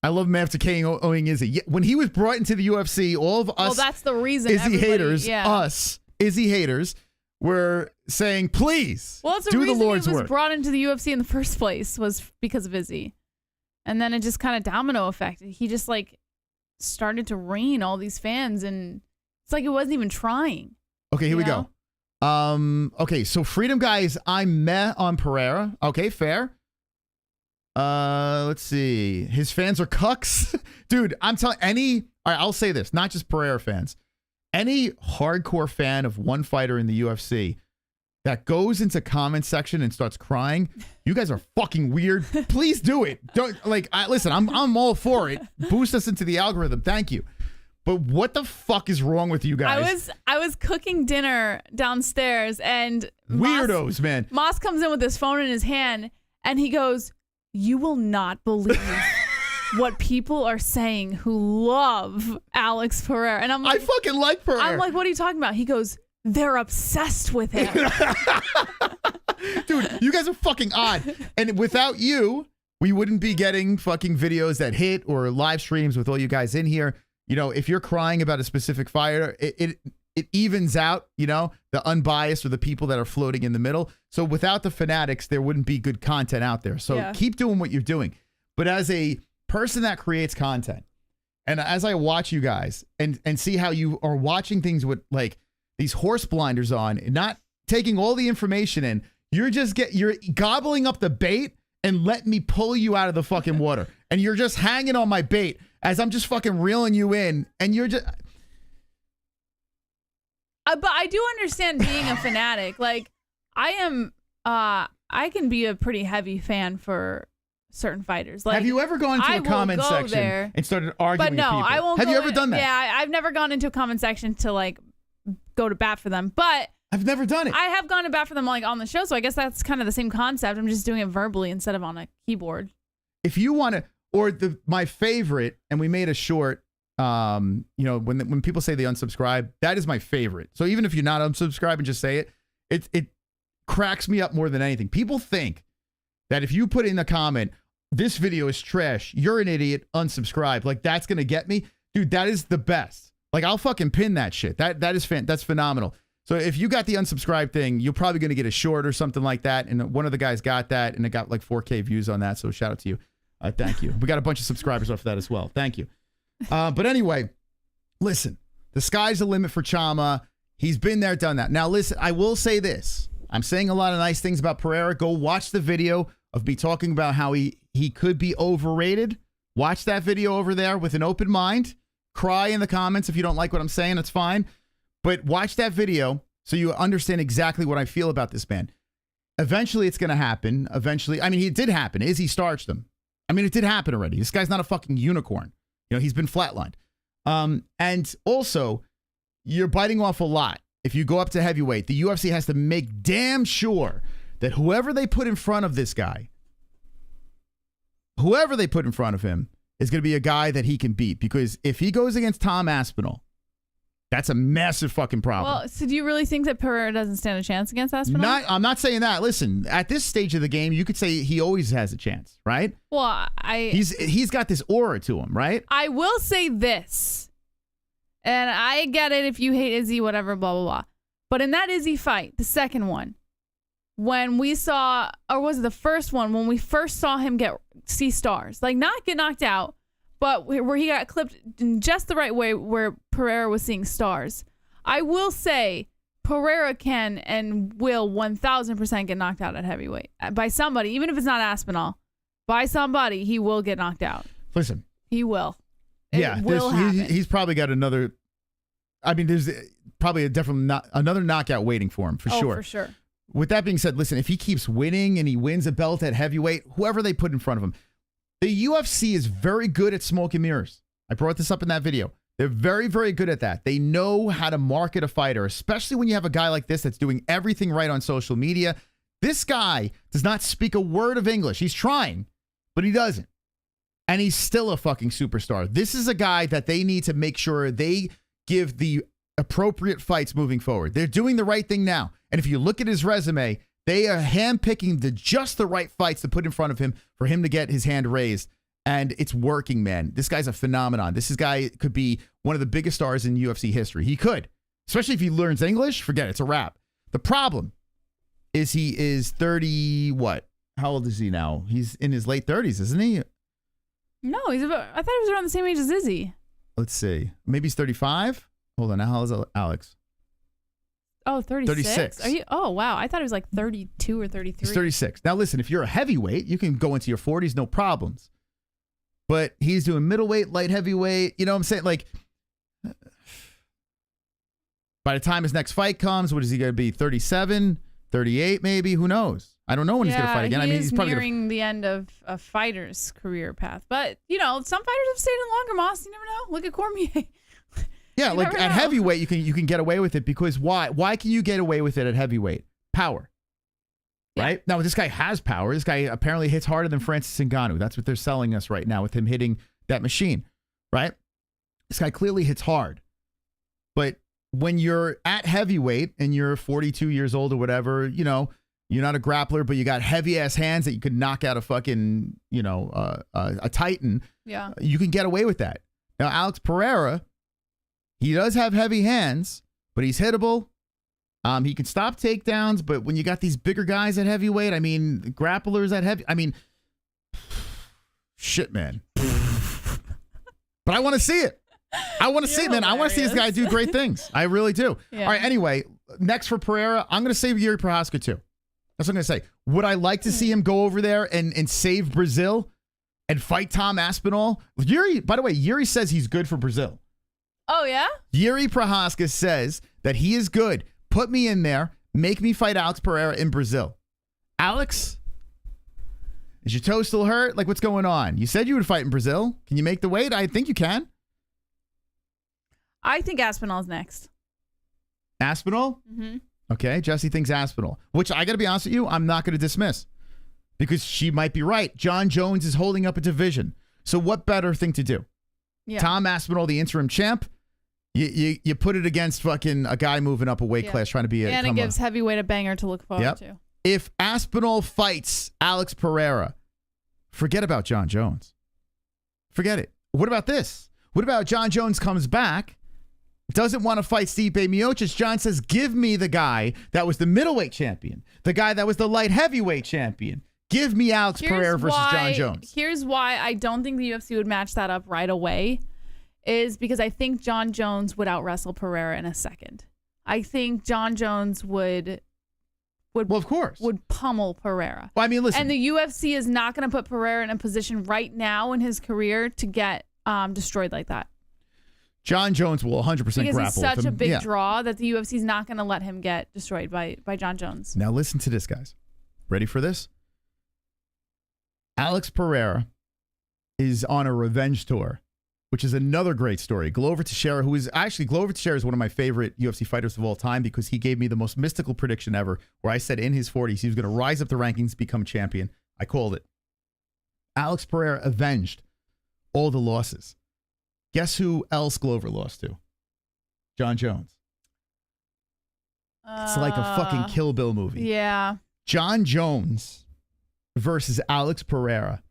I love him after KOing Izzy. When he was brought into the UFC, all of us, well, that's the reason. Izzy haters, Izzy haters, were saying, please, well, it's the do the reason Lord's he was work. brought into the UFC in the first place was because of Izzy. And then it just kind of domino effect. He just like started to reign all these fans, and it's like he wasn't even trying. Okay, here we go. Okay, so Freedom Guys, I'm meh on Pereira. Okay, fair. Let's see. His fans are cucks. Dude, I'm telling all right, I'll say this, not just Pereira fans. Any hardcore fan of one fighter in the UFC that goes into comment section and starts crying, you guys are fucking weird. Please do it. Don't listen, I'm all for it. Boost us into the algorithm. Thank you. But what the fuck is wrong with you guys? I was cooking dinner downstairs, and weirdos, man. Moss comes in with his phone in his hand, and he goes, "You will not believe what people are saying who love Alex Pereira." And I'm like, I fucking like Pereira. I'm like, what are you talking about? He goes, "They're obsessed with him." Dude, you guys are fucking odd. And without you, we wouldn't be getting fucking videos that hit or live streams with all you guys in here. You know, if you're crying about a specific fighter, it evens out, you know, the unbiased or the people that are floating in the middle. So without the fanatics, there wouldn't be good content out there. So keep doing what you're doing. But as a person that creates content, and as I watch you guys and see how you are watching things with like these horse blinders on and not taking all the information in, you're gobbling up the bait and let me pull you out of the fucking water. And you're just hanging on my bait as I'm just fucking reeling you in, and you're just... But I do understand being a fanatic. Like, I can be a pretty heavy fan for certain fighters. Like, have you ever gone to a comment section and started arguing with people? I won't. Have you ever done that? Yeah, I've never gone into a comment section to like go to bat for them, but I've never done it. I have gone to bat for them like on the show, so I guess that's kind of the same concept. I'm just doing it verbally instead of on a keyboard. If you want to, or my favorite, and we made a short, you know, when people say they unsubscribe, that is my favorite. So even if you're not unsubscribed and just say it, it cracks me up more than anything. People think that if you put in a comment, this video is trash, you're an idiot, unsubscribe, like that's going to get me. Dude, that is the best. Like I'll fucking pin that shit. That's phenomenal. So if you got the unsubscribe thing, you're probably going to get a short or something like that. And one of the guys got that and it got like 4K views on that. So shout out to you. Thank you. We got a bunch of subscribers off of that as well. Thank you. But anyway, listen, the sky's the limit for Chama. He's been there, done that. Now, listen, I will say this. I'm saying a lot of nice things about Pereira. Go watch the video of me talking about how he could be overrated. Watch that video over there with an open mind. Cry in the comments if you don't like what I'm saying. It's fine. But watch that video so you understand exactly what I feel about this man. Eventually, it's going to happen. Eventually, I mean, it did happen. Izzy starched him. I mean, it did happen already. This guy's not a fucking unicorn. You know, he's been flatlined. And also, you're biting off a lot. If you go up to heavyweight, the UFC has to make damn sure that whoever they put in front of this guy, whoever they put in front of him, is going to be a guy that he can beat. Because if he goes against Tom Aspinall, That's a massive fucking problem. Well, so do you really think that Pereira doesn't stand a chance against Aspinall? I'm not saying that. Listen, at this stage of the game, you could say he always has a chance, right? Well, he's got this aura to him, right? I will say this, and I get it if you hate Izzy, whatever, blah, blah, blah. But in that Izzy fight, the second one, when we saw, or was it the first one, when we first saw him see stars, like not get knocked out, but where he got clipped in just the right way where Pereira was seeing stars. I will say Pereira can and will 1,000% get knocked out at heavyweight by somebody, even if it's not Aspinall. By somebody, he will get knocked out. Listen. He will. He's probably got another. I mean, there's probably another knockout waiting for him, for sure. For sure. With that being said, listen, if he keeps winning and he wins a belt at heavyweight, whoever they put in front of him, the UFC is very good at smoke and mirrors. I brought this up in that video. They're very, very good at that. They know how to market a fighter, especially when you have a guy like this that's doing everything right on social media. This guy does not speak a word of English. He's trying, but he doesn't. And he's still a fucking superstar. This is a guy that they need to make sure they give the appropriate fights moving forward. They're doing the right thing now. And if you look at his resume, they are handpicking just the right fights to put in front of him for him to get his hand raised. And it's working, man. This guy's a phenomenon. This guy could be one of the biggest stars in UFC history. He could. Especially if he learns English, forget it. It's a wrap. The problem is he is 30, what? How old is he now? He's in his late 30s, isn't he? No, I thought he was around the same age as Izzy. Let's see. Maybe he's 35? Hold on. How old is Alex? Oh, 36? 36. Are you? Oh, wow. I thought it was like 32 or 33. He's 36. Now, listen, if you're a heavyweight, you can go into your 40s, no problems. But he's doing middleweight, light heavyweight. You know what I'm saying? Like, by the time his next fight comes, what is he going to be? 37, 38 maybe? Who knows? I don't know when he's going to fight again. He's probably nearing the end of a fighter's career path. But, you know, some fighters have stayed in longer, Moss. You never know. Look at Cormier. Yeah, like at heavyweight, you can get away with it because why? Why can you get away with it at heavyweight? Power. Yeah. Right? Now, this guy has power. This guy apparently hits harder than Francis Ngannou. That's what they're selling us right now with him hitting that machine, right? This guy clearly hits hard. But when you're at heavyweight and you're 42 years old or whatever, you know, you're not a grappler, but you got heavy-ass hands that you could knock out a fucking, you know, a Titan. Yeah. You can get away with that. Now, Alex Pereira, he does have heavy hands, but he's hittable. He can stop takedowns, but when you got these bigger guys at heavyweight, I mean, grapplers at heavy, I mean, shit, man. But I want to see it. I want to see it, man. I want to see this guy do great things. I really do. Yeah. All right, anyway, next for Pereira, I'm going to say Jiri Prochazka too. That's what I'm going to say. Would I like to see him go over there and save Brazil and fight Tom Aspinall? Jiri, by the way, Jiri says he's good for Brazil. Oh, yeah? Jiri Prochazka says that he is good. Put me in there. Make me fight Alex Pereira in Brazil. Alex, is your toe still hurt? Like, what's going on? You said you would fight in Brazil. Can you make the weight? I think you can. I think Aspinall's next. Aspinall? Mm-hmm. Okay, Jesse thinks Aspinall, which I got to be honest with you, I'm not going to dismiss because she might be right. Jon Jones is holding up a division. So what better thing to do? Yeah. Tom Aspinall, the interim champ, you put it against fucking a guy moving up a weight class trying to be and it gives heavyweight a banger to look forward to. If Aspinall fights Alex Pereira, forget about Jon Jones. Forget it. What about this? What about Jon Jones comes back, doesn't want to fight Stipe Miocic? Jon says, give me the guy that was the middleweight champion, the guy that was the light heavyweight champion. Give me Alex Pereira versus Jon Jones. Here's why I don't think the UFC would match that up right away. Is because I think Jon Jones would out-wrestle Pereira in a second. I think Jon Jones would well, of course, would pummel Pereira. Well, I mean, listen. And the UFC is not going to put Pereira in a position right now in his career to get destroyed like that. Jon Jones will 100% because grapple he's such with him. a big draw that the UFC is not going to let him get destroyed by Jon Jones. Now listen to this, guys. Ready for this? Alex Pereira is on a revenge tour, which is another great story. Glover Teixeira, Glover Teixeira is one of my favorite UFC fighters of all time because he gave me the most mystical prediction ever where I said in his 40s he was going to rise up the rankings, become champion. I called it. Alex Pereira avenged all the losses. Guess who else Glover lost to? Jon Jones. It's like a fucking Kill Bill movie. Yeah. Jon Jones versus Alex Pereira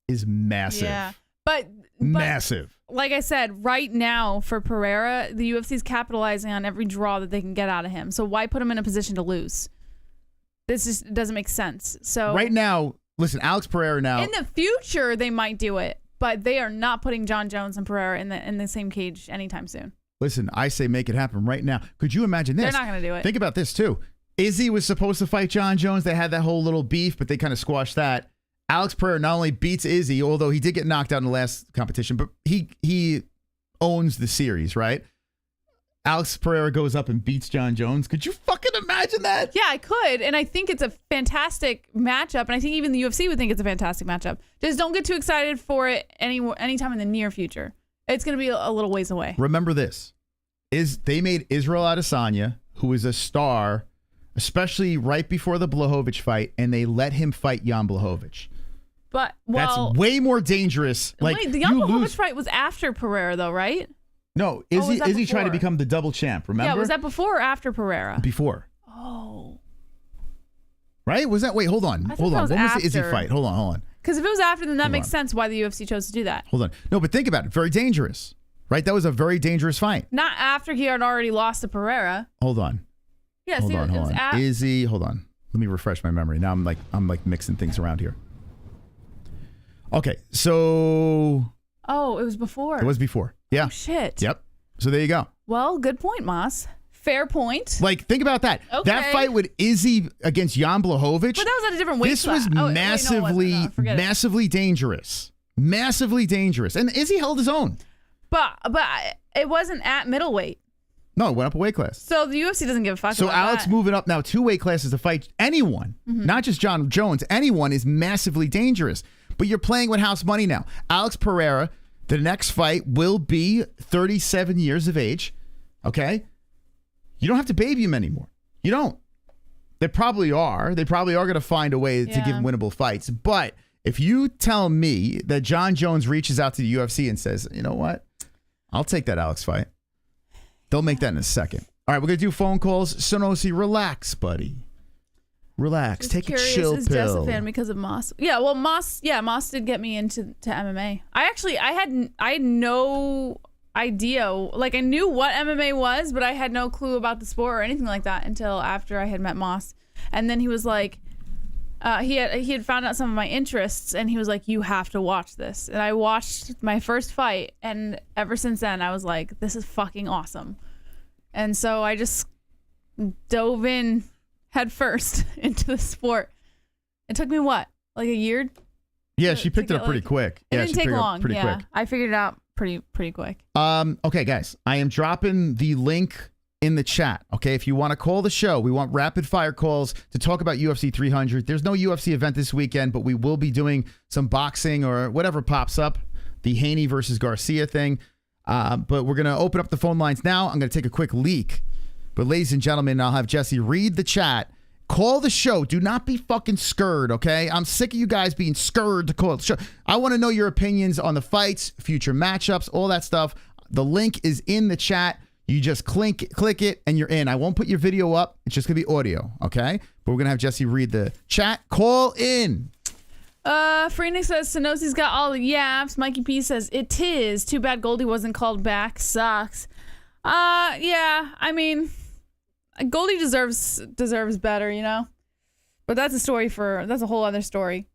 is massive. Yeah. But massive. Like I said, right now for Pereira, the UFC is capitalizing on every draw that they can get out of him. So why put him in a position to lose? This just doesn't make sense. So right now, listen, Alex Pereira now. In the future, they might do it, but they are not putting Jon Jones and Pereira in the same cage anytime soon. Listen, I say make it happen right now. Could you imagine this? They're not going to do it. Think about this, too. Izzy was supposed to fight Jon Jones. They had that whole little beef, but they kind of squashed that. Alex Pereira not only beats Izzy, although he did get knocked out in the last competition, but he owns the series, right? Alex Pereira goes up and beats Jon Jones. Could you fucking imagine that? Yeah, I could. And I think it's a fantastic matchup. And I think even the UFC would think it's a fantastic matchup. Just don't get too excited for it anytime in the near future. It's going to be a little ways away. Remember this. They made Israel Adesanya, who is a star, especially right before the Blachowicz fight, and they let him fight Jan Blachowicz. But, well... That's way more dangerous. Wait, the Jan Blachowicz fight was after Pereira, though, right? No, Izzy tried to become the double champ, remember? Yeah, was that before or after Pereira? Before. Oh. Right? Was that? Wait, hold on. Hold on. When was the Izzy fight? Hold on. Because if it was after, then that makes sense why the UFC chose to do that. Hold on. No, but think about it. Very dangerous. Right? That was a very dangerous fight. Not after he had already lost to Pereira. Hold on. Yeah, hold on. Izzy, hold on. Let me refresh my memory. Now I'm like mixing things around here. Okay, so... Oh, it was before. It was before. Yeah. Oh, shit. Yep. So there you go. Well, good point, Moss. Fair point. Like, think about that. Okay. That fight with Izzy against Jan Blachowicz. But that was at a different weight class. This was massively dangerous. Massively dangerous. And Izzy held his own. But it wasn't at middleweight. No, it went up a weight class. So the UFC doesn't give a fuck about Alex that. moving up now 2 weight classes to fight anyone, not just Jon Jones, anyone is massively dangerous. But you're playing with house money now. Alex Pereira, the next fight will be 37 years of age. Okay? You don't have to baby him anymore. You don't. They probably are. They probably are going to find a way to give him winnable fights. But if you tell me that Jon Jones reaches out to the UFC and says, you know what? I'll take that Alex fight. They'll make that in a second. All right, we're going to do phone calls. Sonosi, relax, buddy. Relax. Just take curious, a chill is pill. Jess a fan because of Moss? Yeah, well, Moss did get me into MMA. I had no idea. Like, I knew what MMA was, but I had no clue about the sport or anything like that until after I had met Moss. And then he was like, he had found out some of my interests, and he was like, you have to watch this. And I watched my first fight, and ever since then, I was like, this is fucking awesome. And so I just dove in head first into the sport. It took me what, like a year? Yeah, she picked it up pretty quick. It Yeah, didn't she take picked it up long. pretty Yeah, quick. I figured it out pretty quick. Okay, guys, I am dropping the link in the chat. Okay, if you want to call the show, we want rapid fire calls to talk about UFC 300. There's no UFC event this weekend, but we will be doing some boxing or whatever pops up, the Haney versus Garcia thing. But we're gonna open up the phone lines now. I'm gonna take a quick leak. But ladies and gentlemen, I'll have Jesse read the chat. Call the show. Do not be fucking scared, okay? I'm sick of you guys being scared to call the show. I want to know your opinions on the fights, future matchups, all that stuff. The link is in the chat. You just click it, and you're in. I won't put your video up. It's just going to be audio, okay? But we're going to have Jesse read the chat. Call in. Freenix says, Sonosi's got all the yaps. Mikey P says, it is. Too bad Goldie wasn't called back. Sucks. Yeah, I mean... Goldie deserves better, you know? But that's a whole other story.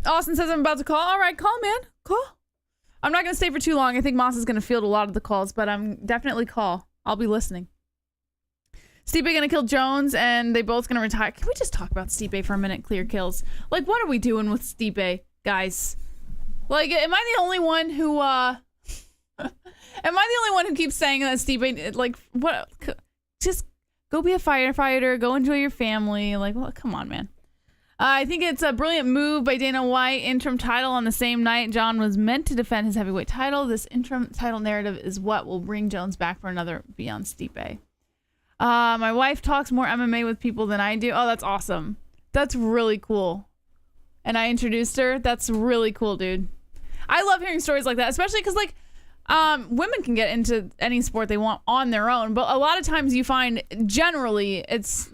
Austin says I'm about to call. All right, call, man. Call. I'm not going to stay for too long. I think Moss is going to field a lot of the calls, but I'm definitely call. I'll be listening. Stipe going to kill Jones, and they both going to retire. Can we just talk about Stipe for a minute? Clear kills. Like, what are we doing with Stipe, guys? Like, am I the only one who, keeps saying that Stipe, like, what? Just go be a firefighter. Go enjoy your family. Like, well, come on, man. I think it's a brilliant move by Dana White. Interim title on the same night Jon was meant to defend his heavyweight title. This interim title narrative is what will bring Jones back for another beyond Stipe. My wife talks more MMA with people than I do. Oh, that's awesome. That's really cool. And I introduced her. That's really cool, dude. I love hearing stories like that, especially because, like, Women can get into any sport they want on their own, but a lot of times you find generally it's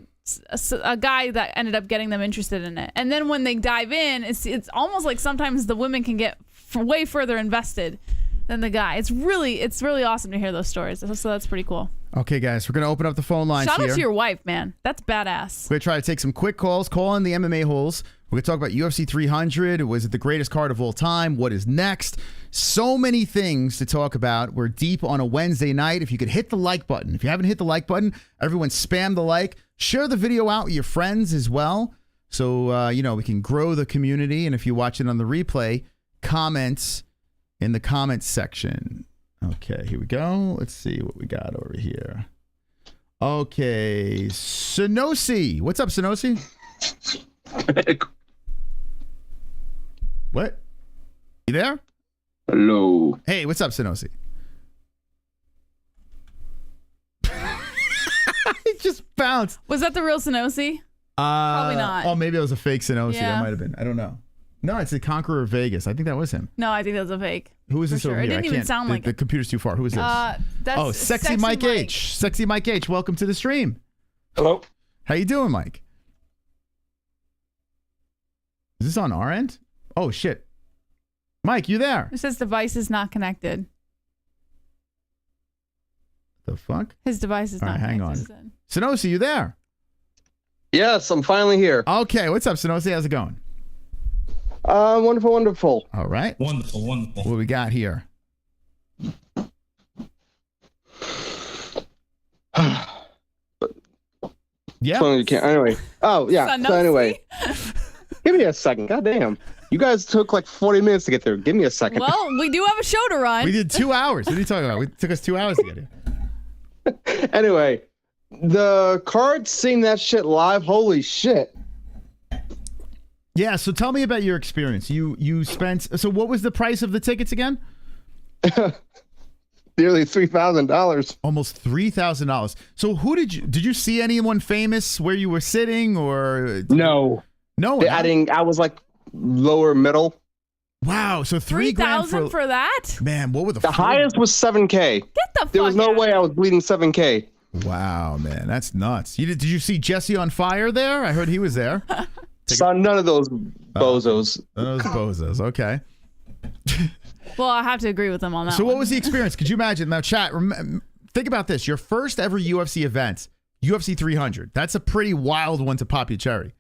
a guy that ended up getting them interested in it. And then when they dive in, it's almost like sometimes the women can get way further invested than the guy. It's really awesome to hear those stories. So that's pretty cool. Okay, guys, we're going to open up the phone lines Shout here. out to your wife, man. That's badass. We're going to try to take some quick calls. Call in the MMA-Holes. We're going to talk about UFC 300. Was it the greatest card of all time? What is next? So many things to talk about. We're deep on a Wednesday night. If you could hit the like button. If you haven't hit the like button, everyone spam the like. Share the video out with your friends as well. So, we can grow the community. And if you watch it on the replay, comments in the comments section. Okay, here we go. Let's see what we got over here. Okay, Sonosi. What's up, Sonosi? What? You there? Hello. Hey, what's up, Sonosi? It just bounced. Was that the real Sonosi? Probably not. Oh, maybe it was a fake Sonosi. Yeah. That might have been. I don't know. No, it's the Conqueror of Vegas. I think that was him. No, I think that was a fake. Who is this For over sure. here? It didn't even sound like the it. computer's too far. Who is this? That's Sexy Mike H. Sexy Mike H. Welcome to the stream. Hello. How you doing, Mike? Is this on our end? Oh, shit. Mike, you there? It says device is not connected. The fuck? His device is All not right, hang connected. on. Sonosi, you there? Yes, I'm finally here. Okay, what's up, Sonosi? How's it going? Wonderful, wonderful. All right. Wonderful, wonderful. What we got here? Yeah. So you can't, anyway. Oh, yeah. Sonosi? So anyway. Give me a second. God damn. You guys took like 40 minutes to get there. Give me a second. Well, we do have a show to run. We did 2 hours. What are you talking about? It took us 2 hours to get here. Anyway, the card, seeing that shit live, holy shit. Yeah, so tell me about your experience. You spent, so what was the price of the tickets again? Nearly $3,000. Almost $3,000. So who did you see anyone famous where you were sitting or? No. No. I was like lower middle. Wow, so $3,000 for that? Man, what were the highest was $7K. Get the fuck There was no way I was bleeding $7K. Wow, man, that's nuts. Did you see Jesse on fire there? I heard he was there. Saw none of those bozos. None of those bozos. Okay. Well, I have to agree with him on that. So what was the experience? Could you imagine? Now, chat, think about this. Your first ever UFC event, UFC 300. That's a pretty wild one to pop your cherry.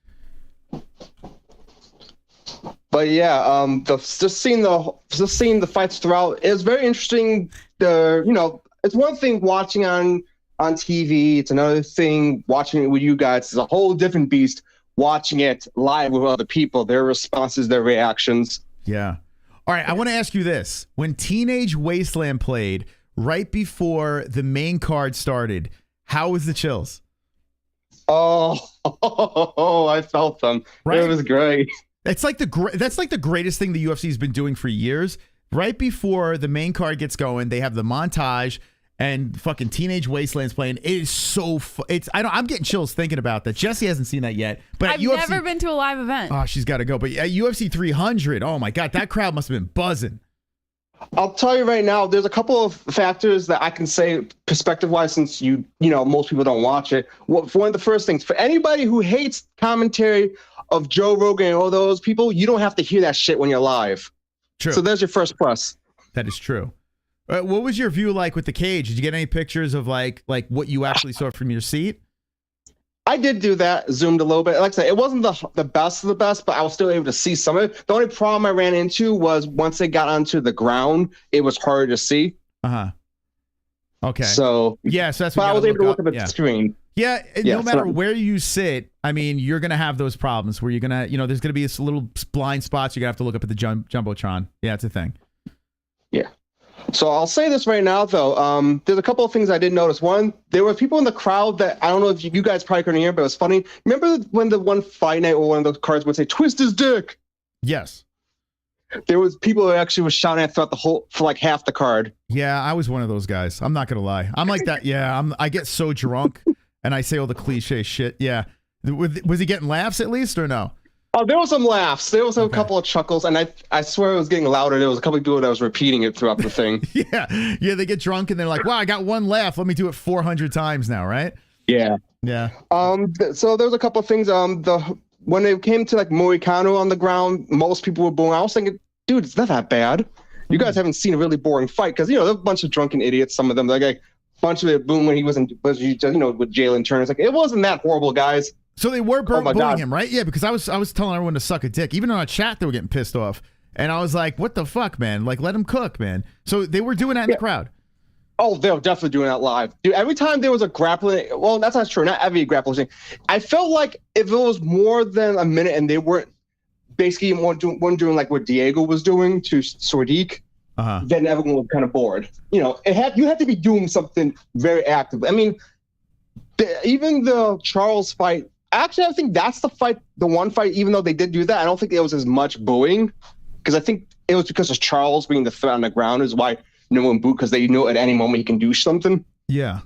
But yeah, just seeing the fights throughout is very interesting. It's one thing watching on TV. It's another thing watching it with you guys. It's a whole different beast watching it live with other people, their responses, their reactions. Yeah. All right, I want to ask you this. When Teenage Wasteland played right before the main card started, how was the chills? Oh, I felt them. Right? It was great. That's like the greatest thing the UFC has been doing for years. Right before the main card gets going, they have the montage and fucking Teenage Wasteland's playing. It is so I'm getting chills thinking about that. Jesse hasn't seen that yet. But I've never been to a live event. Oh, she's got to go. But at UFC 300, oh my God, that crowd must have been buzzing. I'll tell you right now, there's a couple of factors that I can say perspective-wise, since most people don't watch it. One of the first things, for anybody who hates commentary of Joe Rogan and all those people, you don't have to hear that shit when you're live. True. So there's your first plus. That is true. What was your view like with the cage? Did you get any pictures of like what you actually saw from your seat? I did do that, zoomed a little bit. Like I said, it wasn't the best of the best, but I was still able to see some of it. The only problem I ran into was once they got onto the ground, it was harder to see. Uh-huh. Okay. So yeah, so that's what I was able to look at the screen. Yeah, no matter where you sit, I mean, you're going to have those problems where you're going to, there's going to be little blind spots. You're going to have to look up at the Jumbotron. Yeah, it's a thing. Yeah. So I'll say this right now, though. There's a couple of things I did notice. One, there were people in the crowd that I don't know if you guys probably couldn't hear, but it was funny. Remember when the one fight night or one of those cards would say, "Twist his dick"? Yes. There was people who actually was shouting at throughout for like half the card. Yeah, I was one of those guys. I'm not going to lie. I'm like that. Yeah, I get so drunk and I say all the cliche shit. Yeah. Was he getting laughs at least or no? Oh, there was some laughs. There was a couple of chuckles, and I swear it was getting louder. There was a couple of people that was repeating it throughout the thing. Yeah, they get drunk and they're like, "Wow, I got one laugh. Let me do it 400 times now." Right? Yeah. So there was a couple of things. When it came to like Moicano on the ground, most people were booing. I was thinking, dude, it's not that bad. You guys haven't seen a really boring fight because there's a bunch of drunken idiots. Some of them, like a bunch of it boom when he was with Jalen Turner. It's like it wasn't that horrible, guys. So they were booing him, right? Yeah, because I was telling everyone to suck a dick. Even on our chat, they were getting pissed off. And I was like, what the fuck, man? Like, let him cook, man. So they were doing that in the crowd. Oh, they were definitely doing that live. Dude, every time there was a grappling, well, that's not true. Not every grappling thing. I felt like if it was more than a minute and they weren't basically doing like what Diego was doing to Sadiq, then everyone was kind of bored. You had to be doing something very active. I mean, even the Charles fight, actually, I think that's the one fight, even though they did do that, I don't think there was as much booing because I think it was because of Charles being the threat on the ground is why no one booed because they knew at any moment he can do something. Yeah.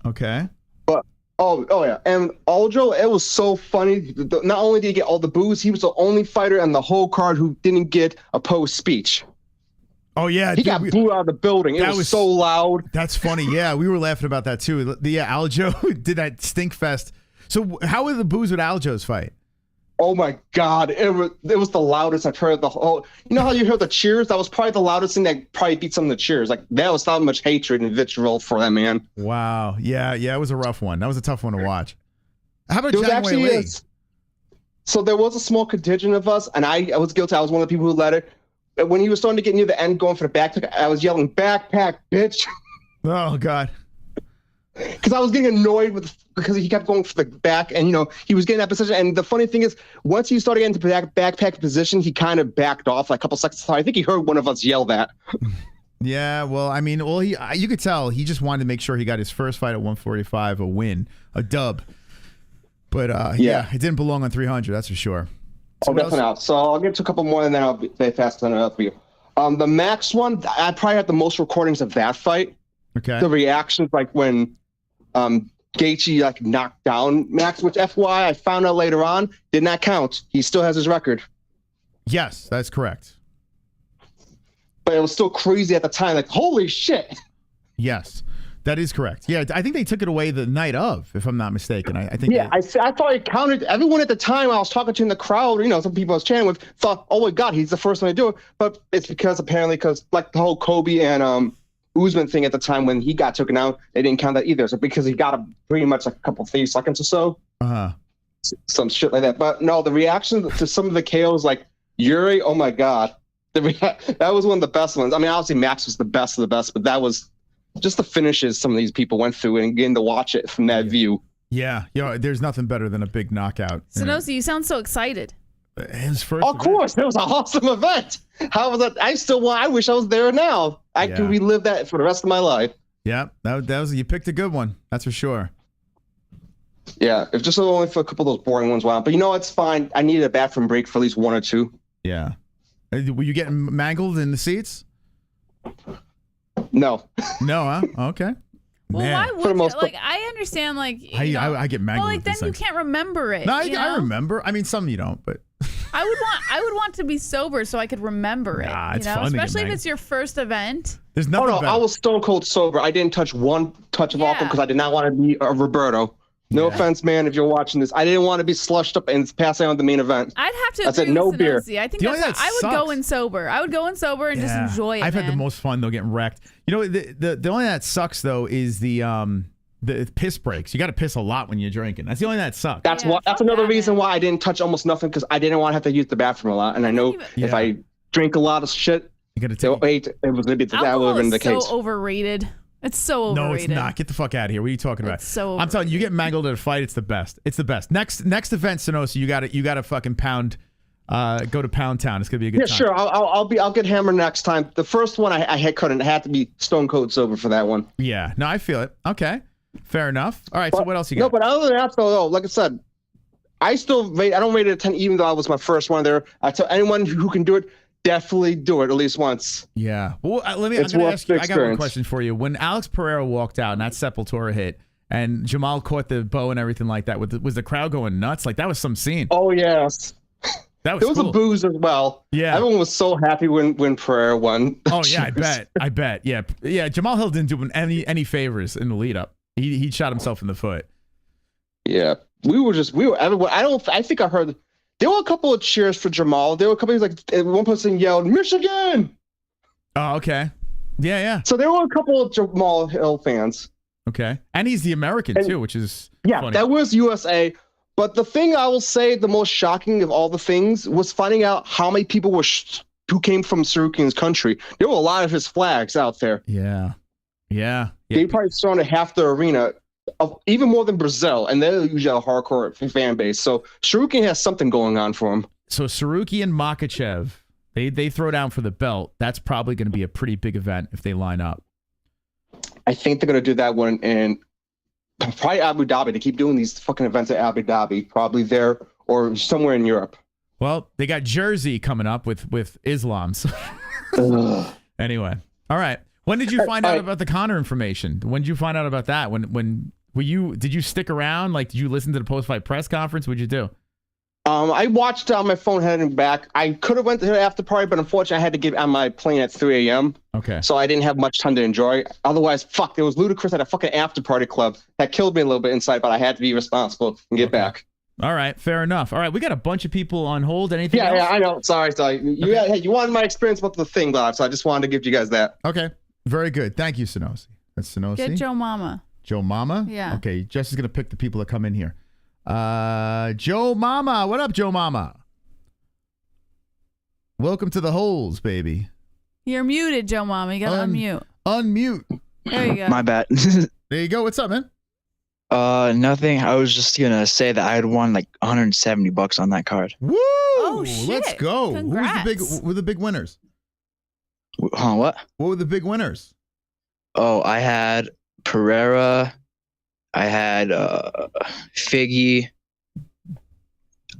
Okay. But, oh yeah. And Aljo, it was so funny. Not only did he get all the boos, he was the only fighter on the whole card who didn't get a post speech. Oh, yeah. He got booed out of the building. It was so loud. That's funny. Yeah, we were laughing about that, too. Aljo did that stink fest. So how were the boos with Aljo's fight? Oh, my God. It was the loudest I've heard the whole... You know how you hear the cheers? That was probably the loudest thing that probably beat some of the cheers. Like, that was how much hatred and vitriol for that man. Wow. Yeah, it was a rough one. That was a tough one to watch. How about Zhang Weili? So there was a small contingent of us, and I was guilty. I was one of the people who led it. When he was starting to get near the end, going for the backpack, I was yelling, "Backpack, bitch!" Oh God! Because I was getting annoyed because he kept going for the back, and he was getting that position. And the funny thing is, once he started getting into backpack position, he kind of backed off like a couple seconds. I think he heard one of us yell that. Yeah, well, I mean, you could tell he just wanted to make sure he got his first fight at 145, a win, a dub. But yeah, it didn't belong on 300, that's for sure. So definitely not. So I'll get to a couple more, and then I'll be fast on it for you. The Max one, I probably had the most recordings of that fight. Okay. The reactions, like when Gaethje knocked down Max, which FYI I found out later on did not count. He still has his record. Yes, that's correct. But it was still crazy at the time. Like, holy shit. Yes. That is correct. Yeah, I think they took it away the night of, if I'm not mistaken. I think. Yeah, I thought it counted. Everyone at the time I was talking to in the crowd, some people I was chatting with, thought, "Oh my God, he's the first one to do it." But it's because like the whole Colby and Usman thing at the time when he got taken out, they didn't count that either. So because he got pretty much like a couple 3 seconds or so, some shit like that. But no, the reaction to some of the KOs, like Yuri, oh my God, that was one of the best ones. I mean, obviously Max was the best of the best, but that was just the finishes some of these people went through and getting to watch it from that view. Yeah, there's nothing better than a big knockout. Sonosi, you sound so excited. His first of course, it was an awesome event. How was that? I wish I was there now. I could relive that for the rest of my life. Yeah, that was you picked a good one. That's for sure. Yeah, if just only for a couple of those boring ones. Wow, but it's fine. I needed a bathroom break for at least 1 or 2. Yeah. Were you getting mangled in the seats? No. No, huh? Okay. Well, why would you? I understand, I get mangled. Well, then you can't remember it. No, I remember. I mean, some you don't, but I would want to be sober so I could remember it. It's fun especially if it's your first event. There's nothing. Oh no, I was stone cold sober. I didn't touch one touch of alcohol because I did not want to be a Roberto. No offense, man, if you're watching this. I didn't want to be slushed up and passing on the main event. I'd have to. I said no beer. I think I would go in sober. I would go in sober and just enjoy it. I've had the most fun though getting wrecked. The only that sucks though is the piss breaks. You got to piss a lot when you're drinking. That's the only that sucks. That's another reason why I didn't touch almost nothing because I didn't want to have to use the bathroom a lot. And I know if I drink a lot of shit, you got to take. It was maybe that would have been the case. So overrated. It's so overrated. No, it's not. Get the fuck out of here. What are you talking about? It's so overrated. I'm telling you, you get mangled at a fight. It's the best. It's the best. Next event, Sonosi, you got to fucking pound. Go to Pound Town. It's gonna be a good time. Sure. I'll get hammered next time. The first one I had to be stone cold sober for that one. Yeah. No, I feel it. Okay. Fair enough. All right. So what else you got? No, but other than that, though, like I said, I don't rate it a 10, even though I was my first one there. I tell anyone who can do it, definitely do it at least once. Yeah. Well, I'm gonna ask you. I got one question for you. When Alex Pereira walked out and that Sepultura hit, and Jamal caught the bow and everything like that. Was the crowd going nuts? Like that was some scene. Oh yes. That was there was cool. a booze as well. Yeah. Everyone was so happy when Pereira won. Oh yeah, I bet. Yeah. Jamal Hill didn't do him any favors in the lead up. He shot himself in the foot. Yeah. Everyone. I think I heard there were a couple of cheers for Jamal. There were a couple of like one person yelled Michigan. Oh, okay. Yeah. So there were a couple of Jamal Hill fans. Okay. And he's the American too, which is funny. That was USA. But the thing I will say, the most shocking of all the things was finding out how many people who came from Sarukian's country. There were a lot of his flags out there. Yeah. They probably surrounded half the arena, even more than Brazil, and they're usually a hardcore fan base. So Sarukian has something going on for him. So Sarukian and Makhachev, they throw down for the belt. That's probably going to be a pretty big event if they line up. I think they're going to do that one in probably Abu Dhabi. They keep doing these fucking events at Abu Dhabi, probably there or somewhere in Europe. Well, they got Jersey coming up with Islam. So anyway, all right. When did you find out about the Conor information? When did you find out about that? Did you stick around? Like, did you listen to the post-fight press conference? What'd you do? I watched on my phone heading back. I could have went to the after party, but unfortunately I had to get on my plane at 3 a.m. Okay. So I didn't have much time to enjoy. Otherwise, there was Ludacris at a fucking after party club. That killed me a little bit inside, but I had to be responsible and get back. All right, fair enough. All right, we got a bunch of people on hold. Anything else? Yeah, I know. Sorry. You wanted my experience with the thing, Vlad, so I just wanted to give you guys that. Okay, very good. Thank you, Sonosi. That's Sonosi. Get Joe Mama. Joe Mama? Yeah. Okay, Jess is going to pick the people that come in here. Joe Mama. What up, Joe Mama? Welcome to the Holes, baby. You're muted, Joe Mama. You got to unmute. Unmute. There you go. My bad. There you go. What's up, man? Nothing. I was just gonna say that I had won like $170 on that card. Woo! Oh, shit. Let's go. Congrats. Who were the big winners? Huh? What? What were the big winners? Oh, I had Pereira. I had Figgy. You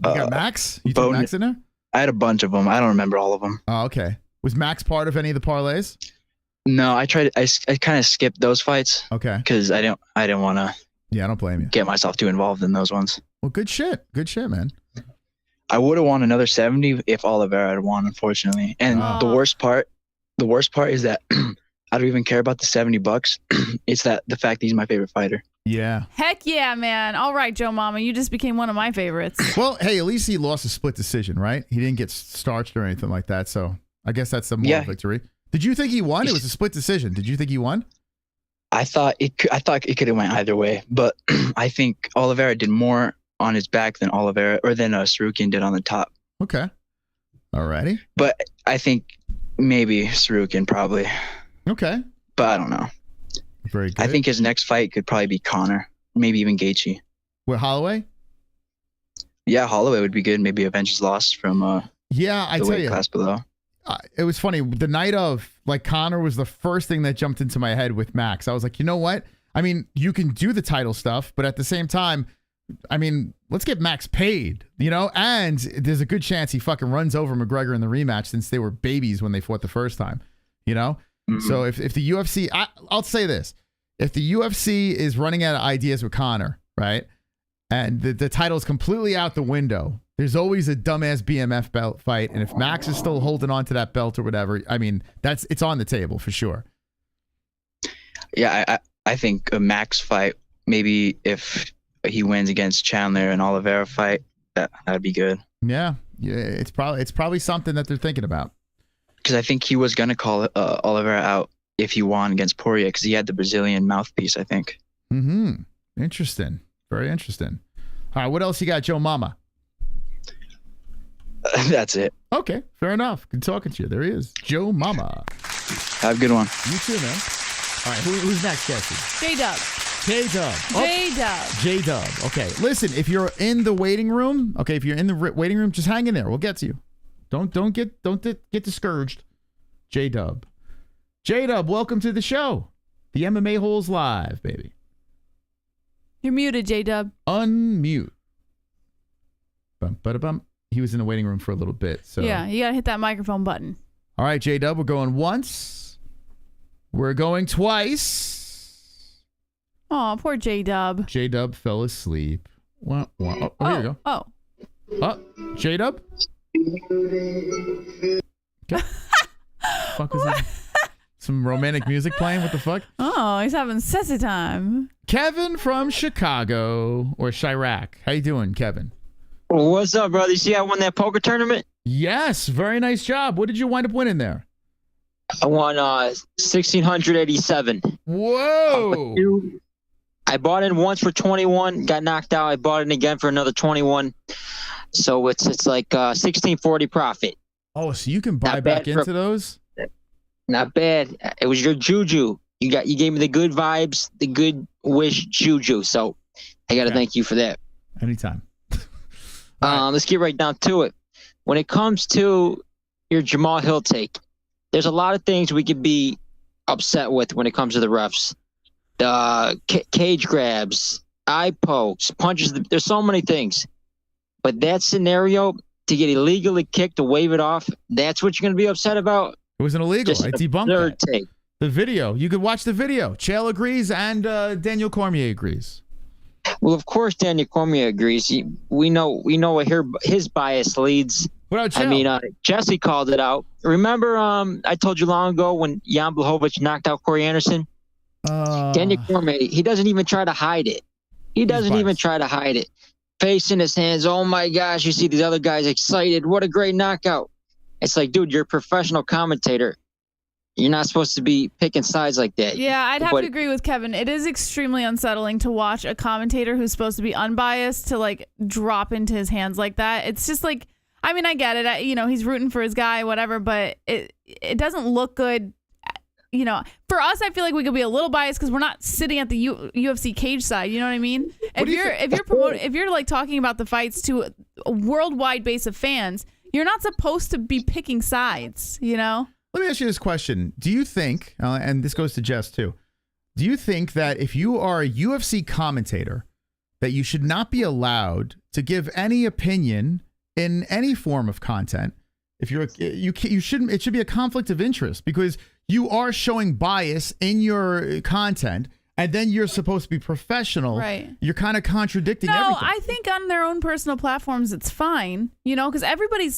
got Max? You took Max in there? I had a bunch of them. I don't remember all of them. Oh, okay. Was Max part of any of the parlays? No, I tried. I kind of skipped those fights. Okay. Because I didn't want to. Yeah, I don't blame you. Get myself too involved in those ones. Well, good shit. Good shit, man. I would have won another 70 if Oliveira had won, unfortunately. And the worst part is that I don't even care about the $70. It's that the fact that he's my favorite fighter. Yeah. Heck yeah, man. All right, Joe Mama. You just became one of my favorites. Well, hey, at least he lost a split decision, right? He didn't get starched or anything like that. So I guess that's the moral victory. Did you think he won? It was a split decision. Did you think he won? I thought it could have went either way, but I think Oliveira did more on his back than Sarukian did on the top. Okay. Alrighty. But I think maybe Sarukian probably. Okay. But I don't know. Very good. I think his next fight could probably be Conor, maybe even Gaethje. With Holloway? Yeah, Holloway would be good. Maybe avenge his loss from I the weight class below. It was funny. The night of, like, Conor was the first thing that jumped into my head with Max. I was like, you know what? I mean, you can do the title stuff, but at the same time, I mean, let's get Max paid, you know? And there's a good chance he fucking runs over McGregor in the rematch since they were babies when they fought the first time, you know? Mm-hmm. So if the UFC, I'll say this. If the UFC is running out of ideas with Conor, right? And the title is completely out the window, there's always a dumbass BMF belt fight. And if Max is still holding on to that belt or whatever, I mean, it's on the table for sure. Yeah, I think a Max fight, maybe if he wins against Chandler and Oliveira fight, that'd be good. Yeah, it's probably something that they're thinking about. Because I think he was gonna call Oliveira out if he won against Poirier, because he had the Brazilian mouthpiece, I think. Mm-hmm. Interesting. Very interesting. All right, what else you got, Joe Mama? That's it. Okay, fair enough. Good talking to you. There he is, Joe Mama. Have a good one. You too, man. All right, who's next, Jesse? J-Dub. J-Dub. J-Dub. J-Dub. Okay, listen, if you're in the waiting room, waiting room, just hang in there. We'll get to you. Don't get discouraged. J-Dub. J-Dub, welcome to the show. The MMA-Holes live, baby. You're muted, J-Dub. Unmute. Bum, ba-da-bum. He was in the waiting room for a little bit. So yeah, you got to hit that microphone button. All right, J-Dub, we're going once. We're going twice. Oh, poor J-Dub. J-Dub fell asleep. Well, here you go. Oh, J-Dub? Okay. Fuck was that? Some romantic music playing? What the fuck? Oh, he's having sexy time. Kevin from Chicago or Chirac. How you doing, Kevin? What's up, brother? You see I won that poker tournament? Yes, very nice job. What did you wind up winning there? I won 1,687. Whoa! I bought in once for 21, got knocked out. I bought in again for another 21. So it's like 1640 profit. Oh, so you can buy back into those? Not bad. It was your juju. You gave me the good vibes, the good wish juju. So I got to thank you for that. Anytime. Let's get right down to it. When it comes to your Jamal Hill take, there's a lot of things we could be upset with when it comes to the refs. The cage grabs, eye pokes, punches. There's so many things. But that scenario, to get illegally kicked, to wave it off, that's what you're going to be upset about? It wasn't illegal. I debunked that. Take. The video. You could watch the video. Chael agrees and Daniel Cormier agrees. Well, of course, Daniel Cormier agrees. We know where his bias leads. What about Chael? I mean, Jesse called it out. Remember, I told you long ago when Jan Blachowicz knocked out Corey Anderson? Daniel Cormier, he doesn't even try to hide it. He doesn't even try to hide it. Face in his hands. Oh my gosh! You see these other guys excited. What a great knockout! It's like, dude, you're a professional commentator. You're not supposed to be picking sides like that. Yeah, I'd have to agree with Kevin. It is extremely unsettling to watch a commentator who's supposed to be unbiased to like drop into his hands like that. It's just like, I mean, I get it. He's rooting for his guy, whatever, but it doesn't look good. For us, I feel like we could be a little biased because we're not sitting at the UFC cage side. You know what I mean? If you're like talking about the fights to a worldwide base of fans, you're not supposed to be picking sides. Let me ask you this question: do you think, and this goes to Jess too, do you think that if you are a UFC commentator, that you should not be allowed to give any opinion in any form of content? If you shouldn't. It should be a conflict of interest because you are showing bias in your content, and then you're supposed to be professional. Right. You're kind of contradicting everything. No, I think on their own personal platforms, it's fine, because everybody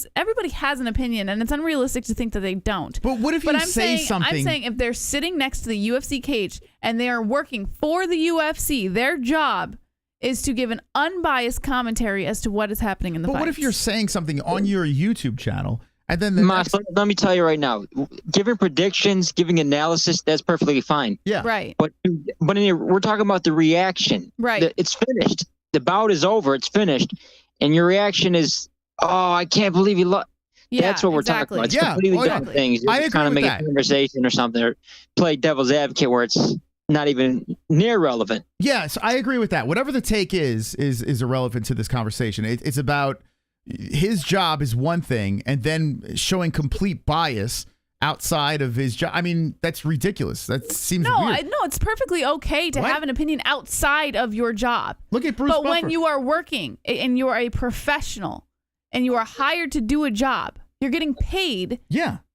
has an opinion, and it's unrealistic to think that they don't. But what if you say something? I'm saying if they're sitting next to the UFC cage and they are working for the UFC, their job is to give an unbiased commentary as to what is happening in the fight. But what if you're saying something on your YouTube channel? And then let me tell you right now, giving predictions, giving analysis, that's perfectly fine. Yeah. Right. But we're talking about the reaction. Right. It's finished. The bout is over. It's finished. And your reaction is, oh, I can't believe you lost. Yeah, that's what we're talking about. It's completely different things. You're just trying to make a conversation or something, or play devil's advocate where it's not even near relevant. Yes, I agree with that. Whatever the take is irrelevant to this conversation. It's about his job is one thing, and then showing complete bias outside of his job. I mean, that's ridiculous. That seems weird. No, it's perfectly okay to have an opinion outside of your job. Look at Bruce But Buffer. when you are working and you are a professional and you are hired to do a job, you're getting paid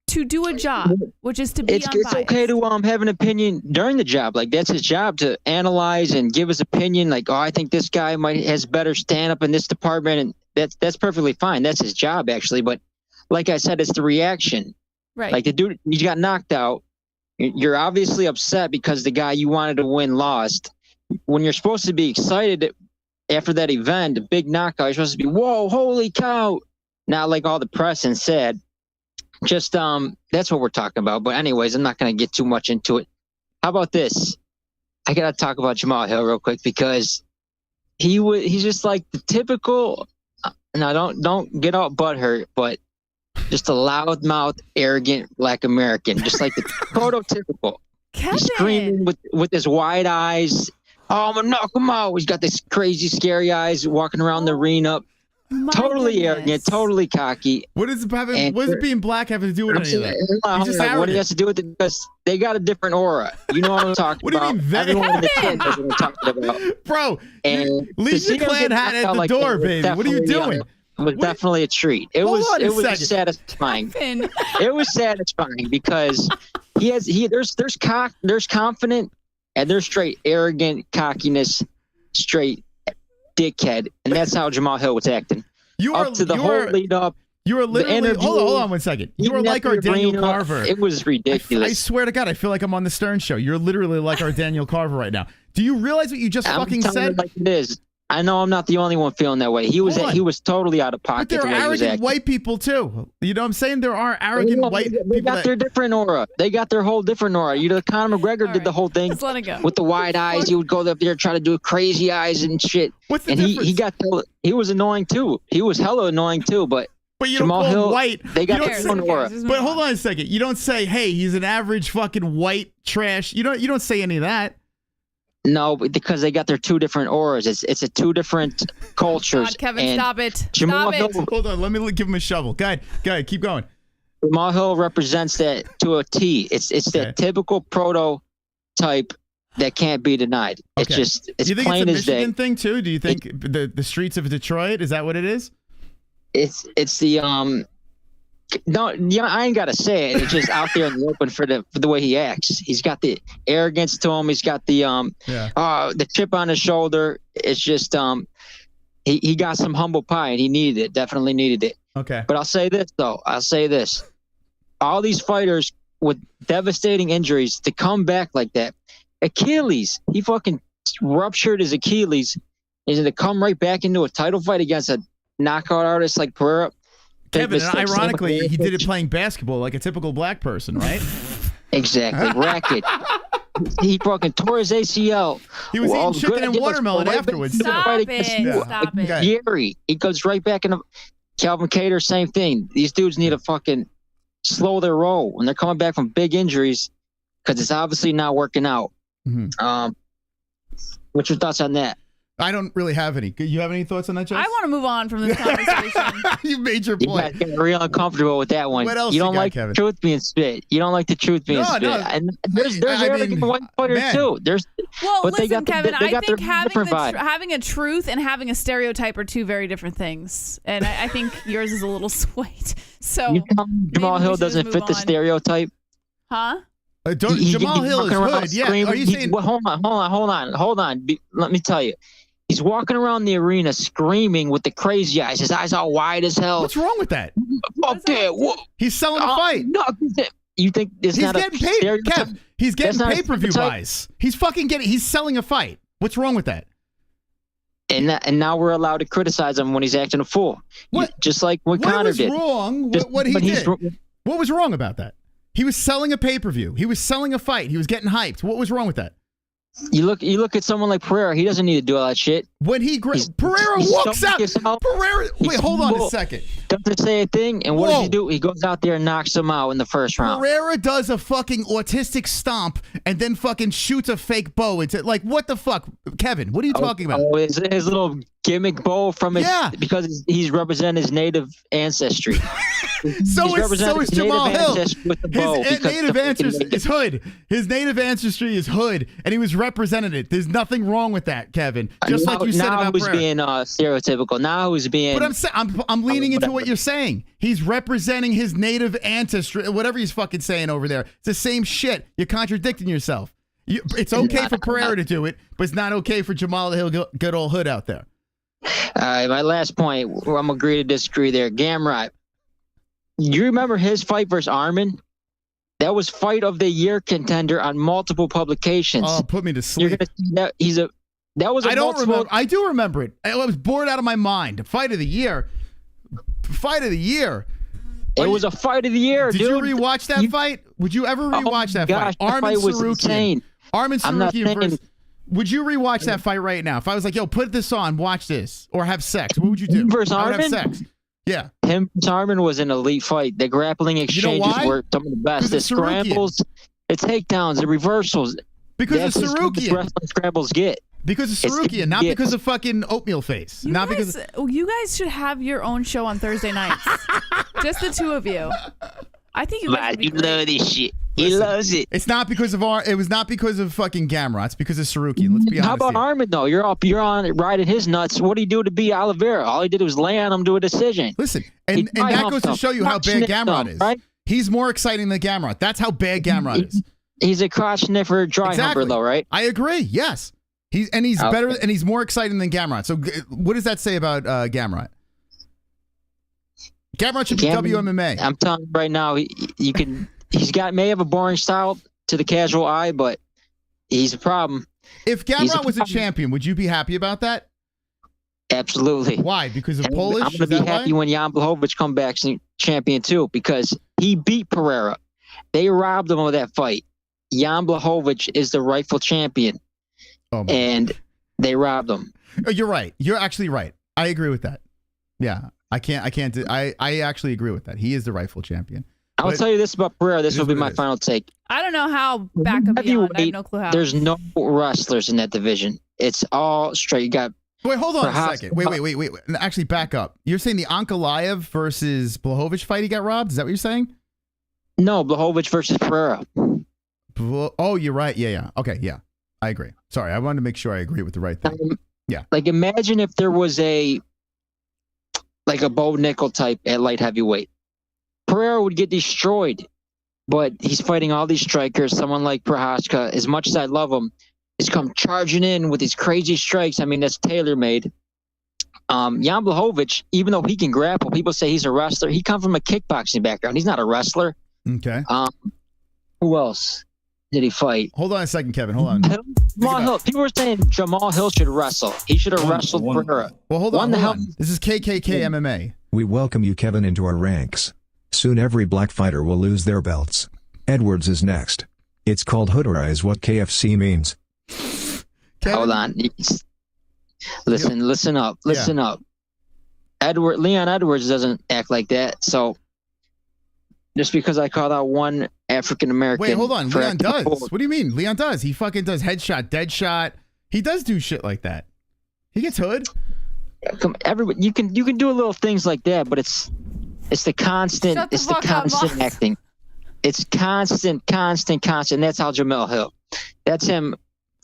to do a job, which is to be unbiased. It's okay to have an opinion during the job. Like, that's his job, to analyze and give his opinion. Like, I think this guy has better stand-up in this department, and that's perfectly fine. That's his job, actually. But like I said, it's the reaction. Right. Like, the dude, he got knocked out. You're obviously upset because the guy you wanted to win lost. When you're supposed to be excited after that event, a big knockout, you're supposed to be, whoa, holy cow. Not like all the press and said. Just that's what we're talking about. But anyways, I'm not going to get too much into it. How about this? I got to talk about Jamal Hill real quick because he's just like the typical. Now, don't get all butthurt, but just a loudmouth, arrogant Black American, just like the prototypical. He's screaming with his wide eyes. Oh, I'm gonna knock him out. He's got this crazy, scary eyes, walking around the arena. Totally arrogant, totally cocky. What does it being black have to do with any of that? What it has to do with it, because they got a different aura. You know what I'm talking about? What do you mean, everyone in the kid knows what I'm talking about. Bro, and leave your clan hat at the door, baby. What are you doing? It was definitely a treat. It was satisfying. It was satisfying because there's confident and they're straight arrogant cockiness, straight dickhead, and that's how Jamal Hill was acting. Up to the whole lead up. You were literally hold on 1 second. You were like our Daniel Carver. It was ridiculous. I swear to God, I feel like I'm on the Stern Show. You're literally like our Daniel Carver right now. Do you realize what you just fucking said? Like it is. I know I'm not the only one feeling that way. He was totally out of pocket. But there are arrogant white people too. You know what I'm saying? There are arrogant white people. They got their different aura. They got their whole different aura. You know, Conor McGregor did the whole thing with the wide eyes. He would go up there try to do crazy eyes and shit. What's the and difference? he was annoying too. He was hella annoying too. But you Jamal don't call Hill, white. They got their own aura. But hold on a second. You don't say, "Hey, he's an average fucking white trash." You don't say any of that. No, because they got their two different auras. It's a two different cultures. God, Kevin, stop it. Jamal Stop it. Hill, hold on, let me give him a shovel. Go ahead, keep going. Jamal Hill represents that to a T. It's that typical prototype that can't be denied. It's just Do you think plain it's a as day. Michigan thing too? Do you think the streets of Detroit, is that what it is? It's the no, I ain't gotta say it. It's just out there in the open for the way he acts. He's got the arrogance to him. He's got the the chip on his shoulder. It's just he got some humble pie and he needed it. Definitely needed it. Okay. But I'll say this though. All these fighters with devastating injuries to come back like that. Achilles, he fucking ruptured his Achilles. Is to come right back into a title fight against a knockout artist like Pereira. Kevin, and ironically, he did it playing basketball like a typical black person, right? Exactly. Racket. He fucking tore his ACL. He was eating chicken and watermelon afterwards. Stop it. Gary. He goes right back into Calvin Cater, same thing. These dudes need to fucking slow their roll when they're coming back from big injuries because it's obviously not working out. Mm-hmm. What's your thoughts on that? I don't really have any. You have any thoughts on that, Jess? I want to move on from this conversation. You made your point. You got real uncomfortable with that one. What else you don't like Kevin? the truth being spit. You don't like the truth being spit. No. And there's white fighters too. Well, but listen, Kevin, I think having having a truth and having a stereotype are two very different things. And I think yours is a little swayed. So you tell me Jamal Hill doesn't fit the stereotype? Huh? Jamal Hill is hood. Yeah. Are you saying? Hold on. Let me tell you. He's walking around the arena screaming with the crazy eyes. His eyes all wide as hell. What's wrong with that? Okay, he's selling a fight. No, you think he's getting paid? Kev, he's getting pay-per-view buys. He's selling a fight. What's wrong with that? And now we're allowed to criticize him when he's acting a fool. What? Just like what Conor did. What was wrong? What he did? What was wrong about that? He was selling a pay-per-view. He was selling a fight. He was getting hyped. What was wrong with that? You look at someone like Pereira. He doesn't need to do all that shit. When Pereira walks out. Pereira. Wait, hold on a second. Doesn't say a thing. And what does he do? He goes out there and knocks him out in the first round. Pereira does a fucking autistic stomp and then fucking shoots a fake bow. It's like, what the fuck, Kevin? What are you talking about? Oh, his little gimmick bow from his because he's representing his native ancestry. So is Jamal Hill. His native ancestry is hood. His native ancestry is hood, and he was representing it. There's nothing wrong with that, Kevin. Just like you said about Pereira. Now being stereotypical. Now who's being? But I'm leaning into what you're saying. He's representing his native ancestry, whatever he's fucking saying over there. It's the same shit. You're contradicting yourself. It's okay for Pereira to do it, but it's not okay for Jamal Hill, good old hood out there. My last point, where I'm agree to disagree there. Garbrandt. You remember his fight versus Arman? That was fight of the year contender on multiple publications. Oh, put me to sleep. That was. I don't remember. I do remember it. I was bored out of my mind. Fight of the year. It was a fight of the year, dude. Did you rewatch that fight? Would you ever rewatch that fight? Arman Sarukian. Arman Sarukian versus. Would you rewatch that fight right now? If I was like, yo, put this on, watch this, or have sex, what would you do? Versus I would have Arman? sex. Yeah. Him versus Arman was an elite fight. The grappling exchanges were some of the best. The scrambles, the takedowns, the reversals. Because of Sarukian. Wrestling scrambles get. Because of Sarukian, not because of fucking oatmeal face. You guys should have your own show on Thursday nights. Just the two of you. I think you guys would be great. Love this shit. He loves it. It's not because of it was not because of fucking Garbrandt. It's because of Sarukian. Let's be honest. How about Arman though? You're on riding his nuts. What did he do to beat Oliveira? All he did was lay on him to a decision. Listen, and that goes to show you how bad Garbrandt is. Right? He's more exciting than Garbrandt. That's how bad Garbrandt is. he's a crotch sniffer, dry humper, though, right? I agree. Yes, he's better and he's more exciting than Garbrandt. So what does that say about Garbrandt? Garbrandt should be WMMA. I'm telling you right now, may have a boring style to the casual eye, but he's a problem. If Garbrandt was a champion, would you be happy about that? Absolutely. Why? Because of Polish? I'm going to be happy when Jan Blachowicz comes back champion too, because he beat Pereira. They robbed him of that fight. Jan Blachowicz is the rightful champion, and they robbed him. You're right. You're actually right. I agree with that. Yeah, I actually agree with that. He is the rightful champion. I'll tell you this about Pereira. This will be my final take. I don't know how back up beyond. I have no clue how. There's no wrestlers in that division. It's all straight. You got. Wait, hold on a second. Wait. Actually, back up. You're saying the Ankalaev versus Blachowicz fight he got robbed? Is that what you're saying? No, Blachowicz versus Pereira. Oh, you're right. Yeah. Okay, yeah. I agree. Sorry, I wanted to make sure I agree with the right thing. Yeah. Like, imagine if there was a Bo Nickel type at light heavyweight. Pereira would get destroyed, but he's fighting all these strikers. Someone like Prochazka, as much as I love him, has come charging in with these crazy strikes. I mean, that's tailor-made. Jan Blachowicz, even though he can grapple, people say he's a wrestler. He comes from a kickboxing background. He's not a wrestler. Okay. Who else did he fight? Hold on a second, Kevin. Hold on. Jamal Hill. People were saying Jamal Hill should wrestle. He should have wrestled Pereira. Well, hold on. This is KKK MMA. We welcome you, Kevin, into our ranks. Soon every black fighter will lose their belts. Edwards is next. It's called Hoodera is what KFC means. Kevin? Hold on. Listen up. Listen up. Leon Edwards doesn't act like that. So just because I called out one African American. Wait, hold on. Leon does. What do you mean? Leon does. He fucking does headshot, dead shot. He does do shit like that. He gets hood. Everybody, you can do little things like that, but it's the constant. It's the constant acting. It's constant. That's Aljamain Hill. That's him.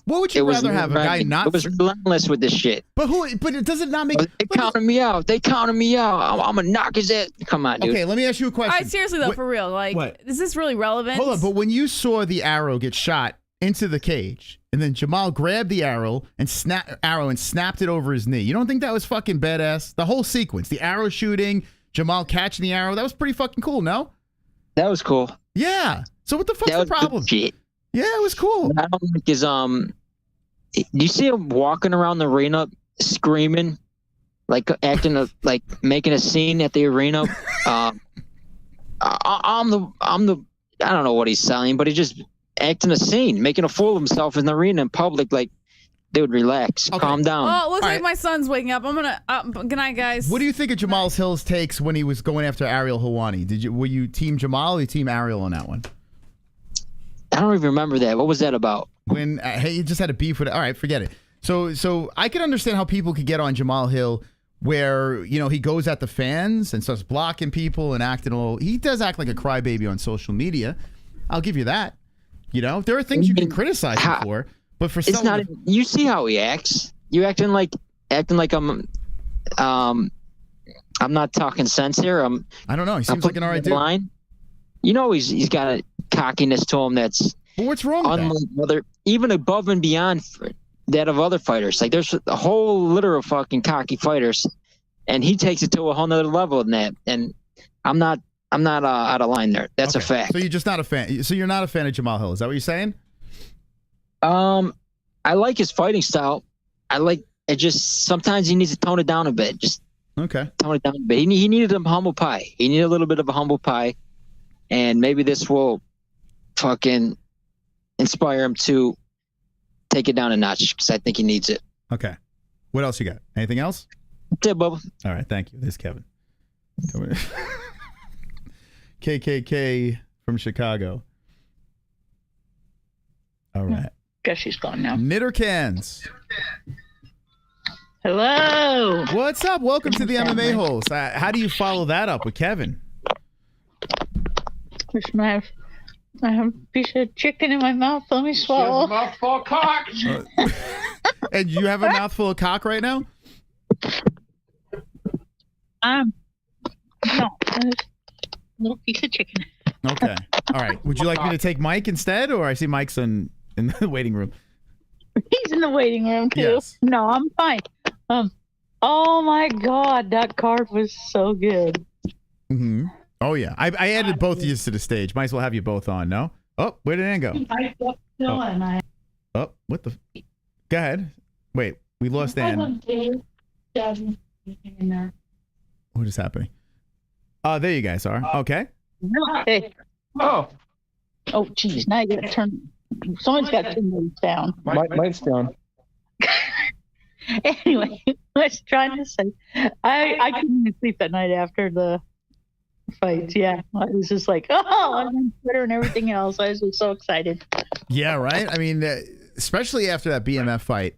What would you rather have? A guy not? It was relentless with this shit. But it does it not make? They counted me out. I'm gonna knock his ass. Come on, dude. Okay, let me ask you a question. All right, seriously though, for real, is this really relevant? Hold on, but when you saw the arrow get shot into the cage, and then Jamal grabbed the arrow and snapped it over his knee, you don't think that was fucking badass? The whole sequence, the arrow shooting, Jamal catching the arrow, that was pretty fucking cool. No? That was cool. Yeah. So what the fuck's the problem? Shit. Yeah, it was cool. What I don't think is do you see him walking around the arena screaming, like acting like making a scene at the arena? I'm the I don't know what he's selling, but he's just acting a scene, making a fool of himself in the arena in public. Like, dude, relax, calm down. Oh, it looks like my son's waking up. I'm gonna. Good night, guys. What do you think of Jamal Hill's takes when he was going after Ariel Helwani? Were you team Jamal or team Ariel on that one? I don't even remember that. What was that about? When he just had a beef with it. All right, forget it. So I can understand how people could get on Jamal Hill, where he goes at the fans and starts blocking people and acting all. He does act like a crybaby on social media. I'll give you that. There are things you can criticize him for, but for it's not. You see how he acts. You acting like I'm not talking sense here. I don't know. He seems like an alright dude. Line. He's got a cockiness to him that's. But what's wrong with that? Even above and beyond that of other fighters. Like, there's a whole litter of fucking cocky fighters, and he takes it to a whole nother level than that. And I'm not out of line there. That's a fact. So you're just not a fan. So you're not a fan of Jamal Hill. Is that what you're saying? I like his fighting style. It just sometimes he needs to tone it down a bit. Just tone it down a bit. He needed a humble pie. He needed a little bit of a humble pie, and maybe this will fucking inspire him to take it down a notch, because I think he needs it. Okay. What else you got? Anything else? That's it, Bubba. All right. Thank you. This is Kevin. KKK from Chicago. All right. Guess she's gone now. Knitter Cans. Hello. What's up? Welcome to the MMA-Holes. How do you follow that up with Kevin? I have a piece of chicken in my mouth. Let me swallow. A mouthful of cock. And you have a mouthful of cock right now? No, a little piece of chicken. Okay. All right. Would you like me to take Mike instead, or I see Mike's in the waiting room? He's in the waiting room too. Yes. No, I'm fine. Oh my God, that card was so good. Mm-hmm. Oh yeah, I added both of you to the stage. Might as well have you both on. No. Oh, where did Ann go? Oh, what the? Go ahead. Wait, we lost Ann. What is happening? Oh, there you guys are. Okay. Hey. Oh, geez. Now you got to turn. Someone's got to turn those down. Mine's down. Anyway, I was trying to say, I couldn't even sleep that night after the fights. Yeah, I was just like, oh, I'm on Twitter and everything else. I was just so excited. Yeah, right. I mean, especially after that BMF fight,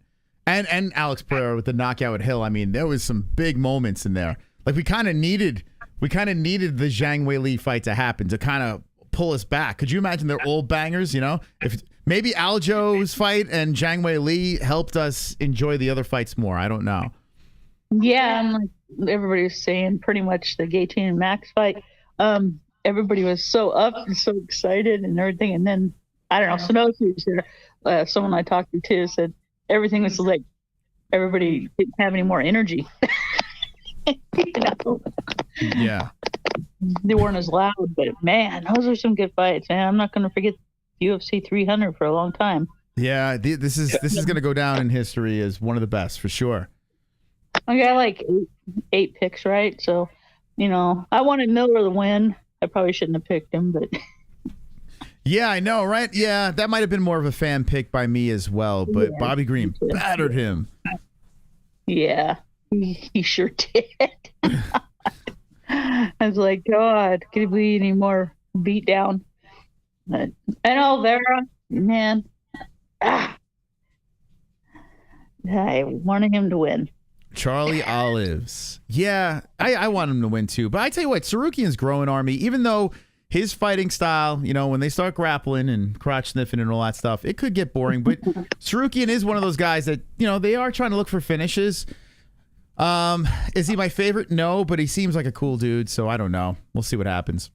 and Alex Pereira with the knockout at Hill. I mean, there was some big moments in there. Like we kind of needed the Zhang Weili fight to happen to kind of pull us back. Could you imagine they're all bangers? You know, if maybe Aljo's fight and Zhang Weili helped us enjoy the other fights more. I don't know. Yeah, and like everybody was saying, pretty much the Gaethje and Max fight. Everybody was so up and so excited and everything. And then I don't know, Sanofi was there. Someone I talked to too said everything was like everybody didn't have any more energy. You know? Yeah. They weren't as loud, but man, those are some good fights, man. I'm not going to forget UFC 300 for a long time. Yeah, this is going to go down in history as one of the best for sure. I got like eight picks, right? So, you know, I wanted Miller to win. I probably shouldn't have picked him, but yeah, I know, right? Yeah, that might have been more of a fan pick by me as well, but yeah, Bobby Green battered him. Yeah, he sure did. I was like, God, could it be any more beat down? And Oliveira, man, I wanted him to win. Charlie Olives. Yeah, I want him to win too. But I tell you what, Sarukian's growing on me, even though his fighting style, you know, when they start grappling and crotch sniffing and all that stuff, it could get boring. But Sarukian is one of those guys that, you know, they are trying to look for finishes. Is he my favorite? No, but he seems like a cool dude, so I don't know. We'll see what happens.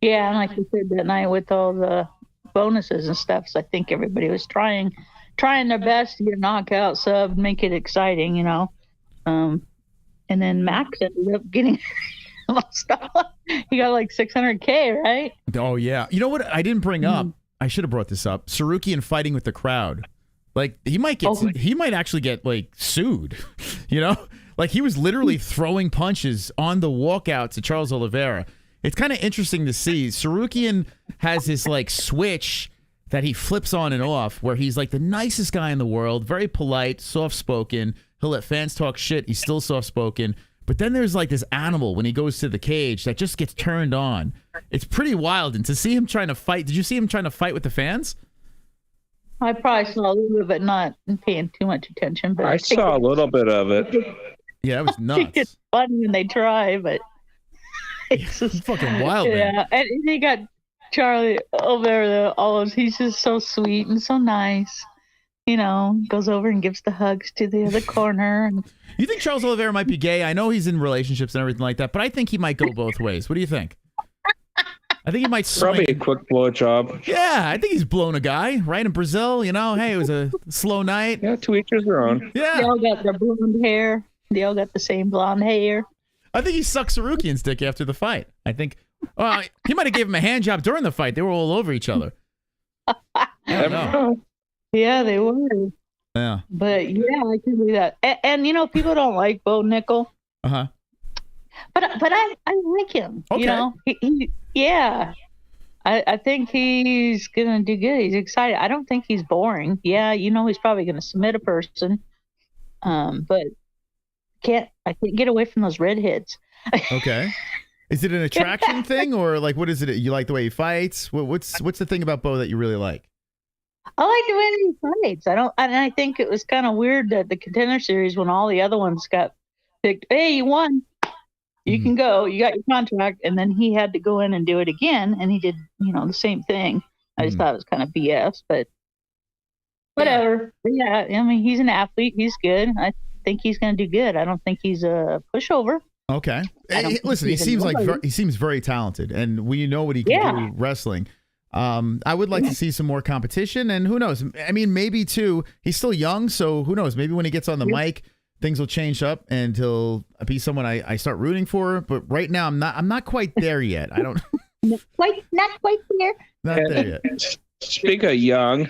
Yeah, and like you said that night with all the bonuses and stuff, so I think everybody was trying their best to get a knockout sub, make it exciting, you know. And then Max ended up getting he got like $600K, right? Oh yeah. You know what I didn't bring up? I should have brought this up. Sarukian fighting with the crowd. Like he might actually get like sued. You know? Like he was literally throwing punches on the walkout to Charles Oliveira. It's kind of interesting to see. Sarukian has this like switch that he flips on and off where he's like the nicest guy in the world, very polite, soft-spoken. He'll let fans talk shit. He's still soft-spoken. But then there's like this animal when he goes to the cage that just gets turned on. It's pretty wild. And to see him trying to fight, did you see him trying to fight with the fans? I probably saw a little bit, but not paying too much attention. But I saw a little bit of it. Yeah, it was nuts. It's funny when they try, but it's just fucking wild, man. Yeah, and they got Charlie over there. He's just so sweet and so nice. You know, goes over and gives the hugs to the other corner. And you think Charles Oliveira might be gay? I know he's in relationships and everything like that, but I think he might go both ways. What do you think? I think he might swing. Probably a quick blowjob. Yeah, I think he's blown a guy, right? In Brazil, you know, hey, it was a slow night. Yeah, to each his own. Yeah. They all got their blonde hair. They all got the same blonde hair. I think he sucked Sarukian's dick after the fight. I think he might have gave him a hand job during the fight. They were all over each other. I don't know. Yeah, they were. Yeah. But yeah, I can see that. And you know, people don't like Bo Nickel. Uh-huh. But I like him. Okay. You know, yeah. I think he's gonna do good. He's excited. I don't think he's boring. Yeah, you know, he's probably gonna submit a person. But I can't get away from those redheads. Okay. Is it an attraction thing, or like what is it? You like the way he fights? What's the thing about Bo that you really like? I like the way he fights. I think it was kind of weird that the Contender Series, when all the other ones got picked, hey, you won. You can go. You got your contract. And then he had to go in and do it again. And he did, you know, the same thing. I just thought it was kind of BS, but whatever. Yeah. I mean, he's an athlete. He's good. I think he's going to do good. I don't think he's a pushover. Okay. Listen, he seems he seems very talented, and we know what he can do wrestling. I would like to see some more competition, and who knows? I mean, maybe too. He's still young, so who knows? Maybe when he gets on the mic, things will change up, and he'll be someone I start rooting for. But right now, I'm not quite there yet. I don't. not quite there. Not there yet. Speak of young,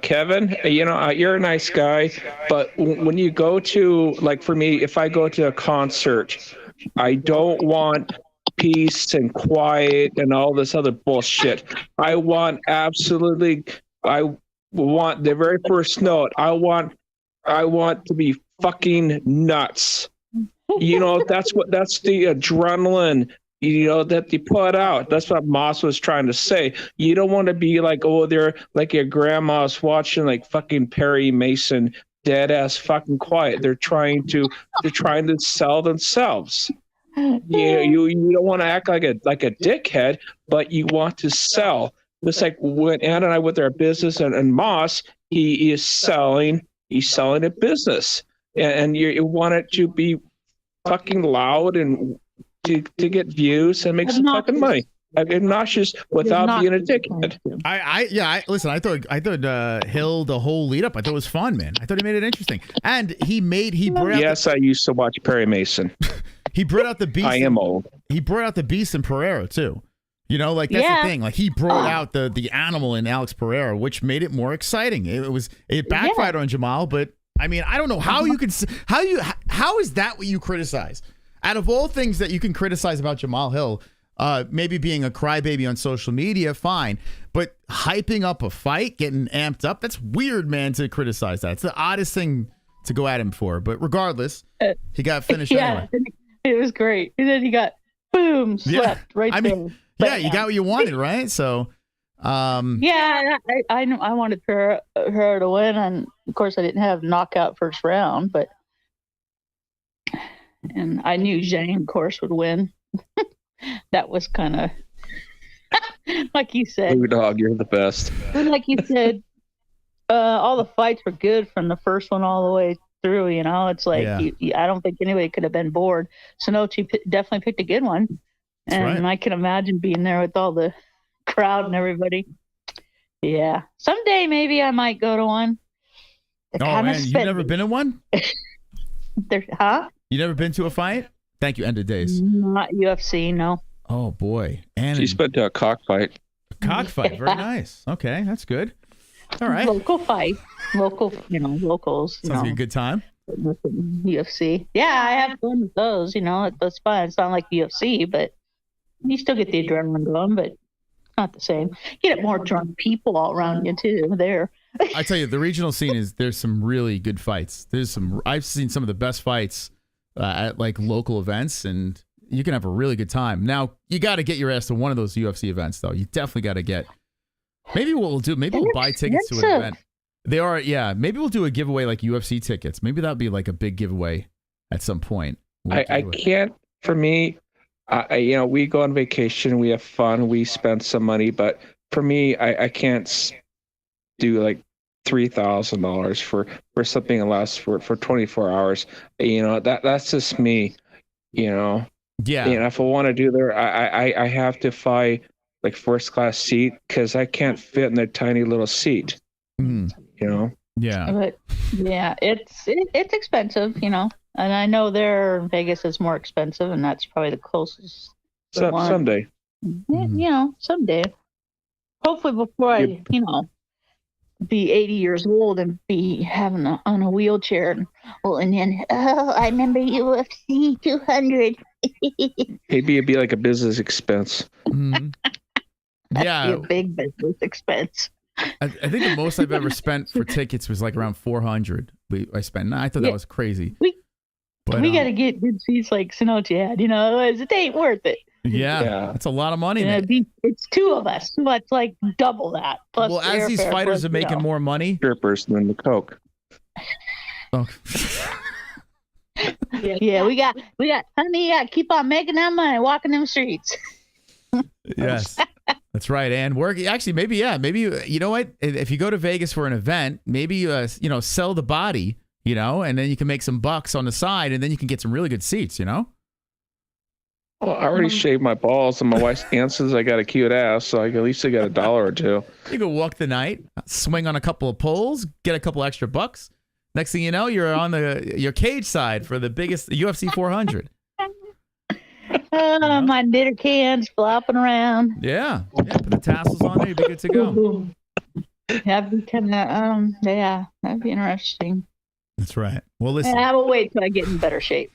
Kevin, you're a nice guy, but when you go to, like for me, if I go to a concert, I don't want peace and quiet and all this other bullshit. I want the very first note. I want to be fucking nuts. That's the adrenaline that they put out. That's what Moss was trying to say. You don't want to be like, they're like your grandma's watching like fucking Perry Mason, dead ass fucking quiet. They're trying to sell themselves. You don't want to act like a dickhead, but you want to sell. Just like when Ann and I with our business and Moss, he's selling a business, and you want it to be fucking loud and to get views and make some fucking money. Obnoxious without being a dickhead. Listen, I thought Hill, the whole lead up, I thought it was fun, man. I thought he made it interesting, and he brought out. Yes, I used to watch Perry Mason. He brought out the beast. I am old. He brought out the beast in Pereira too. That's the thing. Like he brought out the animal in Alex Pereira, which made it more exciting. It backfired on Jamal, but I mean, I don't know how you can how is that what you criticize? Out of all things that you can criticize about Jamal Hill, maybe being a crybaby on social media, fine. But hyping up a fight, getting amped up, that's weird, man, to criticize that. It's the oddest thing to go at him for. But regardless, he got finished anyway. It was great. And then he got, boom, slept right there. Yeah, you got what you wanted, right? So, I wanted her to win. And, of course, I didn't have knockout first round. And I knew Zhang, of course, would win. That was kind of like you said. Blue dog, you're the best. Like you said, all the fights were good from the first one all the way through. It's like I don't think anybody could have been bored. Sonochi definitely picked a good one, and I can imagine being there with all the crowd and everybody. Yeah, someday maybe I might go to one. You've never been to one? You never been to a fight? Thank you, End of Days. Not UFC, no. Oh, boy. And she's been to a cockfight. A cockfight. Very nice. Okay, that's good. All right. Local fight. Locals. Sounds like a good time. UFC. Yeah, I have fun with those. That's fun. It's not like UFC, but you still get the adrenaline going, but not the same. You get more drunk people all around you, too, there. I tell you, the regional scene there's some really good fights. I've seen some of the best fights at like local events, and you can have a really good time. Now, you got to get your ass to one of those UFC events, though. You definitely got to get. Maybe what we'll do, we'll buy tickets to an event. They are, maybe we'll do a giveaway like UFC tickets. Maybe that'll be like a big giveaway at some point. I can't, for me, we go on vacation, we have fun, we spend some money, but for me, I can't do like $3,000 for something that lasts for 24 hours. That's just me, Yeah. If I want to do there, I have to fly like first class seat because I can't fit in that tiny little seat. Yeah. But it's expensive, and I know there in Vegas is more expensive, and that's probably the closest. Someday. Someday. Hopefully before I, be 80 years old and be having on a wheelchair and then I remember UFC 200. Maybe it'd be like a business expense. Mm-hmm. Yeah, a big business expense. I think the most I've ever spent for tickets was like around 400. I spent. I thought that was crazy. We got to get good seats like Sonochi had. It ain't worth it. Yeah, that's a lot of money. It's two of us, so it's like double that. Plus as these fighters are making more money, strippers than the coke. Oh. Yeah, we got. Honey, keep on making that money, walking them streets. Yes, that's right. And work. Actually, maybe you know what? If you go to Vegas for an event, maybe sell the body, and then you can make some bucks on the side, and then you can get some really good seats. Well, I already shaved my balls, and my wife answers I got a cute ass, so at least I got $1 or $2. You can walk the night, swing on a couple of poles, get a couple extra bucks. Next thing you know, you're on your cage side for the biggest UFC 400. My knitter cans flopping around. Yeah. Put the tassels on there, you'll be good to go. That'd be kind of, that'd be interesting. That's right. Well, listen. I will wait till I get in better shape.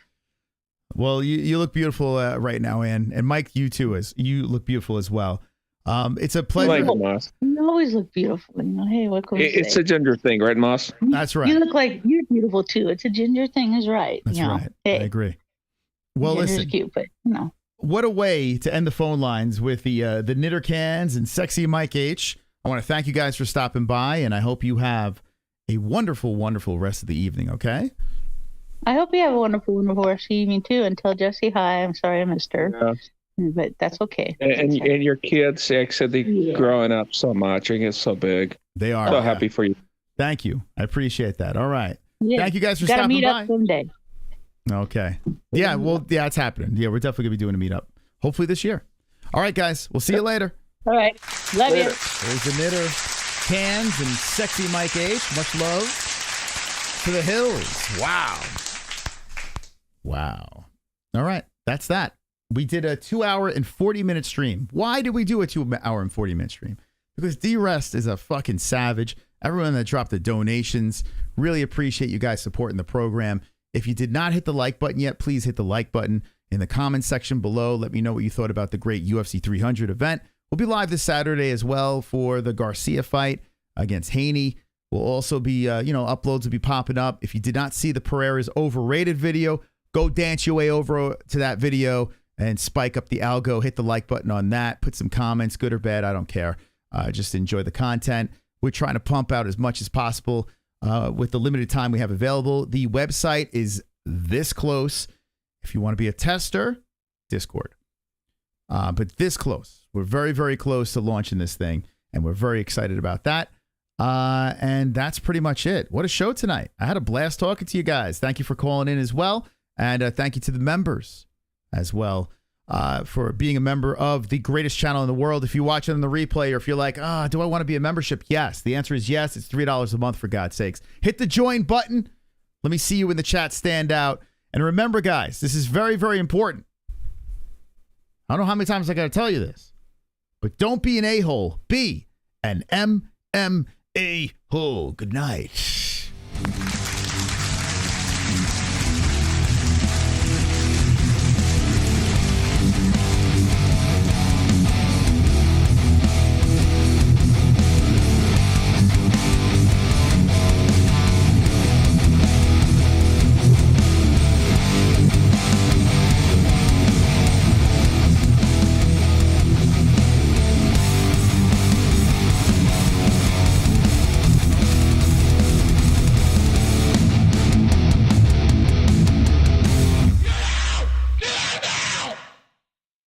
Well, you look beautiful right now, Ann. And Mike, you too. You look beautiful as well. It's a pleasure. You always look beautiful. Hey, what can we say? It's a gender thing, right, Moss? That's right. You look like you're beautiful too. It's a ginger thing, is right. That's right. Hey, I agree. Well, ginger's listen. cute, but no. What a way to end the phone lines with the knitter cans and sexy Mike H. I want to thank you guys for stopping by, and I hope you have a wonderful, wonderful rest of the evening. Okay. I hope you have a wonderful, wonderful rest of the evening too. And tell Jessie hi. I'm sorry I missed her. Yeah. But that's okay. And your kids, like I said, they're growing up so much and it's so big. They are. So happy for you. Thank you. I appreciate that. All right. Yeah. Thank you guys for Gotta stopping meet by. up someday. Okay. Yeah. Well, yeah, it's happening. Yeah, we're definitely gonna be doing a meetup. Hopefully this year. All right, guys. We'll see you later. All right. Love you. There's the knitter cans and sexy Mike H. Much love to the hills. Wow. All right. That's that. We did a 2-hour and 40-minute stream. Why did we do a 2-hour and 40-minute stream? Because D-Rest is a fucking savage. Everyone that dropped the donations, really appreciate you guys supporting the program. If you did not hit the like button yet, please hit the like button in the comments section below. Let me know what you thought about the great UFC 300 event. We'll be live this Saturday as well for the Garcia fight against Haney. We'll also be, uploads will be popping up. If you did not see the Pereira's overrated video, go dance your way over to that video and spike up the algo. Hit the like button on that. Put some comments, good or bad, I don't care. Just enjoy the content. We're trying to pump out as much as possible with the limited time we have available. The website is this close. If you want to be a tester, Discord. But this close. We're very, very close to launching this thing, and we're very excited about that. And that's pretty much it. What a show tonight. I had a blast talking to you guys. Thank you for calling in as well. And thank you to the members as well for being a member of the greatest channel in the world. If you watch it on the replay or if you're like, do I want to be a membership? Yes. The answer is yes. It's $3 a month, for God's sakes. Hit the join button. Let me see you in the chat stand out. And remember, guys, this is very, very important. I don't know how many times I got to tell you this, but don't be an a-hole. Be an MMA-hole. Good night.